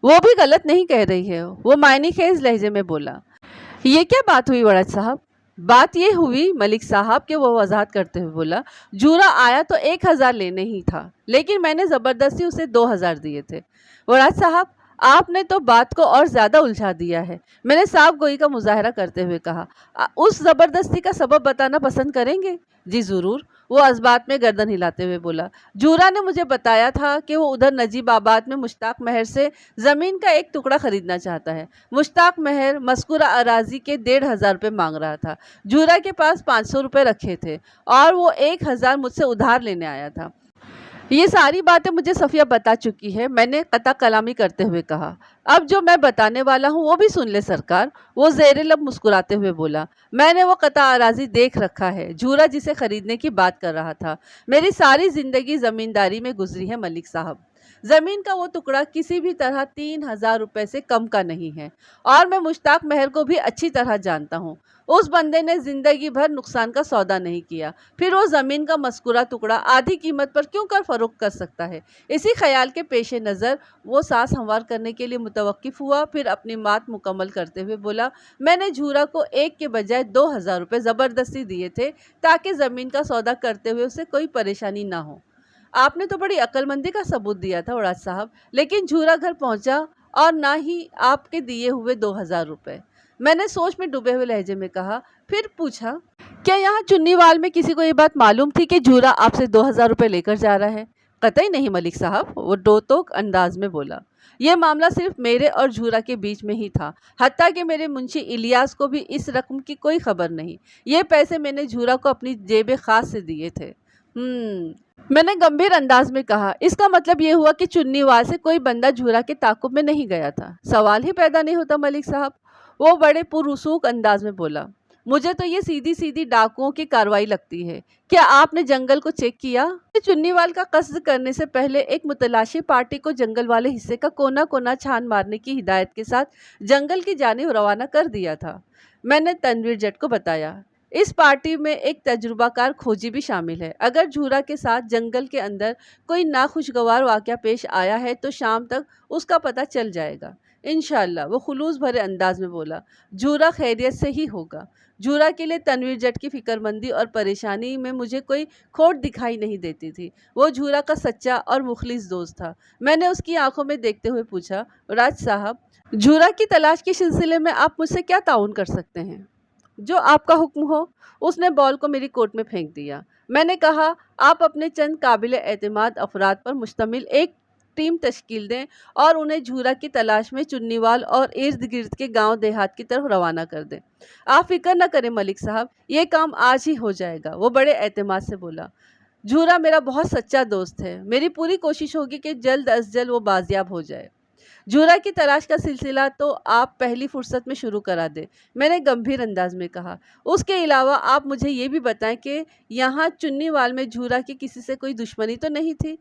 वो भी गलत नहीं कह रही है, वो मायनी खेज लहजे में बोला। ये क्या बात हुई वड़द साहब? बात ये हुई मलिक साहब के, वो वजाहत करते हुए बोला, झूरा आया तो 1000 लेने ही था, लेकिन मैंने ज़बरदस्ती उसे 2000 दिए थे। वड़द साहब, आपने तो बात को और ज़्यादा उलझा दिया है, मैंने साफ गोई का मुजाहरा करते हुए कहा। उस ज़बरदस्ती का सबब बताना पसंद करेंगे? जी ज़रूर, वो इस बात में गर्दन हिलाते हुए बोला। झूरा ने मुझे बताया था कि वो उधर नजीबाबाद में मुश्ताक महर से ज़मीन का एक टुकड़ा ख़रीदना चाहता है। मुश्ताक महर मज़कूरा अराज़ी के 1500 रुपये मांग रहा था। झूरा के पास 500 रुपये रखे थे, और वो 1000 मुझसे उधार लेने आया था। ये सारी बातें मुझे सफ़िया बता चुकी है, मैंने कता कलामी करते हुए कहा। अब जो मैं बताने वाला हूँ वो भी सुन ले सरकार, वो ज़ेरे लब मुस्कुराते हुए बोला। मैंने वो कता अराज़ी देख रखा है, झूरा जिसे ख़रीदने की बात कर रहा था। मेरी सारी ज़िंदगी ज़मींदारी में गुजरी है मलिक साहब। ज़मीन का वो टुकड़ा किसी भी तरह 3000 रुपये से कम का नहीं है, और मैं मुश्ताक महर को भी अच्छी तरह जानता हूँ। उस बंदे ने ज़िंदगी भर नुकसान का सौदा नहीं किया, फिर वो ज़मीन का मज़कूरा टुकड़ा आधी कीमत पर क्यों कर फ़रोख्त कर सकता है? इसी ख्याल के पेश नज़र वो सांस हमवार करने के लिए मुतवक्किफ़ हुआ, फिर अपनी बात मुकम्मल करते हुए बोला, मैंने झूरा को 1 के बजाय 2000 रुपये ज़बरदस्ती दिए थे, ताकि ज़मीन का सौदा करते हुए उसे कोई परेशानी ना हो। आपने तो बड़ी अक्लमंदी का सबूत दिया था वड़ाज साहब, लेकिन झूरा घर पहुंचा और ना ही आपके दिए हुए 2000 रुपये। मैंने सोच में डूबे हुए लहजे में कहा, फिर पूछा, क्या यहाँ चुन्नीवाल में किसी को ये बात मालूम थी कि झूरा आपसे 2000 रुपये लेकर जा रहा है? कतई नहीं मलिक साहब, वो डोतोक अंदाज में बोला। यह मामला सिर्फ मेरे और झूरा के बीच में ही था, हत्ता कि मेरे मुंशी इलियास को भी इस रकम की कोई खबर नहीं। ये पैसे मैंने झूरा को अपनी जेब खास से दिए थे। मैंने गंभीर अंदाज में कहा, इसका मतलब ये हुआ कि चुन्नीवाल से कोई बंदा झूरा के ताकुब में नहीं गया था? सवाल ही पैदा नहीं होता मलिक साहब, वो बड़े पुरउसूक अंदाज में बोला। मुझे तो ये सीधी सीधी डाकुओं की कार्रवाई लगती है। क्या आपने जंगल को चेक किया? चुन्नीवाल का कस्द करने से पहले एक मुतलाशी पार्टी को जंगल वाले हिस्से का कोना कोना छान मारने की हिदायत के साथ जंगल की जानिब रवाना कर दिया था, मैंने तनवीर जट को बताया। इस पार्टी में एक तजुर्बाकार खोजी भी शामिल है। अगर झूरा के साथ जंगल के अंदर कोई नाखुशगवार वाक़या पेश आया है तो शाम तक उसका पता चल जाएगा इंशाअल्लाह, वो खुलूस भरे अंदाज में बोला। झूरा खैरियत से ही होगा। झूरा के लिए तनवीर जट की फिक्रमंदी और परेशानी में मुझे कोई खोट दिखाई नहीं देती थी। वो झूरा का सच्चा और मुखलिस दोस्त था। मैंने उसकी आंखों में देखते हुए पूछा, राज साहब, झूरा की तलाश के सिलसिले में आप मुझसे क्या ताउन कर सकते हैं? जो आपका हुक्म हो। उसने बॉल को मेरी कोट में फेंक दिया। मैंने कहा, आप अपने चंद काबिल एतमाद अफराद पर मुश्तमिल एक टीम तश्कील दें और उन्हें झूरा की तलाश में चुन्नीवाल और इर्द गिर्द के गांव देहात की तरफ रवाना कर दें। आप फिक्र न करें मलिक साहब, ये काम आज ही हो जाएगा, वो बड़े एतमाद से बोला। झूरा मेरा बहुत सच्चा दोस्त है, मेरी पूरी कोशिश होगी कि जल्द अज जल्द वो बाजियाब हो जाए। झूरा की तलाश का सिलसिला तो आप पहली फुर्सत में शुरू करा दें, मैंने गंभीर अंदाज में कहा। उसके अलावा आप मुझे ये भी बताएं कि यहाँ चुन्नीवाल में झूरा की किसी से कोई दुश्मनी तो नहीं थी?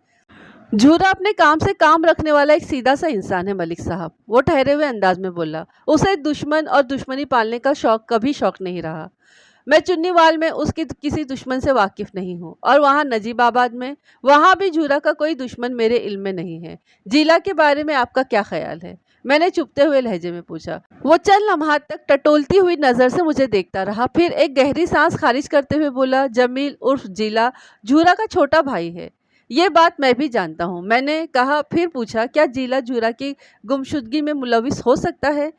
झूरा अपने काम से काम रखने वाला एक सीधा सा इंसान है मलिक साहब, वो ठहरे हुए अंदाज में बोला। उसे दुश्मन और दुश्मनी पालने का कभी शौक नहीं रहा। मैं चुन्नीवाल में उसकी किसी दुश्मन से वाकिफ नहीं हूँ, और वहाँ नजीबाबाद में, वहाँ भी झूरा का कोई दुश्मन मेरे इल्म में नहीं है। जिला के बारे में आपका क्या ख्याल है? मैंने चुपते हुए लहजे में पूछा। वो चंद लम्हात तक टटोलती हुई नज़र से मुझे देखता रहा, फिर एक गहरी सांस खारिज करते हुए बोला, जमील उर्फ जिला झूरा का छोटा भाई है। ये बात मैं भी जानता हूँ, मैंने कहा। फिर पूछा, क्या जिला झूरा की गुमशुदगी में मुलविस हो सकता है?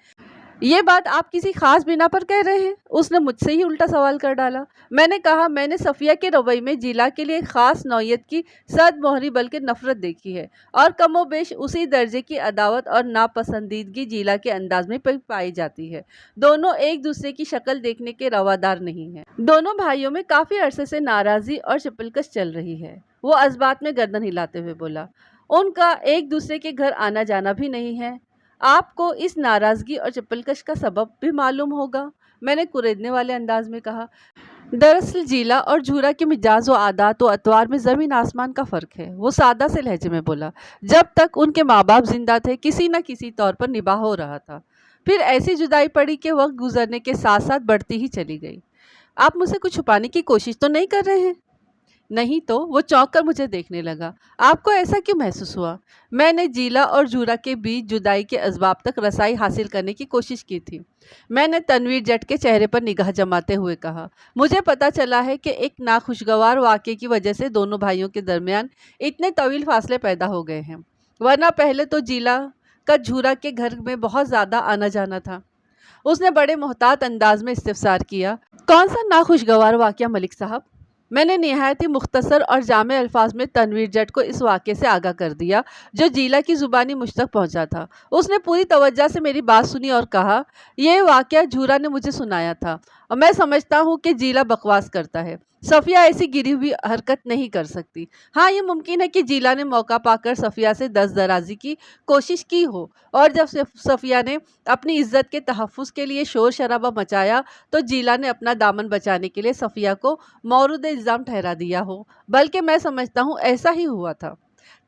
ये बात आप किसी खास बिना पर कह रहे हैं? उसने मुझसे ही उल्टा सवाल कर डाला। मैंने कहा, मैंने सफ़िया के रवैये में जिला के लिए ख़ास नौयत की सद मोहरी बल्कि नफ़रत देखी है, और कमोबेश उसी दर्जे की अदावत और नापसंदीदगी जिला के अंदाज में पाई जाती है। दोनों एक दूसरे की शक्ल देखने के रवादार नहीं हैं। दोनों भाइयों में काफ़ी अरसे से नाराज़ी और चपलकश चल रही है। वो अज़बात में गर्दन हिलाते हुए बोला। उनका एक दूसरे के घर आना जाना भी नहीं है। आपको इस नाराज़गी और चपलकश का सबब भी मालूम होगा, मैंने कुरेदने वाले अंदाज में कहा। दरअसल जिला और झूरा के मिजाज व आदात व अतवार में ज़मीन आसमान का फ़र्क है, वो सादा से लहजे में बोला। जब तक उनके माँ बाप जिंदा थे किसी न किसी तौर पर निभाह हो रहा था, फिर ऐसी जुदाई पड़ी कि वक्त गुजरने के साथ साथ बढ़ती ही चली गई। आप मुझसे कुछ छुपाने की कोशिश तो नहीं कर रहे हैं? नहीं तो। वो चौंक कर मुझे देखने लगा। आपको ऐसा क्यों महसूस हुआ? मैंने जिला और झूरा के बीच जुदाई के असबाब तक रसाई हासिल करने की कोशिश की थी। मैंने तनवीर जट के चेहरे पर निगाह जमाते हुए कहा, मुझे पता चला है कि एक नाखुशगवार वाक़े की वजह से दोनों भाइयों के दरमियान इतने तवील फासले पैदा हो गए हैं, वरना पहले तो जिला का झूरा के घर में बहुत ज़्यादा आना जाना था। उसने बड़े मोहतात अंदाज में इस्तिफसार किया। कौन सा नाखुशगवार वाक़या मलिक साहब? मैंने निहायत ही मुख्तसर और जामे अल्फाज में तनवीर जट को इस वाक़े से आगाह कर दिया जो जिला की ज़ुबानी मुझ तक पहुँचा था। उसने पूरी तवज्जो से मेरी बात सुनी और कहा, यह वाक़या झूरा ने मुझे सुनाया था और मैं समझता हूँ कि जिला बकवास करता है। सफ़िया ऐसी गिरी हुई हरकत नहीं कर सकती। हाँ, ये मुमकिन है कि जिला ने मौका पाकर सफ़िया से दस्तदराजी की कोशिश की हो, और जब सफ़िया ने अपनी इज्जत के तहफ़्फ़ुज़ के लिए शोर शराबा मचाया तो जिला ने अपना दामन बचाने के लिए सफ़िया को मौरूद इल्ज़ाम ठहरा दिया हो। बल्कि मैं समझता हूँ ऐसा ही हुआ था।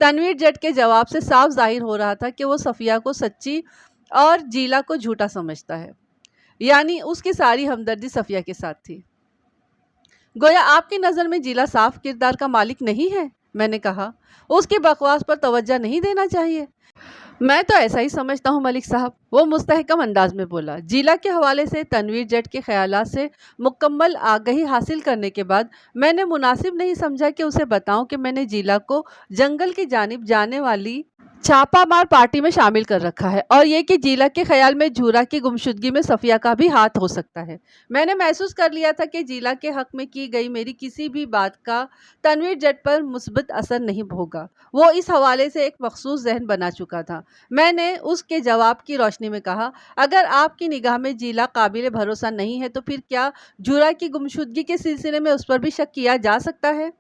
तनवीर जट के जवाब से साफ ज़ाहिर हो रहा था कि वो सफ़िया को सच्ची और जिला को झूठा समझता है, यानी उसकी सारी हमदर्दी सफ़िया के साथ थी। गोया आपकी नज़र में जिला साफ किरदार का मालिक नहीं है, मैंने कहा। उसकी बकवास पर तवज्जो नहीं देना चाहिए। मैं तो ऐसा ही समझता हूँ मलिक साहब, वो मुस्तहकम अंदाज में बोला। जिला के हवाले से तनवीर जट के ख्यालात से मुकम्मल आगाही हासिल करने के बाद मैंने मुनासिब नहीं समझा कि उसे बताऊं कि मैंने जिला को जंगल की जानिब जाने वाली छापा मार पार्टी में शामिल कर रखा है, और ये कि जिला के ख्याल में झूरा की गुमशुदगी में सफ़िया का भी हाथ हो सकता है। मैंने महसूस कर लिया था कि जिला के हक़ में की गई मेरी किसी भी बात का तनवीर जट पर मुस्बत असर नहीं होगा। वो इस हवाले से एक मखसूस जहन बना चुका था। मैंने उसके जवाब की रोशनी में कहा, अगर आपकी निगाह में जिला काबिल भरोसा नहीं है तो फिर क्या झूरा की गुमशुदगी के सिलसिले में उस पर भी शक किया जा सकता है?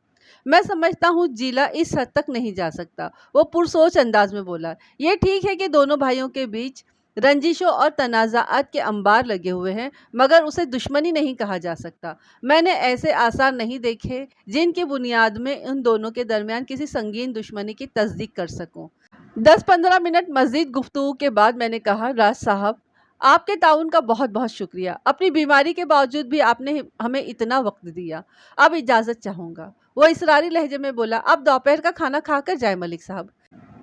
मैं समझता हूँ जिला इस हद तक नहीं जा सकता, वो पुरसोच अंदाज में बोला। ये ठीक है कि दोनों भाइयों के बीच रंजिशों और तनाज़ात के अंबार लगे हुए हैं, मगर उसे दुश्मनी नहीं कहा जा सकता। मैंने ऐसे आसार नहीं देखे जिनकी बुनियाद में उन दोनों के दरमियान किसी संगीन दुश्मनी की तस्दीक कर सकूं। 10-15 मिनट मज़ीद गुफ्तगू के बाद मैंने कहा, राज साहब, आपके ताउन का बहुत बहुत शुक्रिया। अपनी बीमारी के बावजूद भी आपने हमें इतना वक्त दिया। अब इजाज़त चाहूँगा। वो इसरारी लहजे में बोला, अब दोपहर का खाना खाकर जाए मलिक साहब।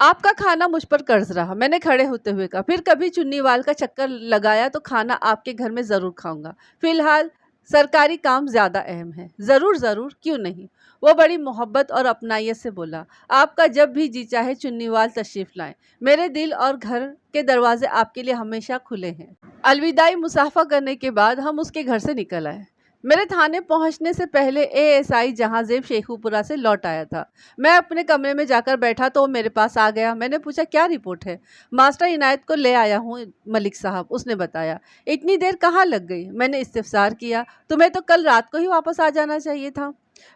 आपका खाना मुझ पर कर्ज रहा, मैंने खड़े होते हुए कहा। फिर कभी चुन्नीवाल का चक्कर लगाया तो खाना आपके घर में ज़रूर खाऊंगा। फ़िलहाल सरकारी काम ज़्यादा अहम है। ज़रूर ज़रूर, क्यों नहीं। वो बड़ी मोहब्बत और अपनाइयत से बोला, आपका जब भी जी चाहे चुन्नीवाल तशरीफ़ लाएं। मेरे दिल और घर के दरवाजे आपके लिए हमेशा खुले हैं। अलविदाई मुसाफा करने के बाद हम उसके घर से निकल आए। میرے تھانے پہنچنے سے پہلے ASI جہاں زیب شیخوپورہ سے لوٹ آیا تھا۔ میں اپنے کمرے میں جا کر بیٹھا تو وہ میرے پاس آ گیا۔ میں نے پوچھا کیا رپورٹ ہے؟ ماسٹر عنایت کو لے آیا ہوں ملک صاحب، اس نے بتایا۔ اتنی دیر کہاں لگ گئی؟ میں نے استفسار کیا۔ تمہیں تو کل رات کو ہی واپس آ جانا چاہیے تھا۔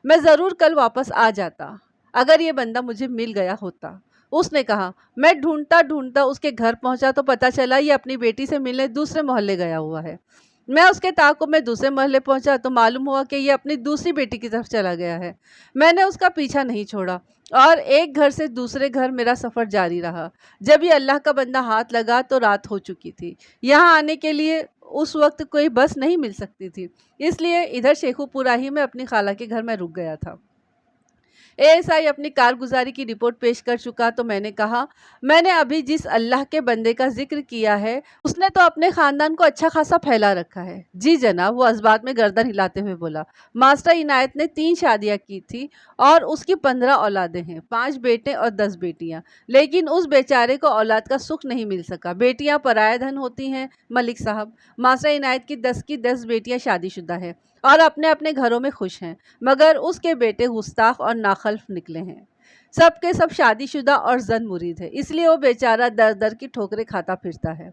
میں ضرور کل واپس آ جاتا اگر یہ بندہ مجھے مل گیا ہوتا، اس نے کہا۔ میں ڈھونڈتا ڈھونڈتا اس کے گھر پہنچا تو پتا چلا یہ اپنی بیٹی سے ملنے دوسرے محلے گیا ہوا ہے۔ میں اس کے تعاقب میں دوسرے محلے پہنچا تو معلوم ہوا کہ یہ اپنی دوسری بیٹی کی طرف چلا گیا ہے۔ میں نے اس کا پیچھا نہیں چھوڑا اور ایک گھر سے دوسرے گھر میرا سفر جاری رہا۔ جب یہ اللہ کا بندہ ہاتھ لگا تو رات ہو چکی تھی۔ یہاں آنے کے لیے اس وقت کوئی بس نہیں مل سکتی تھی، اس لیے ادھر شیخوپورہ ہی میں اپنی خالہ کے گھر میں رک گیا تھا۔ ASI اپنی کارگزاری کی رپورٹ پیش کر چکا تو میں نے کہا، میں نے ابھی جس اللہ کے بندے کا ذکر کیا ہے اس نے تو اپنے خاندان کو اچھا خاصا پھیلا رکھا ہے۔ جی جناب، وہ اس بات میں گردن ہلاتے ہوئے بولا۔ ماسٹر عنایت نے 3 شادیاں کی تھی اور اس کی 15 اولادیں ہیں، 5 بیٹے اور 10 بیٹیاں، لیکن اس بیچارے کو اولاد کا سکھ نہیں مل سکا۔ بیٹیاں پرایا دھن ہوتی ہیں ملک صاحب۔ ماسٹر عنایت کی 10 کی 10 بیٹیاں شادی شدہ ہیں اور اپنے اپنے گھروں میں خوش ہیں، مگر اس کے بیٹے گستاخ اور ناخلف نکلے ہیں۔ سب کے سب شادی شدہ اور زن مرید ہے، اس لیے وہ بیچارہ در در کی ٹھوکریں کھاتا پھرتا ہے۔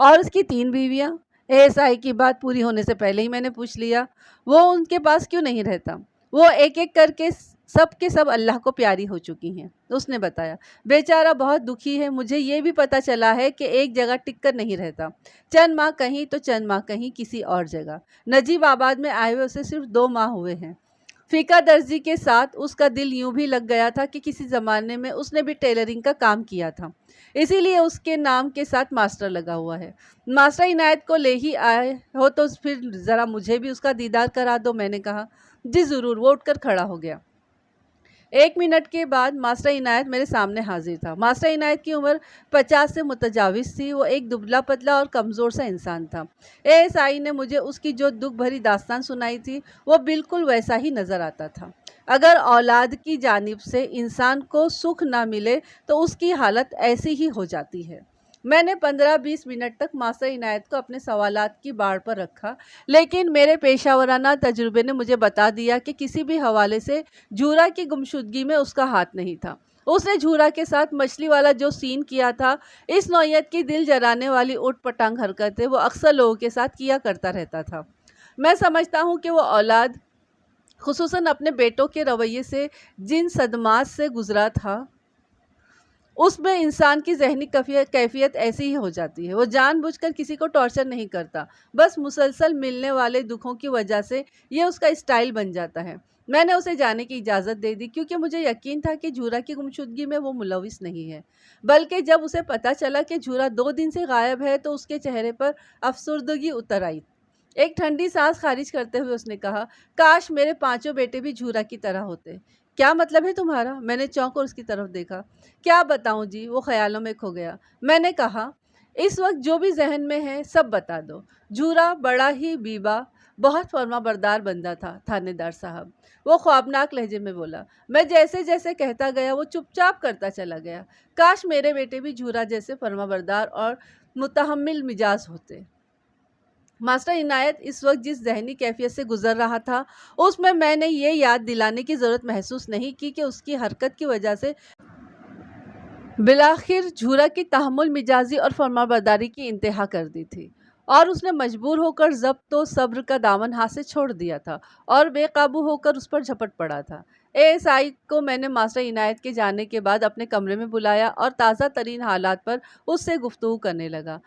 اور اس کی 3 بیویاں؟ ASI کی بات پوری ہونے سے پہلے ہی میں نے پوچھ لیا۔ وہ ان کے پاس کیوں نہیں رہتا؟ وہ ایک ایک کر کے سب کے سب اللہ کو پیاری ہو چکی ہیں، اس نے بتایا۔ بیچارہ بہت دکھی ہے۔ مجھے یہ بھی پتا چلا ہے کہ ایک جگہ ٹک کر نہیں رہتا، چند ماہ کہیں تو چند ماہ کہیں کسی اور جگہ۔ نجیب آباد میں آئے ہوئے اسے صرف 2 ماہ ہوئے ہیں۔ فقہ درزی کے ساتھ اس کا دل یوں بھی لگ گیا تھا کہ کسی زمانے میں اس نے بھی ٹیلرنگ کا کام کیا تھا، اسی لیے اس کے نام کے ساتھ ماسٹر لگا ہوا ہے۔ ماسٹر عنایت کو لے ہی آئے ہو تو پھر ذرا مجھے بھی اس کا دیدار کرا دو، میں نے کہا۔ جی ضرور، وہ اٹھ کر کھڑا ہو گیا۔ 1 منٹ کے بعد ماسٹر عنایت میرے سامنے حاضر تھا۔ ماسٹر عنایت کی عمر 50 سے متجاوز تھی۔ وہ ایک دبلا پتلا اور کمزور سا انسان تھا۔ ASI نے مجھے اس کی جو دکھ بھری داستان سنائی تھی وہ بالکل ویسا ہی نظر آتا تھا۔ اگر اولاد کی جانب سے انسان کو سکھ نہ ملے تو اس کی حالت ایسی ہی ہو جاتی ہے۔ میں نے 15-20 منٹ تک ماسٹر عنایت کو اپنے سوالات کی باڑ پر رکھا، لیکن میرے پیشہ ورانہ تجربے نے مجھے بتا دیا کہ کسی بھی حوالے سے جھورا کی گمشدگی میں اس کا ہاتھ نہیں تھا۔ اس نے جھورا کے ساتھ مچھلی والا جو سین کیا تھا، اس نوعیت کی دل جلانے والی اوٹ پٹانگ حرکتیں وہ اکثر لوگوں کے ساتھ کیا کرتا رہتا تھا۔ میں سمجھتا ہوں کہ وہ اولاد، خصوصاً اپنے بیٹوں کے رویے سے جن صدمات سے گزرا تھا، اس میں انسان کی ذہنی کیفیت ایسی ہی ہو جاتی ہے۔ وہ جان بوجھ کر کسی کو ٹارچر نہیں کرتا، بس مسلسل ملنے والے دکھوں کی وجہ سے یہ اس کا اسٹائل بن جاتا ہے۔ میں نے اسے جانے کی اجازت دے دی کیونکہ مجھے یقین تھا کہ جھورا کی گمشدگی میں وہ ملوث نہیں ہے، بلکہ جب اسے پتا چلا کہ جھورا 2 دن سے غائب ہے تو اس کے چہرے پر افسردگی اتر آئی۔ ایک ٹھنڈی سانس خارج کرتے ہوئے اس نے کہا، کاش میرے 5 بیٹے بھی جھورا کی طرح ہوتے۔ کیا مطلب ہے تمہارا؟ میں نے چونک کر اس کی طرف دیکھا۔ کیا بتاؤں جی، وہ خیالوں میں کھو گیا۔ میں نے کہا، اس وقت جو بھی ذہن میں ہے سب بتا دو۔ جھورا بڑا ہی بیبا، بہت فرما بردار بندہ تھا تھانے دار صاحب، وہ خوابناک لہجے میں بولا۔ میں جیسے جیسے کہتا گیا وہ چپ چاپ کرتا چلا گیا۔ کاش میرے بیٹے بھی جھورا جیسے فرما بردار اور متحمل مزاج ہوتے۔ ماسٹر عنایت اس وقت جس ذہنی کیفیت سے گزر رہا تھا، اس میں نے یہ یاد دلانے کی ضرورت محسوس نہیں کی کہ اس کی حرکت کی وجہ سے بالآخر جھورا کی تحمل مزاجی اور فرمانبرداری کی انتہا کر دی تھی، اور اس نے مجبور ہو کر ضبط و صبر کا دامن ہاتھ سے چھوڑ دیا تھا اور بے قابو ہو کر اس پر جھپٹ پڑا تھا۔ ASI کو میں نے ماسٹر عنایت کے جانے کے بعد اپنے کمرے میں بلایا اور تازہ ترین حالات پر اس سے گفتگو کرنے لگا۔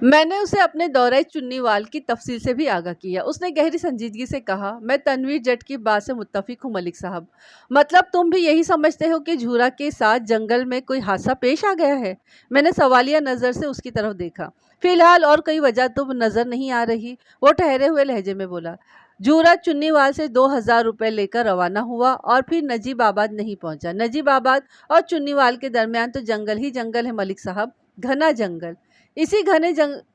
میں نے اسے اپنے دورہ چنی وال کی تفصیل سے بھی آگاہ کیا۔ اس نے گہری سنجیدگی سے کہا، میں تنویر جٹ کی بات سے متفق ہوں ملک صاحب۔ مطلب تم بھی یہی سمجھتے ہو کہ جھورا کے ساتھ جنگل میں کوئی حادثہ پیش آ گیا ہے؟ میں نے سوالیہ نظر سے اس کی طرف دیکھا۔ فی الحال اور کوئی وجہ تو نظر نہیں آ رہی، وہ ٹھہرے ہوئے لہجے میں بولا۔ جھورا چنی وال سے 2000 روپے لے کر روانہ ہوا اور پھر نجیب آباد نہیں پہنچا۔ نجیب آباد اور چنی وال کے درمیان تو جنگل ہی جنگل ہے ملک صاحب، گھنا جنگل۔ اسی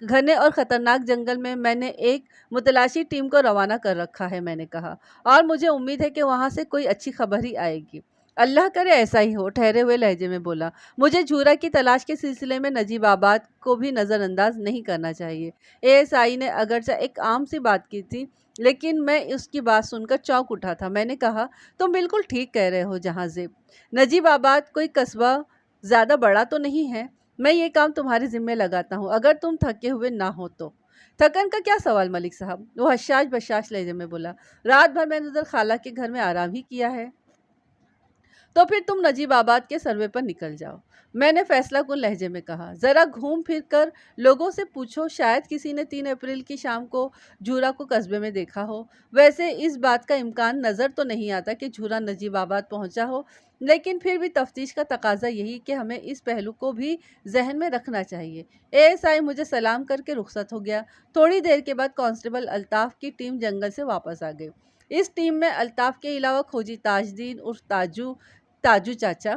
گھنے اور خطرناک جنگل میں نے ایک متلاشی ٹیم کو روانہ کر رکھا ہے، میں نے کہا، اور مجھے امید ہے کہ وہاں سے کوئی اچھی خبر ہی آئے گی۔ अल्लाह करे ऐसा ही हो, ठहरे हुए लहजे में बोला। मुझे झूरा की तलाश के सिलसिले में नजीब आबाद को भी नज़रअंदाज नहीं करना चाहिए। एएसआई ने अगरचे एक आम सी बात की थी, लेकिन मैं उसकी बात सुनकर चौंक उठा था। मैंने कहा, तुम बिल्कुल ठीक कह रहे हो जहांज़ेब। नजीब आबाद कोई कस्बा ज़्यादा बड़ा तो नहीं है। मैं ये काम तुम्हारे ज़िम्मे लगाता हूँ, अगर तुम थके हुए ना हो तो। थकन का क्या सवाल मलिक साहब, वो हशाश बशाश लहजे में बोला। रात भर मैंने उधर खाला के घर में आराम ही किया है। तो फिर तुम नजीब आबाद के सर्वे पर निकल जाओ, मैंने फैसला कुन लहजे में कहा। ज़रा घूम फिर कर लोगों से पूछो, शायद किसी ने 3 अप्रैल की शाम को झूरा को कस्बे में देखा हो। वैसे इस बात का इम्कान नज़र तो नहीं आता कि झूरा नजीब आबाद पहुंचा हो, लेकिन फिर भी तफ्तीश का तकाजा यही कि हमें इस पहलू को भी जहन में रखना चाहिए। एएसआई मुझे सलाम करके रुखसत हो गया। थोड़ी देर के बाद कांस्टेबल अल्ताफ़ की टीम जंगल से वापस आ गई। इस टीम में अल्ताफ़ के अलावा खोजी ताजदीन उर्फ ताजू चाचा,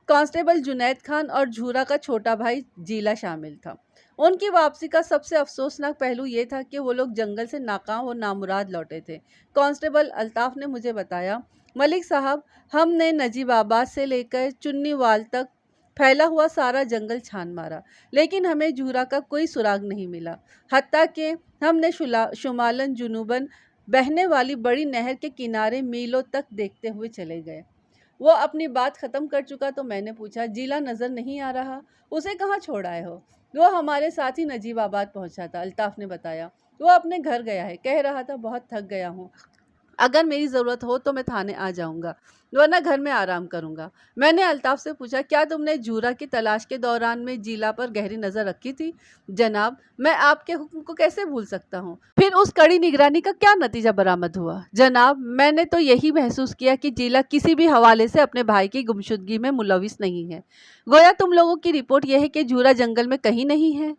कांस्टेबल जुनैद खान और झूरा का छोटा भाई जीला शामिल था। उनकी वापसी का सबसे अफसोसनाक पहलू ये था कि वो लोग जंगल से नाकाम और नामुराद लौटे थे। कांस्टेबल अल्ताफ़ ने मुझे बताया, मलिक साहब, हमने नजीब आबाद से लेकर चुन्नीवाल तक फैला हुआ सारा जंगल छान मारा, लेकिन हमें झूरा का कोई सुराग नहीं मिला। हत्ता कि हमने शुमालन जुनूबन बहने वाली बड़ी नहर के किनारे मीलों तक देखते हुए चले गए। वो अपनी बात ख़त्म कर चुका तो मैंने पूछा, जीला नज़र नहीं आ रहा, उसे कहाँ छोड़ आए हो? वो हमारे साथ ही नजीब आबाद पहुँचा था, अल्ताफ़ ने बताया। वो अपने घर गया है, कह रहा था बहुत थक गया हूँ, अगर मेरी ज़रूरत हो तो मैं थाने आ जाऊँगा, वरना घर में आराम करूँगा। मैंने अल्ताफ़ से पूछा, क्या तुमने झूरा की तलाश के दौरान में जीला पर गहरी नज़र रखी थी? जनाब, मैं आपके हुक्म को कैसे भूल सकता हूँ। फिर उस कड़ी निगरानी का क्या नतीजा बरामद हुआ? जनाब, मैंने तो यही महसूस किया कि जीला किसी भी हवाले से अपने भाई की गुमशुदगी में मुलविस नहीं है। गोया तुम लोगों की रिपोर्ट यह है कि झूरा जंगल में कहीं नहीं है?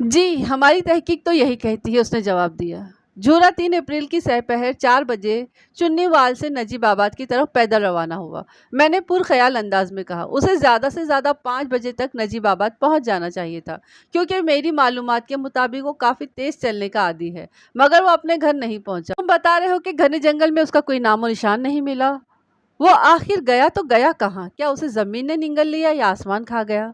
जी, हमारी तहकीक तो यही कहती है, उसने जवाब दिया। झूरा 3 अप्रैल की सहपहर 4 बजे चुन्नीवाल से नजीब आबाद की तरफ पैदल रवाना हुआ। मैंने पुरख्याल अंदाज में कहा, उसे ज़्यादा से ज़्यादा 5 बजे तक नजीब आबाद पहुँच जाना चाहिए था, क्योंकि मेरी मालूमात के मुताबिक वो काफ़ी तेज़ चलने का आदी है, मगर वो अपने घर नहीं पहुँचा। तुम बता रहे हो कि घने जंगल में उसका कोई नामो निशान नहीं मिला। वो आखिर गया तो गया कहाँ? क्या उसे ज़मीन ने निगल लिया या आसमान खा गया?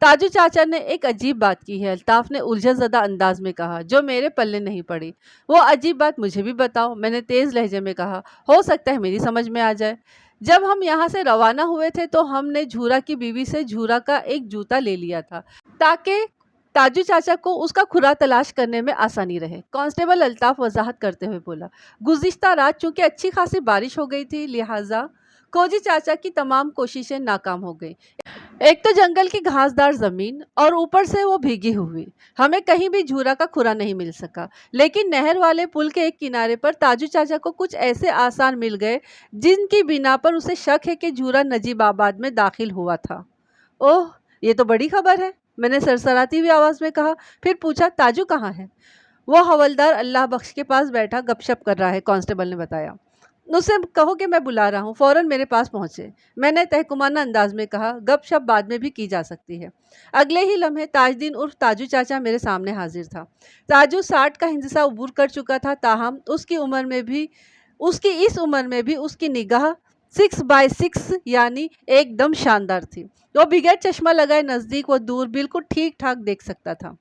ताजू चाचा ने एक अजीब बात की है, अल्ताफ़ ने उलझन ज़दा अंदाज में कहा, जो मेरे पल्ले नहीं पड़ी। वो अजीब बात मुझे भी बताओ, मैंने तेज़ लहजे में कहा। हो सकता है मेरी समझ में आ जाए। जब हम यहाँ से रवाना हुए थे तो हमने झूरा की बीवी से झूरा का एक जूता ले लिया था, ताकि ताजू चाचा को उसका खुरा तलाश करने में आसानी रहे। कांस्टेबल अल्ताफ़ वजाहत करते हुए बोला, गुज़िश्ता रात चूँकि अच्छी खासी बारिश हो गई थी, लिहाजा खोजी चाचा की तमाम कोशिशें नाकाम हो गई। एक तो जंगल की घासदार ज़मीन और ऊपर से वो भीगी हुई, हमें कहीं भी झूरा का खुरा नहीं मिल सका। लेकिन नहर वाले पुल के एक किनारे पर ताजू चाचा को कुछ ऐसे आसार मिल गए जिनकी बिना पर उसे शक है कि झूरा नजीब आबाद में दाखिल हुआ था। ओह, ये तो बड़ी खबर है, मैंने सरसराती हुई आवाज़ में कहा। फिर पूछा, ताजू कहाँ है? वो हवलदार अल्लाह बख्श के पास बैठा गपशप कर रहा है, कांस्टेबल ने बताया। उससे कहो कि मैं बुला रहा हूँ, फ़ौरन मेरे पास पहुँचे, मैंने तहकुमाना अंदाज में कहा। गपशप बाद में भी की जा सकती है। अगले ही लम्हे ताजदीन उर्फ ताजू चाचा मेरे सामने हाजिर था। ताजू 60 का हिंसा उबूर कर चुका था, ताहम उसकी इस उम्र में भी उसकी निगाह 6x6 यानी एकदम शानदार थी। वो बगैर चश्मा लगाए नज़दीक व दूर बिल्कुल ठीक ठाक देख सकता था।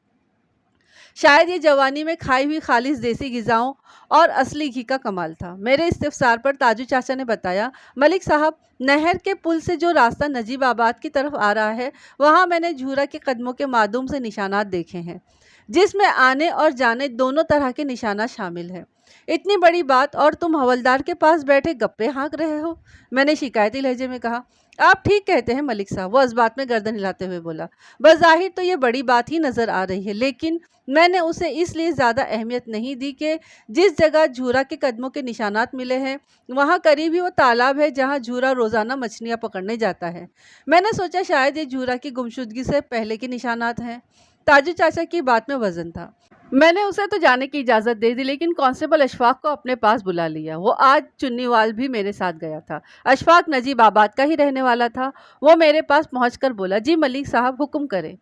शायद ये जवानी में खाई हुई खालिस देसी ग़िज़ाओं और असली घी का कमाल था। मेरे इस्तिफ़सार पर ताजू चाचा ने बताया, मलिक साहब, नहर के पुल से जो रास्ता नजीब आबाद की तरफ आ रहा है, वहाँ मैंने झूरा के कदमों के मादूम से निशानात देखे हैं, जिसमें आने और जाने दोनों तरह के निशाना शामिल हैं। इतनी बड़ी बात और तुम हवलदार के पास बैठे गप्पे हाँक रहे हो, मैंने शिकायती लहजे में कहा। आप ठीक कहते हैं मलिक साहब, वो इस बात में गर्दन हिलाते हुए बोला। बज़ाहिर तो ये बड़ी बात ही नज़र आ रही है, लेकिन मैंने उसे इसलिए ज़्यादा अहमियत नहीं दी कि जिस जगह झूरा के कदमों के निशानात मिले हैं, वहाँ करीब ही वो तालाब है जहाँ झूरा रोज़ाना मछलियाँ पकड़ने जाता है। मैंने सोचा शायद ये झूरा की गुमशुदगी से पहले के निशानात हैं। ताजू चाचा की बात में वज़न था। मैंने उसे तो जाने की इजाज़त दे दी, लेकिन कांस्टेबल अशफाक को अपने पास बुला लिया। वो आज चुन्नीवाल भी मेरे साथ गया था। अशफाक नजीब आबाद का ही रहने वाला था। वो मेरे पास पहुंचकर बोला, जी मलिक साहब, हुक्म करें,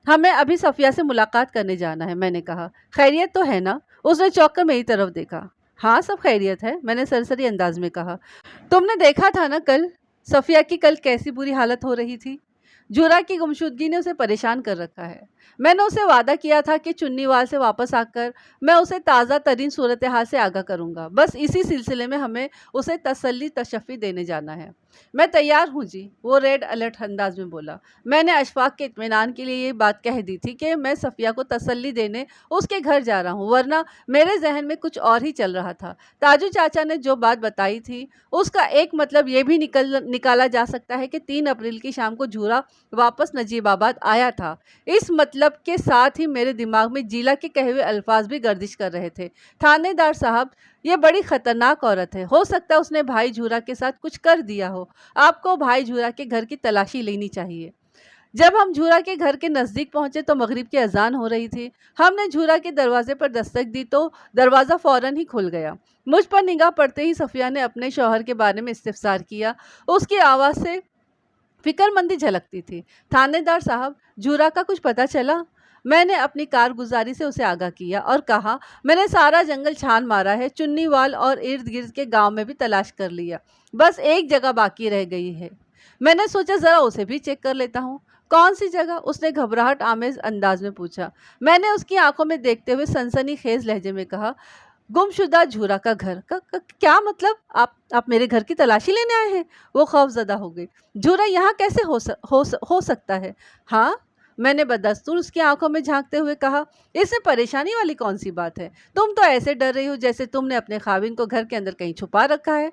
हमें अभी सफ़िया से मुलाकात करने जाना है। मैंने कहा, खैरियत तो है ना? उसने चौंक कर मेरी तरफ देखा। हाँ, सब खैरियत है, मैंने सरसरी अंदाज में कहा। तुमने देखा था ना कल सफिया की कल कैसी बुरी हालत हो रही थी। झूरा की गुमशुदगी ने उसे परेशान कर रखा है। मैंने उसे वादा किया था कि चुन्नीवाल से वापस आकर मैं उसे ताज़ा तरीन सूरत हाल से आगाह करूंगा। बस इसी सिलसिले में हमें उसे तसल्ली तशफ़ी देने जाना है। मैं तैयार हूँ जी, वो रेड अलर्ट अंदाज में बोला। मैंने अशफाक के इत्मीनान के लिए ये बात कह दी थी कि मैं सफिया को तसल्ली देने उसके घर जा रहा हूँ, वरना मेरे जहन में कुछ और ही चल रहा था। ताजू चाचा ने जो बात बताई थी उसका एक मतलब ये भी निकाला जा सकता है कि 3 अप्रैल की शाम को झूरा वापस नजीबाबाद आया था। इस मतलब के साथ ही मेरे दिमाग में जीला के कहे हुए अल्फाज भी गर्दिश कर रहे थे। थानेदार साहब, ये बड़ी खतरनाक औरत है। हो सकता है उसने भाई झूरा के साथ कुछ कर दिया हो। आपको भाई झूरा के घर की तलाशी लेनी चाहिए। जब हम झूरा के घर के नज़दीक पहुंचे तो मगरिब की अजान हो रही थी। हमने झूरा के दरवाजे पर दस्तक दी तो दरवाज़ा फौरन ही खुल गया। मुझ पर निगाह पड़ते ही सफिया ने अपने शौहर के बारे में इस्तिफसार किया। उसकी आवाज़ से फिक्रमंदी झलकती थी। थानेदार साहब, झूरा का कुछ पता चला? मैंने अपनी कारगुजारी से उसे आगाह किया और कहा, मैंने सारा जंगल छान मारा है, चुन्नीवाल और इर्द गिर्द के गांव में भी तलाश कर लिया, बस एक जगह बाकी रह गई है। मैंने सोचा ज़रा उसे भी चेक कर लेता हूँ। कौन सी जगह? उसने घबराहट आमेज अंदाज में पूछा। मैंने उसकी आंखों में देखते हुए सनसनी खेज लहजे में कहा, गुमशुदा झूरा का घर क्या मतलब? आप मेरे घर की तलाशी लेने आए हैं? वो खौफजदा हो गई। झूरा यहाँ कैसे हो सकता है? हाँ, मैंने बदस्तूर उसकी आंखों में झांकते हुए कहा। इसमें परेशानी वाली कौन सी बात है? तुम तो ऐसे डर रही हो जैसे तुमने अपने खाविन को घर के अंदर कहीं छुपा रखा है।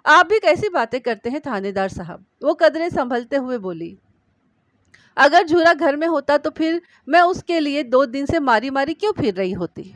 आप भी कैसी बातें करते हैं थानेदार साहब, वो कदरे संभलते हुए बोली। अगर झूरा घर में होता तो फिर मैं उसके लिए 2 दिन से मारी मारी क्यों फिर रही होती?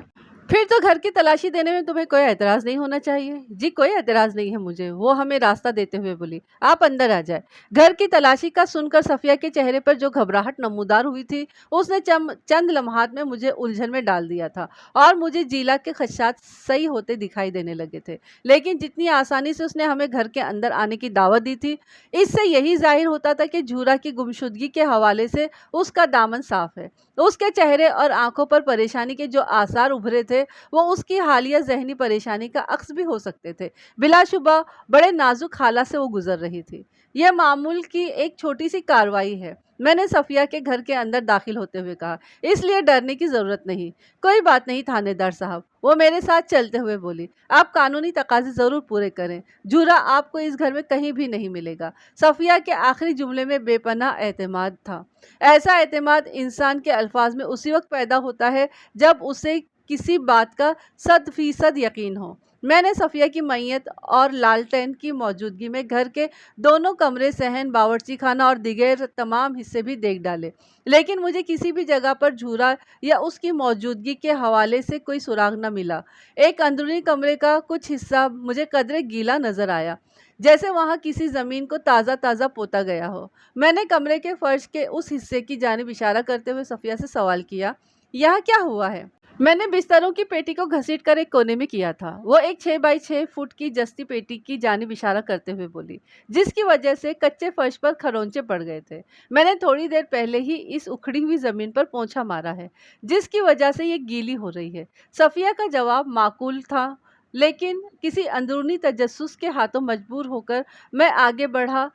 फिर तो घर की तलाशी देने में तुम्हें कोई एतराज़ नहीं होना चाहिए। जी, कोई एतराज़ नहीं है मुझे, वो हमें रास्ता देते हुए बोली। आप अंदर आ जाए। घर की तलाशी का सुनकर सफिया के चेहरे पर जो घबराहट नमूदार हुई थी, उसने चंद लम्हात में मुझे उलझन में डाल दिया था और मुझे जीला के खदशात सही होते दिखाई देने लगे थे। लेकिन जितनी आसानी से उसने हमें घर के अंदर आने की दावत दी थी, इससे यही जाहिर होता था कि झूरा की गुमशुदगी के हवाले से उसका दामन साफ है। उसके चेहरे और आंखों पर परेशानी के जो आसार उभरे थे, वो उसकी हालिया जहनी परेशानी का अक्स भी हो सकते थे। बिलाशुबा बड़े नाजुक हालात से वो गुजर रही थी। यह मामूल की एक छोटी सी कार्रवाई है, मैंने सफिया के घर के अंदर दाखिल होते हुए कहा, इसलिए डरने की ज़रूरत नहीं। कोई बात नहीं थानेदार साहब, वो मेरे साथ चलते हुए बोली। आप कानूनी तकाजे ज़रूर पूरे करें। झूरा आपको इस घर में कहीं भी नहीं मिलेगा। सफिया के आखिरी जुमले में बेपनाह एतमाद था। ऐसा एतमाद इंसान के अल्फाज में उसी वक्त पैदा होता है जब उसे किसी बात का 100% यकीन हो। मैंने सफिया की मैयत और लालटेन की मौजूदगी में घर के दोनों कमरे, सहन, बावर्ची खाना और दिगर तमाम हिस्से भी देख डाले, लेकिन मुझे किसी भी जगह पर झूरा या उसकी मौजूदगी के हवाले से कोई सुराग न मिला। एक अंदरूनी कमरे का कुछ हिस्सा मुझे कदरे गीला नजर आया, जैसे वहाँ किसी ज़मीन को ताज़ा ताज़ा पोता गया हो। मैंने कमरे के फर्श के उस हिस्से की जानिब इशारा करते हुए सफिया से सवाल किया, यहाँ क्या हुआ है? मैंने बिस्तरों की पेटी को घसीटकर एक कोने में किया था। वो एक 6 बाई 6 फुट की जस्ती पेटी की जानिब इशारा करते हुए बोली, जिसकी वजह से कच्चे फर्श पर खरोंचे पड़ गए थे। मैंने थोड़ी देर पहले ही इस उखड़ी हुई ज़मीन पर पोंछा मारा है, जिसकी वजह से ये गीली हो रही है। सफिया का जवाब माकूल था, लेकिन किसी अंदरूनी तजस्सुस के हाथों मजबूर होकर मैं आगे बढ़ा।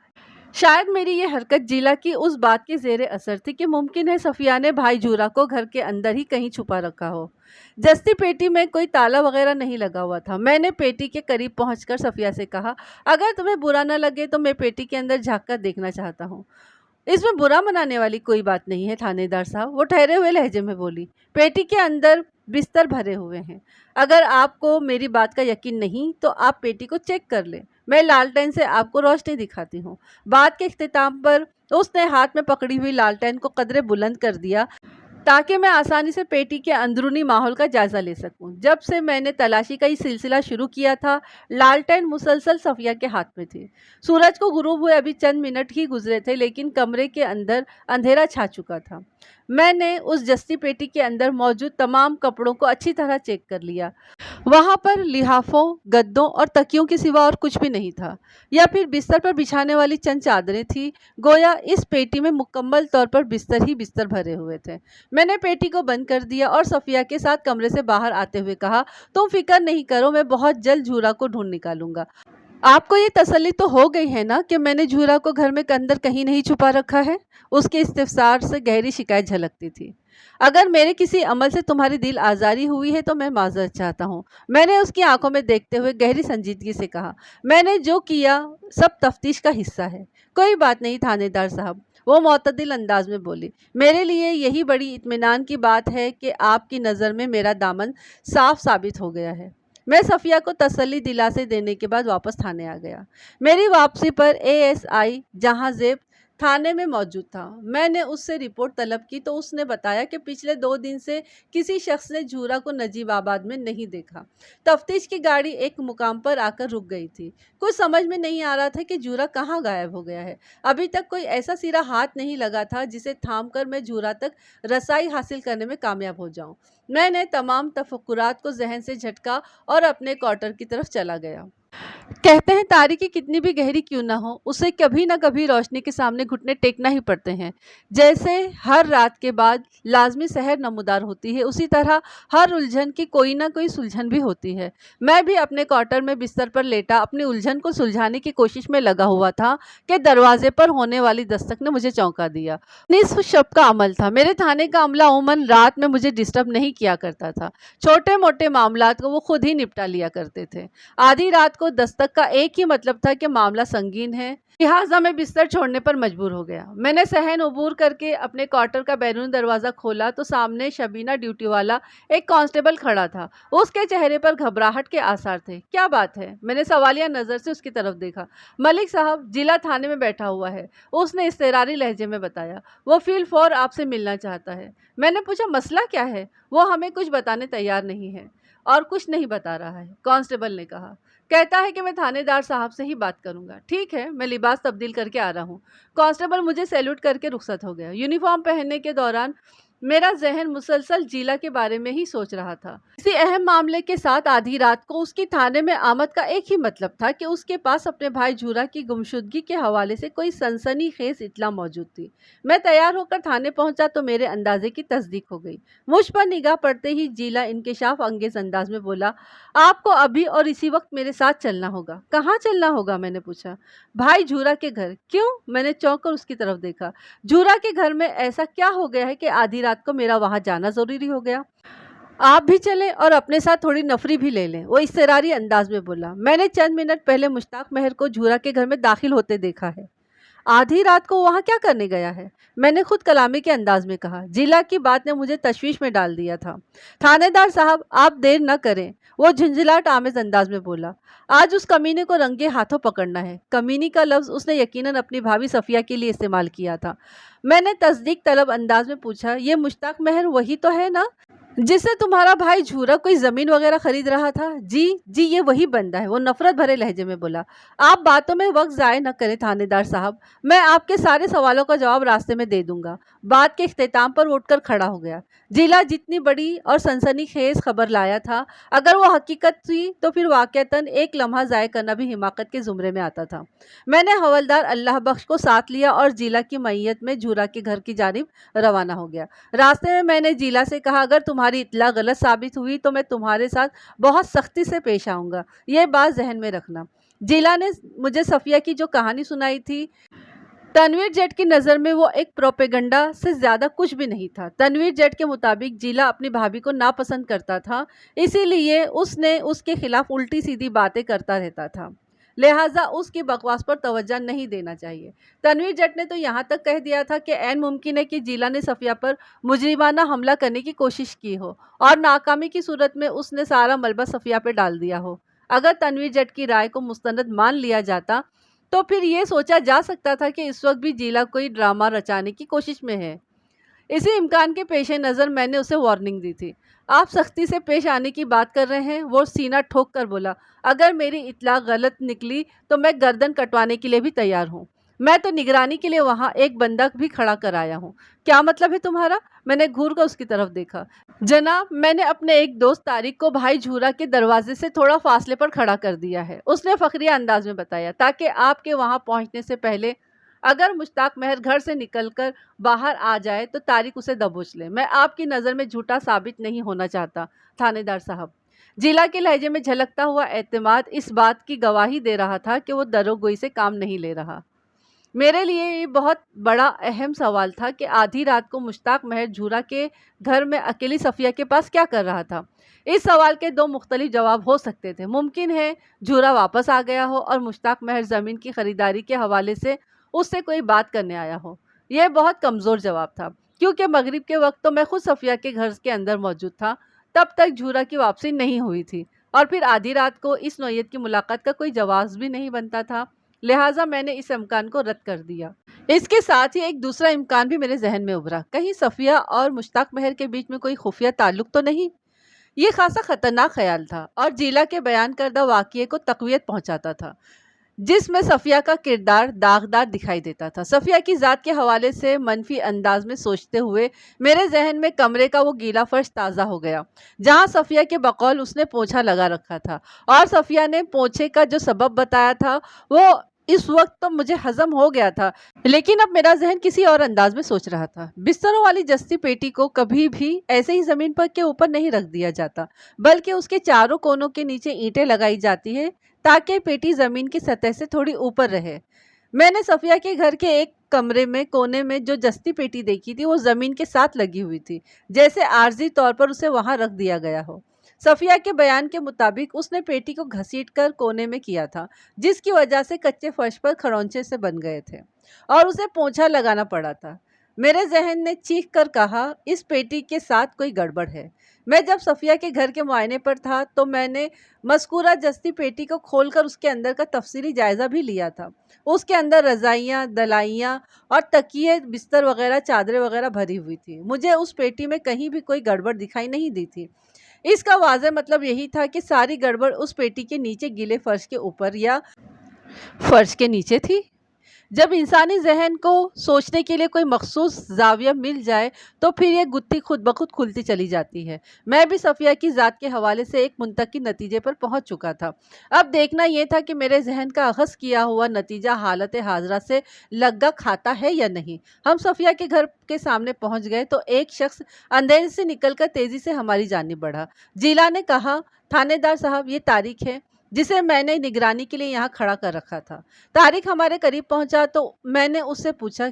शायद मेरी ये हरकत जीला की उस बात के ज़ेरे असर थी कि मुमकिन है सफिया ने भाई झूरा को घर के अंदर ही कहीं छुपा रखा हो। जस्ती पेटी में कोई ताला वगैरह नहीं लगा हुआ था। मैंने पेटी के करीब पहुंचकर सफिया से कहा, अगर तुम्हें बुरा न लगे तो मैं पेटी के अंदर झांक कर देखना चाहता हूँ। इसमें बुरा मनाने वाली कोई बात नहीं है थानेदार साहब, वो ठहरे हुए लहजे में बोली। पेटी के अंदर बिस्तर भरे हुए हैं। अगर आपको मेरी बात का यकीन नहीं तो आप पेटी को चेक कर लें, मैं लालटेन से आपको रोशनी दिखाती हूँ। बात के इख्तिताम पर उसने हाथ में पकड़ी हुई लालटेन को कदरे बुलंद कर दिया ताकि मैं आसानी से पेटी के अंदरूनी माहौल का जायज़ा ले सकूं। जब से मैंने तलाशी का ये सिलसिला शुरू किया था, लालटेन मुसलसल सफिया के हाथ में थी। सूरज को गुरूब हुए अभी चंद मिनट ही गुजरे थे, लेकिन कमरे के अंदर अंधेरा छा चुका था। मैंने उस जस्ती पेटी के अंदर मौजूद तमाम कपड़ों को अच्छी तरह चेक कर लिया। वहाँ पर लिहाफों, गद्दों और तकियों के सिवा और कुछ भी नहीं था, या फिर बिस्तर पर बिछाने वाली चंद चादरें थी। गोया इस पेटी में मुकम्मल तौर पर बिस्तर ही बिस्तर भरे हुए थे। मैंने पेटी को बंद कर दिया और सफिया के साथ कमरे से बाहर आते हुए कहा, तुम फिक्र नहीं करो, मैं बहुत जल्द झूरा को ढूंढ निकालूंगा। आपको ये तसल्ली तो हो गई है ना कि मैंने झूरा को घर में अंदर कहीं नहीं छुपा रखा है? उसके इस्तिफसार से गहरी शिकायत झलकती थी। अगर मेरे किसी अमल से तुम्हारी दिल आज़ारी हुई है तो मैं माज़रत चाहता हूँ। मैंने उसकी आंखों में देखते हुए गहरी संजीदगी से कहा, मैंने जो किया सब तफ्तीश का हिस्सा है। कोई बात नहीं थानेदार साहब, वो मुतदिल अंदाज में बोली। मेरे लिए यही बड़ी इत्मीनान की बात है कि आपकी नज़र में मेरा दामन साफ साबित हो गया है। मैं सफ़िया को तसल्ली दिलासे देने के बाद वापस थाने आ गया। मेरी वापसी पर एएसआई जहांज़ेब थाने में मौजूद था। मैंने उससे रिपोर्ट तलब की तो उसने बताया कि पिछले 2 दिन से किसी शख्स ने झूरा को नजीबाबाद में नहीं देखा। तफ्तीश की गाड़ी एक मुकाम पर आकर रुक गई थी। कुछ समझ में नहीं आ रहा था कि झूरा कहाँ गायब हो गया है। अभी तक कोई ऐसा सिरा हाथ नहीं लगा था जिसे थाम कर मैं झूरा तक रसाई हासिल करने में कामयाब हो जाऊं। मैंने तमाम तफक्कुरात को जहन से झटका और अपने क्वार्टर की तरफ चला गया। कहते हैं तारीकी कितनी भी गहरी क्यों ना हो, उसे कभी ना कभी रोशनी के सामने घुटने टेकना ही पड़ते हैं। जैसे हर रात के बाद लाजमी सहर नमूदार होती है, उसी तरह हर उलझन की कोई ना कोई सुलझन भी होती है। मैं भी अपने क्वार्टर में बिस्तर पर लेटा अपनी उलझन को सुलझाने की कोशिश में लगा हुआ था कि दरवाजे पर होने वाली दस्तक ने मुझे चौंका दिया। निस्फ शब का अमल था। मेरे थाने का अमला अमूमन रात में मुझे डिस्टर्ब नहीं किया करता था। छोटे मोटे मामलात को वो खुद ही निपटा लिया करते थे। आधी रात को दस्तक का एक ही मतलब था कि मामला संगीन है, लिहाजा मैं बिस्तर छोड़ने पर मजबूर हो गया। मैंने सहन अबूर करके अपने क्वार्टर का बैरूनी दरवाज़ा खोला तो सामने शबीना ड्यूटी वाला एक कांस्टेबल खड़ा था। उसके चेहरे पर घबराहट के आसार थे। क्या बात है? मैंने सवालिया नज़र से उसकी तरफ देखा। मलिक साहब जिला थाने में बैठा हुआ है, उसने इस्तेरारी लहजे में बताया। वो फील फौर आपसे मिलना चाहता है। मैंने पूछा मसला क्या है? वो हमें कुछ बताने तैयार नहीं है और कुछ नहीं बता रहा है, कांस्टेबल ने कहा। कहता है कि मैं थानेदार साहब से ही बात करूंगा। ठीक है, मैं लिबास तब्दील करके आ रहा हूँ। कांस्टेबल मुझे सैल्यूट करके रुखसत हो गया। यूनिफॉर्म पहनने के दौरान मेरा जहन मुसलसल जिला के बारे में ही सोच रहा था। इसी अहम मामले के साथ आधी रात को उसकी थाने में आमद का एक ही मतलब था कि उसके पास अपने भाई झूरा की गुमशुदगी के हवाले से कोई सनसनीखेज इत्तला मौजूद थी। मैं तैयार होकर थाने पहुंचा तो मेरे अंदाजे की तस्दीक हो गई। मुझ पर निगाह पड़ते ही जिला इंकिशाफ अंगेज अंदाज में बोला, आपको अभी और इसी वक्त मेरे साथ चलना होगा। कहाँ चलना होगा? मैंने पूछा। भाई झूरा के घर। क्यों? मैंने चौंक कर उसकी तरफ देखा। झूरा के घर में ऐसा क्या हो गया है कि आधी रात को मेरा वहां जाना जरूरी हो गया? आप भी चलें और अपने साथ थोड़ी नफरी भी ले लें, वो इस्तेरारी अंदाज में बोला। मैंने चंद मिनट पहले मुश्ताक महर को झूरा के घर में दाखिल होते देखा है। आधी रात को वहां क्या करने गया है? मैंने खुद कलामी के अंदाज में कहा। जिला की बात ने मुझे तशवीश में डाल दिया था। थानेदार साहब आप देर न करें, वो झुंझलाहट आमेज अंदाज में बोला। आज उस कमीने को रंगे हाथों पकड़ना है। कमीनी का लफ्ज उसने यकीनन अपनी भाभी सफिया के लिए इस्तेमाल किया था। मैंने तस्दीक तलब अंदाज में पूछा, ये मुश्ताक महर वही तो है ना जिससे तुम्हारा भाई झूरा कोई जमीन वगैरह खरीद रहा था? जी जी, ये वही बंदा है, वो नफरत भरे लहजे में बोला। आप बातों में वक्त जाए न करें थानेदार साहब, मैं आपके सारे सवालों का जवाब रास्ते में दे दूंगा। बात के इख्तिताम पर उठकर खड़ा हो गया। जिला जितनी बड़ी और सनसनीखेज खबर लाया था, अगर वो हकीकत थी तो फिर वाकईतन एक लम्हा ज़ाय करना भी हिमाकत के ज़ुमरे में आता था। मैंने हवलदार अल्लाह बख्श को साथ लिया और जिला की मैयत में झूरा के घर की जानिब रवाना हो गया। रास्ते में मैंने जिला से कहा, अगर तुम्हारी इत्तला गलत साबित हुई तो मैं तुम्हारे साथ बहुत सख्ती से पेश आऊँगा, ये बात जहन में रखना। जिला ने मुझे सफिया की जो कहानी सुनाई थी, तनवीर जट की नज़र में वो एक प्रोपेगंडा से ज़्यादा कुछ भी नहीं था। तनवीर जट के मुताबिक जिला अपनी भाभी को नापसंद करता था, इसीलिए उसने उसके खिलाफ उल्टी सीधी बातें करता रहता था, लिहाजा उसकी बकवास पर तवज्जो नहीं देना चाहिए। तनवीर जट ने तो यहाँ तक कह दिया था कि ऐन मुमकिन है कि जिला ने सफिया पर मुजरिमाना हमला करने की कोशिश की हो और नाकामी की सूरत में उसने सारा मलबा सफिया पर डाल दिया हो। अगर तनवीर जट की राय को मुस्तनद मान लिया जाता तो फिर ये सोचा जा सकता था कि इस वक्त भी जिला कोई ड्रामा रचाने की कोशिश में है। इसी इम्कान के पेश नज़र मैंने उसे वार्निंग दी थी। आप सख्ती से पेश आने की बात कर रहे हैं? वो सीना ठोक कर बोला। अगर मेरी इत्तला गलत निकली तो मैं गर्दन कटवाने के लिए भी तैयार हूँ। मैं तो निगरानी के लिए वहाँ एक बंदा भी खड़ा कर आया हूँ। क्या मतलब है तुम्हारा? मैंने घूर कर उसकी तरफ देखा। जनाब, मैंने अपने एक दोस्त तारिक को भाई झूरा के दरवाजे से थोड़ा फासले पर खड़ा कर दिया है, उसने फखरिया अंदाज में बताया, ताकि आपके वहाँ पहुँचने से पहले अगर मुश्ताक महर घर से निकलकर बाहर आ जाए तो तारिक उसे दबोच ले। मैं आपकी नज़र में झूठा साबित नहीं होना चाहता थानेदार साहब। जिला के लहजे में झलकता हुआ एतमाद इस बात की गवाही दे रहा था कि वो दरोगोई से काम नहीं ले रहा। मेरे लिए ये बहुत बड़ा अहम सवाल था कि आधी रात को मुश्ताक महर झूरा के घर में अकेली सफ़िया के पास क्या कर रहा था। इस सवाल के दो मुख्तलिफ जवाब हो सकते थे। मुमकिन है झूरा वापस आ गया हो और मुश्ताक महर ज़मीन की ख़रीदारी के हवाले से उससे कोई बात करने आया हो। यह बहुत कमज़ोर जवाब था, क्योंकि मगरिब के वक्त तो मैं खुद सफ़िया के घर के अंदर मौजूद था। तब तक झूरा की वापसी नहीं हुई थी, और फिर आधी रात को इस नौयत की मुलाकात का कोई जवाब भी नहीं बनता था। लिहाजा मैंने इस इम्कान को रद्द कर दिया। इसके साथ ही एक दूसरा इम्कान भी मेरे जहन में उभरा। कहीं सफ़िया और मुश्ताक महर के बीच में कोई खुफिया ताल्लुक तो नहीं। ये खासा खतरनाक ख्याल था और जिला के बयान करदा वाक़ये को तक़वियत पहुंचाता था, जिसमें सफ़िया का किरदार दागदार दिखाई देता था। सफ़िया की ज़ात के हवाले से मनफी अंदाज में सोचते हुए मेरे जहन में कमरे का वो गीला फर्श ताज़ा हो गया जहाँ सफ़िया के बकौल उसने पोछा लगा रखा था, और सफ़िया ने पोछे का जो सबब बताया था वो इस वक्त तो मुझे हजम हो गया था, लेकिन अब मेरा जहन किसी और अंदाज में सोच रहा था। बिस्तरों वाली जस्ती पेटी को कभी भी ऐसे ही ज़मीन पर के ऊपर नहीं रख दिया जाता, बल्कि उसके चारों कोनों के नीचे ईंटें लगाई जाती है ताकि पेटी ज़मीन की सतह से थोड़ी ऊपर रहे। मैंने सफ़िया के घर के एक कमरे में कोने में जो जस्ती पेटी देखी थी वो ज़मीन के साथ लगी हुई थी, जैसे आर्जी तौर पर उसे वहाँ रख दिया गया हो। सफ़िया के बयान के मुताबिक उसने पेटी को घसीटकर कोने में किया था, जिसकी वजह से कच्चे फर्श पर खरोंचे से बन गए थे और उसे पोंछा लगाना पड़ा था। मेरे जहन ने चीख कर कहा, इस पेटी के साथ कोई गड़बड़ है। मैं जब सफ़िया के घर के मुआयने पर था तो मैंने मज़कूरा जस्ती पेटी को खोलकर उसके अंदर का तफसीली जायज़ा भी लिया था। उसके अंदर रज़ाइयाँ, दलाइयाँ और तकिए, बिस्तर वगैरह, चादरें वगैरह भरी हुई थी। मुझे उस पेटी में कहीं भी कोई गड़बड़ दिखाई नहीं दी थी। इसका वाज़ेह मतलब यही था कि सारी गड़बड़ उस पेटी के नीचे गीले फर्श के ऊपर या फर्श के नीचे थी। जब इंसानी जहन को सोचने के लिए कोई मखसूस ज़ाविया मिल जाए तो फिर ये गुत्थी खुद ब खुद खुलती चली जाती है। मैं भी सफ़िया की ज़ात के हवाले से एक मुंतकी नतीजे पर पहुंच चुका था। अब देखना यह था कि मेरे जहन का अख़ज़ किया हुआ नतीजा हालत हाज़रा से लग्गा खाता है या नहीं। हम सफ़िया के घर के सामने पहुंच गए तो एक शख्स अंधेरे से निकलकर तेज़ी से हमारी जानिब बढ़ा। जिला ने कहा, थानेदार साहब, ये तारिक है जिसे मैंने निगरानी के लिए यहाँ खड़ा कर रखा था। तारिक हमारे करीब पहुंचा तो मैंने उससे पूछा,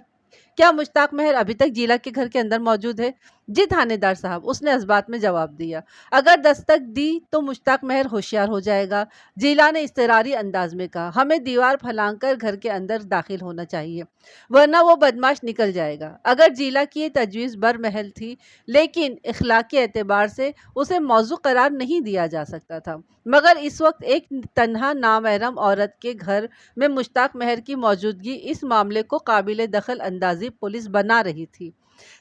क्या मुश्ताक महर अभी तक जिला के घर के अंदर मौजूद है? जी थानेदार साहब, उसने इस्बात में जवाब दिया। अगर दस्तक दी तो मुश्ताक महर होशियार हो जाएगा। जिला ने इस्तरारी अंदाज में कहा, हमें दीवार फलांकर घर के अंदर दाखिल होना चाहिए, वरना वो बदमाश निकल जाएगा। अगर जिला की ये तजवीज़ बरमहल थी, लेकिन इखलाकी एतबार से उसे मौजू करार नहीं दिया जा सकता था। मगर इस वक्त एक तन्हा नामहरम औरत के घर में मुश्ताक महर की मौजूदगी इस मामले को काबिल दखल अंदाजी पुलिस बना रही थी,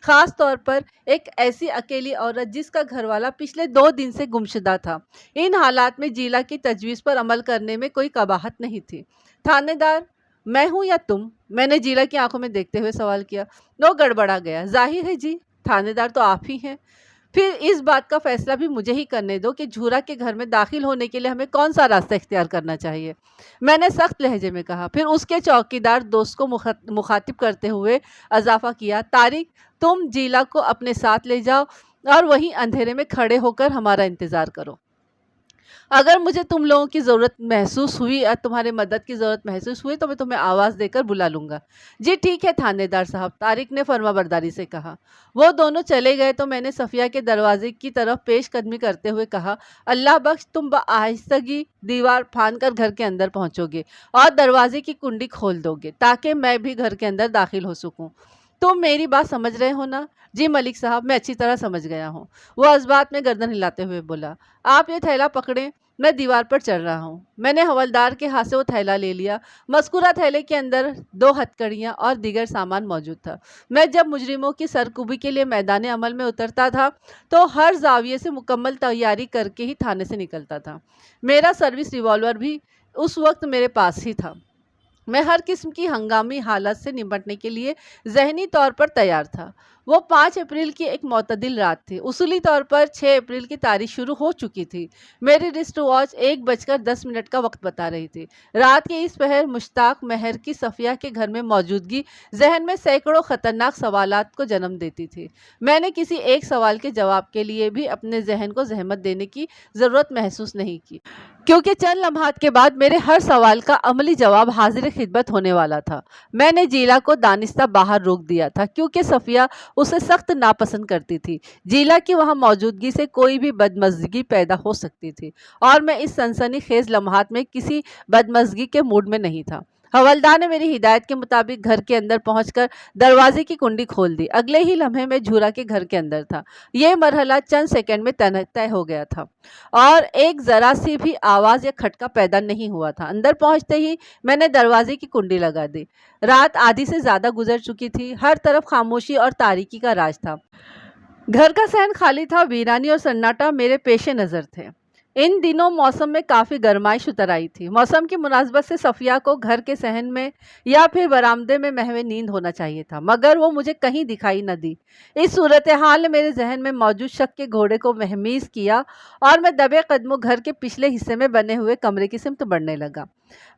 ख़ास तौर पर एक ऐसी अकेली औरत जिसका घरवाला पिछले 2 दिन से गुमशुदा था। इन हालात में जिला की तजवीज़ पर अमल करने में कोई कबाहत नहीं थी। थानेदार, मैं हूँ या तुम? मैंने जिला की आंखों में देखते हुए सवाल किया। वो गड़बड़ा गया। जाहिर है जी, थानेदार तो आप ही हैं। फिर इस बात का फैसला भी मुझे ही करने दो कि झूरा के घर में दाखिल होने के लिए हमें कौन सा रास्ता इख्तियार करना चाहिए, मैंने सख्त लहजे में कहा। फिर उसके चौकीदार दोस्त को मुखातिब करते हुए इजाफा किया, तारिक, तुम जिला को अपने साथ ले जाओ और वहीं अंधेरे में खड़े होकर हमारा इंतज़ार करो। अगर मुझे तुम लोगों की ज़रूरत महसूस हुई या तुम्हारे मदद की ज़रूरत महसूस हुई तो मैं तुम्हें आवाज़ देकर बुला लूँगा। जी ठीक है थानेदार साहब, तारिक ने फरमाबरदारी से कहा। वो दोनों चले गए तो मैंने सफ़िया के दरवाजे की तरफ पेश कदमी करते हुए कहा, अल्लाह बख्श, तुम आहिस्तगी दीवार फांद कर घर के अंदर पहुँचोगे और दरवाजे की कुंडी खोल दोगे ताकि मैं भी घर के अंदर दाखिल हो सकूँ। तुम मेरी बात समझ रहे हो ना? जी मलिक साहब, मैं अच्छी तरह समझ गया हूँ। वो इस्बात में गर्दन हिलाते हुए बोला, आप ये थैला पकड़ें, मैं दीवार पर चढ़ रहा हूँ। मैंने हवलदार के हाथ से वो थैला ले लिया। मस्कुरा थैले के अंदर 2 हथकड़ियाँ और दीगर सामान मौजूद था। मैं जब मुजरिमों की सरकुबी के लिए मैदान अमल में उतरता था तो हर जाविये से मुकम्मल तैयारी करके ही थाने से निकलता था। मेरा सर्विस रिवॉल्वर भी उस वक्त मेरे पास ही था। मैं हर किस्म की हंगामी हालत से निपटने के लिए ज़हनी तौर पर तैयार था। वो 5 अप्रैल की एक मुतदिल रात थी। उसूली तौर पर 6 अप्रैल की तारीख शुरू हो चुकी थी। मेरी रिस्ट वॉच 1:10 का वक्त बता रही थी। रात के इस पहर मुश्ताक महर की सफ़िया के घर में मौजूदगी जहन में सैकड़ों ख़तरनाक सवालात को जन्म देती थी। मैंने किसी एक सवाल के जवाब के लिए भी अपने जहन को ज़हमत देने की ज़रूरत महसूस नहीं की, क्योंकि चंद लम्हात के बाद मेरे हर सवाल का अमली जवाब हाजिर खिदमत होने वाला था। मैंने जीला को दानिस्ता बाहर रोक दिया था, क्योंकि सफ़िया उसे सख्त नापसंद करती थी। जीला की वहाँ मौजूदगी से कोई भी बदमज़गी पैदा हो सकती थी, और मैं इस सनसनीखेज़ लम्हात में किसी बदमज़गी के मूड में नहीं था। हवलदार ने मेरी हिदायत के मुताबिक घर के अंदर पहुंचकर दरवाजे की कुंडी खोल दी। अगले ही लम्हे में झूरा के घर के अंदर था। ये मरहला चंद सेकंड में तय हो गया था, और एक ज़रा सी भी आवाज़ या खटका पैदा नहीं हुआ था। अंदर पहुंचते ही मैंने दरवाजे की कुंडी लगा दी। रात आधी से ज़्यादा गुजर चुकी थी। हर तरफ खामोशी और तारीकी का राज था। घर का सहन खाली था। वीरानी और सन्नाटा मेरे पेशे नज़र थे। इन दिनों मौसम में काफ़ी गर्माइश उतर आई थी। मौसम की मुनासबत से सफ़िया को घर के सहन में या फिर बरामदे में महवे नींद होना चाहिए था, मगर वो मुझे कहीं दिखाई न दी। इस सूरत हाल ने मेरे जहन में मौजूद शक के घोड़े को महमीज किया, और मैं दबे कदमों घर के पिछले हिस्से में बने हुए कमरे की सिमत बढ़ने लगा।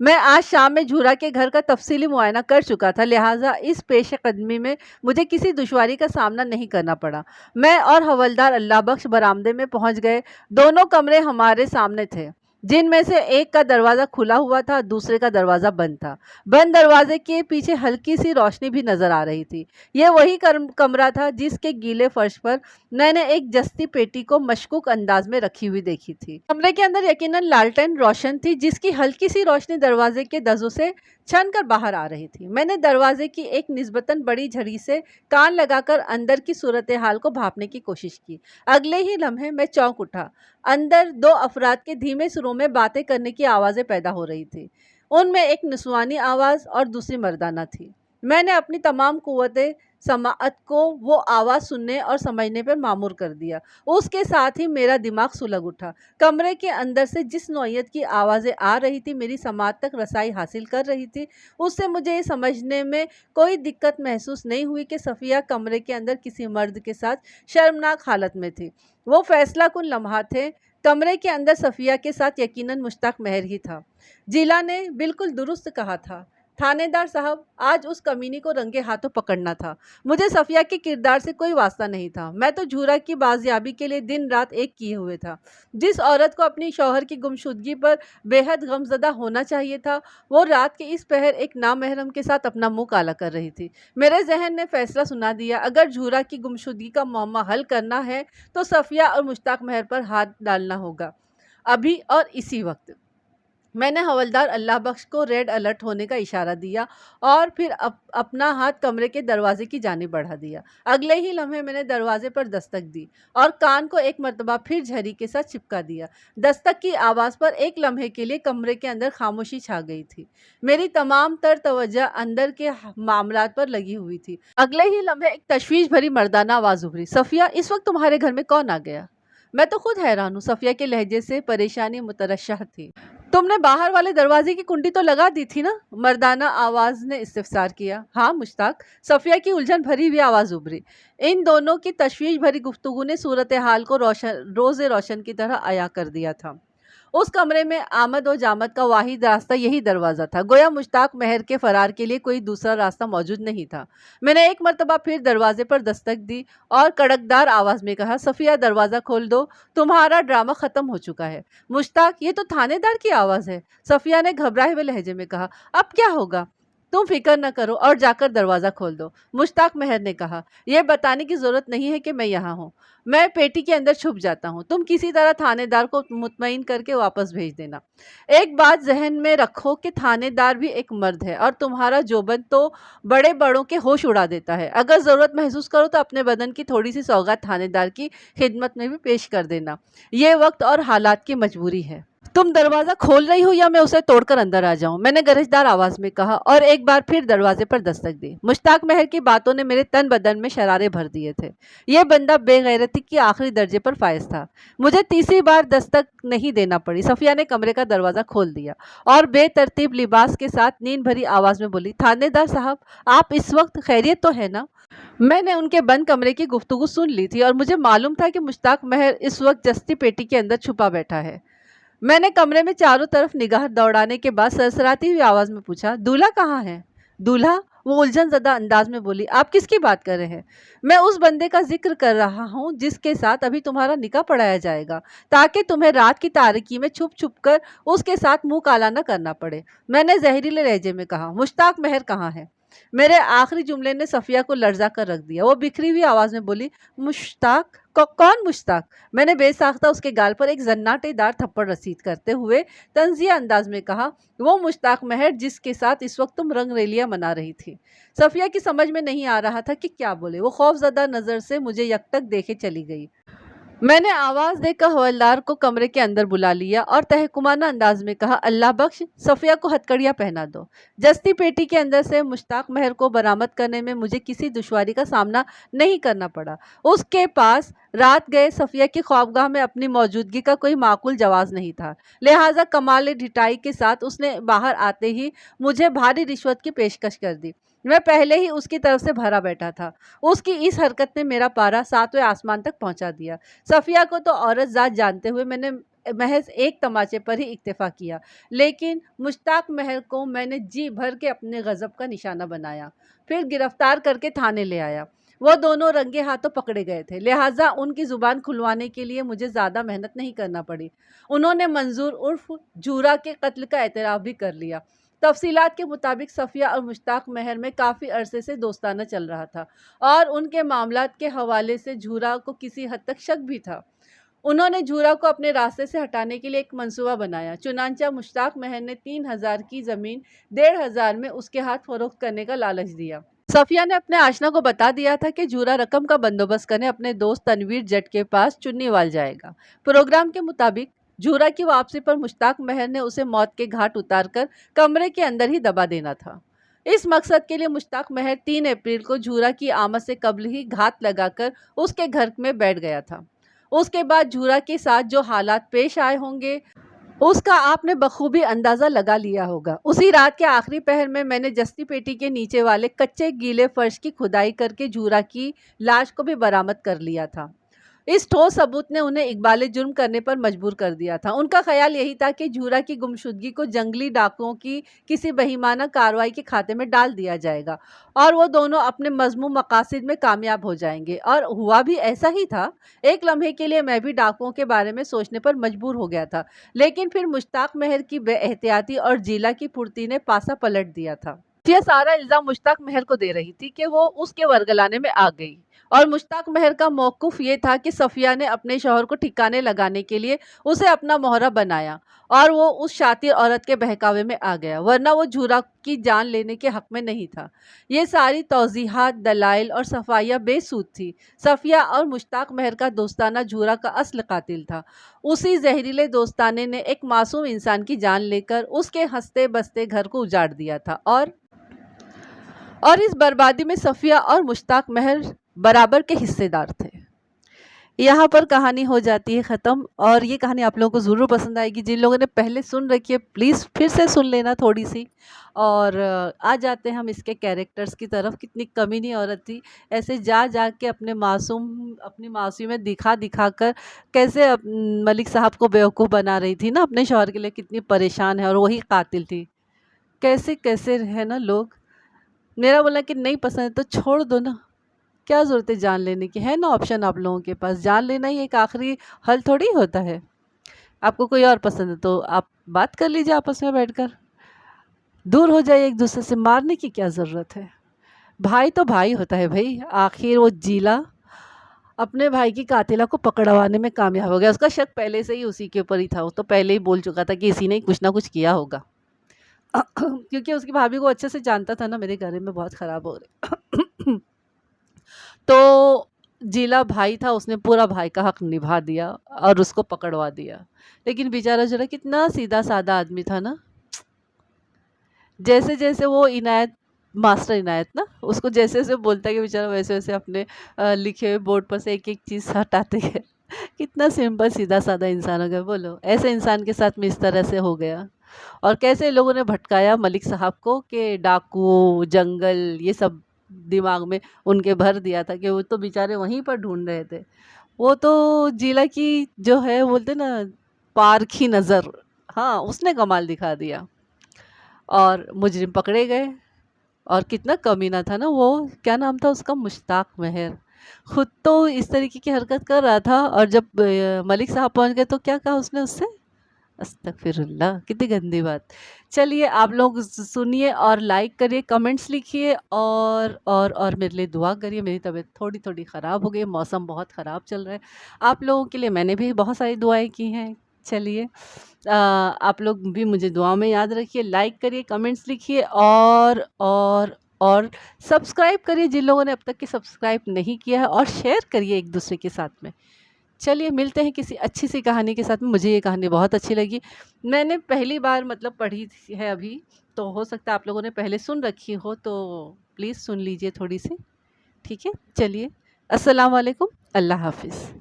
मैं आज शाम में झूरा के घर का तफसीली मुआयना कर चुका था, लिहाजा इस पेश कदमी में मुझे किसी दुश्वारी का सामना नहीं करना पड़ा। मैं और हवलदार अल्लाह बख्श बरामदे में पहुंच गए। दोनों कमरे हमारे सामने थे, जिनमें से एक का दरवाज़ा खुला हुआ था, दूसरे का दरवाज़ा बंद था। बंद दरवाजे के पीछे हल्की सी रोशनी भी नज़र आ रही थी। ये वही कमरा था जिसके गीले फर्श पर मैंने एक जस्ती पेटी को मशकूक अंदाज में रखी हुई देखी थी। कमरे के अंदर यकीनन लालटेन रोशन थी, जिसकी हल्की सी रोशनी दरवाजे के दज़ों से छन कर बाहर आ रही थी। मैंने दरवाजे की एक निस्बतन बड़ी झड़ी से कान लगाकर अंदर की सूरत हाल को भांपने की कोशिश की। अगले ही लम्हे मैं चौंक उठा। अंदर 2 अफराद के धीमे सुरों में बातें करने की आवाज़ें पैदा हो रही थी। उनमें एक निस्वानी आवाज़ और दूसरी मर्दाना थी। मैंने अपनी तमाम कुव्वते समाअत को वो आवाज़ सुनने और समझने पर मामूर कर दिया। उसके साथ ही मेरा दिमाग सुलग उठा। कमरे के अंदर से जिस नौइयत की आवाज़ें आ रही थी, मेरी समाअत तक रसाई हासिल कर रही थी, उससे मुझे ये समझने में कोई दिक्कत महसूस नहीं हुई कि सफ़िया कमरे के अंदर किसी मर्द के साथ शर्मनाक हालत में थी। वो फैसला कुन लम्हात थे। कमरे के अंदर सफ़िया के साथ यकीनन मुश्ताक महर ही था। जिला ने बिल्कुल दुरुस्त कहा था। थानेदार साहब, आज उस कमीनी को रंगे हाथों पकड़ना था। मुझे सफ़िया के किरदार से कोई वास्ता नहीं था। मैं तो झूरा की बाजियाबी के लिए दिन रात एक किए हुए था। जिस औरत को अपनी शौहर की गुमशुदगी पर बेहद गमज़दा होना चाहिए था, वो रात के इस पहर एक नामहरम के साथ अपना मुंह काला कर रही थी। मेरे जहन ने फैसला सुना दिया, अगर झूरा की गुमशुदगी का मामला हल करना है तो सफ़िया और मुश्ताक महर पर हाथ डालना होगा, अभी और इसी वक्त। मैंने हवलदार अल्लाह बख्श को रेड अलर्ट होने का इशारा दिया, और फिर अपना हाथ कमरे के दरवाजे की जानिब बढ़ा दिया। अगले ही लम्हे मैंने दरवाजे पर दस्तक दी और कान को एक मरतबा फिर झरी के साथ चिपका दिया। दस्तक की आवाज़ पर एक लम्हे के लिए कमरे के अंदर खामोशी छा गई थी। मेरी तमाम तर तवज्जो अंदर के मामलात पर लगी हुई थी। अगले ही लम्हे एक तशवीश भरी मर्दाना आवाज़ उभरी, सफ़िया, इस वक्त तुम्हारे घर में कौन आ गया? मैं तो खुद हैरान हूँ। सफ़िया के लहजे से परेशानी मुतरशह थी। तुमने बाहर वाले दरवाजे की कुंडी तो लगा दी थी ना? मर्दाना आवाज़ ने इस्तिफसार किया। हाँ मुश्ताक, सफ़िया की उलझन भरी हुई आवाज़ उभरी। इन दोनों की तशवीश भरी गुफ्तगू ने सूरत हाल को रोज़े रोशन की तरह अया कर दिया था। उस कमरे में आमद और जामद का वाहिद रास्ता यही दरवाज़ा था। गोया मुश्ताक महर के फ़रार के लिए कोई दूसरा रास्ता मौजूद नहीं था। मैंने एक मरतबा फिर दरवाजे पर दस्तक दी और कड़कदार आवाज़ में कहा, सफ़िया, दरवाज़ा खोल दो, तुम्हारा ड्रामा ख़त्म हो चुका है। मुश्ताक, ये तो थानेदार की आवाज़ है। सफ़िया ने घबराए हुए लहजे में कहा। अब क्या होगा? तुम फिक्र न करो और जाकर दरवाज़ा खोल दो, मुश्ताक महर ने कहा। यह बताने की ज़रूरत नहीं है कि मैं यहाँ हूँ। मैं पेटी के अंदर छुप जाता हूँ। तुम किसी तरह थानेदार को मुतमईन करके वापस भेज देना। एक बात जहन में रखो कि थानेदार भी एक मर्द है, और तुम्हारा जोबन तो बड़े बड़ों के होश उड़ा देता है। अगर ज़रूरत महसूस करो तो अपने बदन की थोड़ी सी सौगात थानेदार की खिदमत में भी पेश कर देना। ये वक्त और हालात की मजबूरी है। तुम दरवाज़ा खोल रही हो या मैं उसे तोड़कर अंदर आ जाऊं? मैंने गरजदार आवाज़ में कहा और एक बार फिर दरवाजे पर दस्तक दी। मुश्ताक महर की बातों ने मेरे तन बदन में शरारे भर दिए थे। यह बंदा बेगैरती की आखिरी दर्जे पर फायज था। मुझे तीसरी बार दस्तक नहीं देना पड़ी। सफिया ने कमरे का दरवाज़ा खोल दिया और बेतरतीब लिबास के साथ नींद भरी आवाज़ में बोली, थानेदार साहब, आप इस वक्त खैरियत तो है ना? मैंने उनके बंद कमरे की गुफ्तगू सुन ली थी और मुझे मालूम था कि मुश्ताक महर इस वक्त जस्ती पेटी के अंदर छुपा बैठा है। मैंने कमरे में चारों तरफ निगाह दौड़ाने के बाद सरसराती हुई आवाज में पूछा, दूल्हा कहाँ है? दूल्हा? वो उलझन ज़दा अंदाज में बोली, आप किसकी बात कर रहे हैं? मैं उस बंदे का जिक्र कर रहा हूँ जिसके साथ अभी तुम्हारा निकाह पढ़ाया जाएगा, ताकि तुम्हें रात की तारीकी में छुप छुप कर उसके साथ मुंह काला न करना पड़े। मैंने जहरीले लहजे में कहा, मुश्ताक महर कहाँ है? मेरे आखिरी जुमले ने सफिया को लर्जा कर रख दिया। वो बिखरी हुई आवाज में बोली, मुश्ताक? कौन मुश्ताक? मैंने बेसाख्ता उसके गाल पर एक जन्नाटेदार थप्पड़ रसीद करते हुए तंजिया अंदाज में कहा, वो मुश्ताक महर जिसके साथ इस वक्त तुम रंगरेलियां मना रही थी। सफिया की समझ में नहीं आ रहा था कि क्या बोले। वो खौफजदा नजर से मुझे यकटक देखे चली गई। मैंने आवाज़ देकर हवलदार को कमरे के अंदर बुला लिया और तहकुमाना अंदाज में कहा, अल्लाह बख्श, सफ़िया को हथकड़ियाँ पहना दो। जस्ती पेटी के अंदर से मुश्ताक महर को बरामद करने में मुझे किसी दुश्वारी का सामना नहीं करना पड़ा। उसके पास रात गए सफ़िया की ख्वाबगाह में अपनी मौजूदगी का कोई माकूल जवाज़ नहीं था। लिहाजा कमाल ढिठाई के साथ उसने बाहर आते ही मुझे भारी रिश्वत की पेशकश कर दी। मैं पहले ही उसकी तरफ से भरा बैठा था। उसकी इस हरकत ने मेरा पारा सातवें आसमान तक पहुंचा दिया। सफिया को तो औरत ज़ात जानते हुए मैंने महज एक तमाचे पर ही इक्तफा किया, लेकिन मुश्ताक महर को मैंने जी भर के अपने गज़ब का निशाना बनाया। फिर गिरफ्तार करके थाने ले आया। वो दोनों रंगे हाथों पकड़े गए थे, लिहाजा उनकी ज़ुबान खुलवाने के लिए मुझे ज़्यादा मेहनत नहीं करना पड़ी। उन्होंने मंजूर उर्फ जूरा के कत्ल का एतराफ़ भी कर लिया। तफसीलात के मुताबिक सफ़िया और मुश्ताक महर में काफ़ी अरसे से दोस्ताना चल रहा था और उनके मामलात के हवाले से झूरा को किसी हद तक शक भी था। उन्होंने झूरा को अपने रास्ते से हटाने के लिए एक मंसूबा बनाया। चुनांचा मुश्ताक महर ने 3000 की ज़मीन 1500 में उसके हाथ फरोख्त करने का लालच दिया। सफिया ने अपने आशना को बता दिया था कि झूरा रकम का बंदोबस्त करने अपने दोस्त तनवीर जट के पास चुन्नीवाल जाएगा। प्रोग्राम के मुताबिक झूरा की वापसी पर मुश्ताक महर ने उसे मौत के घाट उतारकर कमरे के अंदर ही दबा देना था। इस मकसद के लिए मुश्ताक महर 3 अप्रैल को झूरा की आमद से कबल ही घात लगाकर उसके घर में बैठ गया था। उसके बाद झूरा के साथ जो हालात पेश आए होंगे उसका आपने बखूबी अंदाज़ा लगा लिया होगा। उसी रात के आखिरी पहर में मैंने जस्ती पेटी के नीचे वाले कच्चे गीले फर्श की खुदाई करके झूरा की लाश को भी बरामद कर लिया था। इस ठोस सबूत ने उन्हें इकबाल जुर्म करने पर मजबूर कर दिया था। उनका ख्याल यही था कि झूरा की गुमशुदगी को जंगली डाकुओं की किसी बहिमाना कार्रवाई के खाते में डाल दिया जाएगा और वो दोनों अपने मज़मूम मकासद में कामयाब हो जाएंगे। और हुआ भी ऐसा ही था। एक लम्हे के लिए मैं भी डाकुओं के बारे में सोचने पर मजबूर हो गया था, लेकिन फिर मुश्ताक महर की बेएहतियाती और जीला की फुर्ती ने पासा पलट दिया था। यह सारा इल्ज़ाम मुश्ताक महर को दे रही थी कि वो उसके वरगलाने में आ गई, और मुश्ताक महर का मौक़िफ़ ये था कि सफ़िया ने अपने शौहर को ठिकाने लगाने के लिए उसे अपना मोहरा बनाया और वो उस शातिर औरत के बहकावे में आ गया, वरना वो झूरा की जान लेने के हक़ में नहीं था। ये सारी तौज़ीहात, दलाइल और सफ़ाइयाँ बेसूद थी। सफ़िया और मुश्ताक महर का दोस्ताना झूरा का असल कातिल था। उसी जहरीले दोस्ताने ने एक मासूम इंसान की जान लेकर उसके हंसते बसते घर को उजाड़ दिया था और इस बर्बादी में सफ़िया और मुश्ताक महर बराबर के हिस्सेदार थे। यहाँ पर कहानी हो जाती है ख़त्म, और ये कहानी आप लोगों को ज़रूर पसंद आएगी। जिन लोगों ने पहले सुन रखी है प्लीज़ फिर से सुन लेना थोड़ी सी। और आ जाते हैं हम इसके कैरेक्टर्स की तरफ। कितनी कमीनी औरत थी, ऐसे जा के अपनी मासूमियत दिखा कर कैसे मलिक साहब को बेवकूफ़ बना रही थी ना अपने शौहर के लिए। कितनी परेशान है, और वही कातिल थी। कैसे कैसे है ना लोग। मेरा बोला कि नहीं पसंद है तो छोड़ दो ना, क्या ज़रूरत है जान लेने की। है ना ऑप्शन आप लोगों के पास, जान लेना ही एक आखिरी हल थोड़ी होता है। आपको कोई और पसंद है तो आप बात कर लीजिए आपस में बैठकर, दूर हो जाइए एक दूसरे से। मारने की क्या ज़रूरत है। भाई तो भाई होता है भाई। आखिर वो जीला अपने भाई की कातिला को पकड़वाने में कामयाब हो गया। उसका शक पहले से ही उसी के ऊपर ही था। वो तो पहले ही बोल चुका था कि इसी ने कुछ ना कुछ किया होगा क्योंकि उसकी भाभी को अच्छे से जानता था ना, मेरे घर में बहुत ख़राब हो रहे तो जीला भाई था, उसने पूरा भाई का हक निभा दिया और उसको पकड़वा दिया। लेकिन बेचारा जो है कितना सीधा साधा आदमी था ना, जैसे जैसे वो इनायत, मास्टर इनायत ना, उसको जैसे जैसे बोलता है कि बेचारा वैसे वैसे अपने लिखे हुए बोर्ड पर से एक एक चीज़ हटाते है। कितना सिंपल सीधा साधा इंसान हो गया, बोलो ऐसे इंसान के साथ में इस तरह से हो गया। और कैसे लोगों ने भटकाया मलिक साहब को कि डाकू, जंगल, ये सब दिमाग में उनके भर दिया था कि वो तो बेचारे वहीं पर ढूंढ रहे थे। वो तो जिला की जो है बोलते ना, पारखी नज़र, हाँ उसने कमाल दिखा दिया। और मुजरिम पकड़े गए। और कितना कमीना था ना वो, क्या नाम था उसका, मुश्ताक मेहर। खुद तो इस तरीके की हरकत कर रहा था, और जब मलिक साहब पहुंच गए तो क्या कहा उसने उससे, अस्तगफिरुल्लाह, कितनी गंदी बात। चलिए आप लोग सुनिए और लाइक करिए, कमेंट्स लिखिए, और मेरे लिए दुआ करिए। मेरी तबीयत थोड़ी थोड़ी ख़राब हो गई, मौसम बहुत ख़राब चल रहा है। आप लोगों के लिए मैंने भी बहुत सारी दुआएं की हैं। चलिए आप लोग भी मुझे दुआ में याद रखिए, लाइक करिए, कमेंट्स लिखिए, और सब्सक्राइब करिए जिन लोगों ने अब तक के सब्सक्राइब नहीं किया है, और शेयर करिए एक दूसरे के साथ में। चलिए मिलते हैं किसी अच्छी सी कहानी के साथ में। मुझे ये कहानी बहुत अच्छी लगी, मैंने पहली बार मतलब पढ़ी है अभी, तो हो सकता है आप लोगों ने पहले सुन रखी हो, तो प्लीज़ सुन लीजिए थोड़ी सी। ठीक है, चलिए, अस्सलाम वालेकुम, अल्लाह हाफिज़।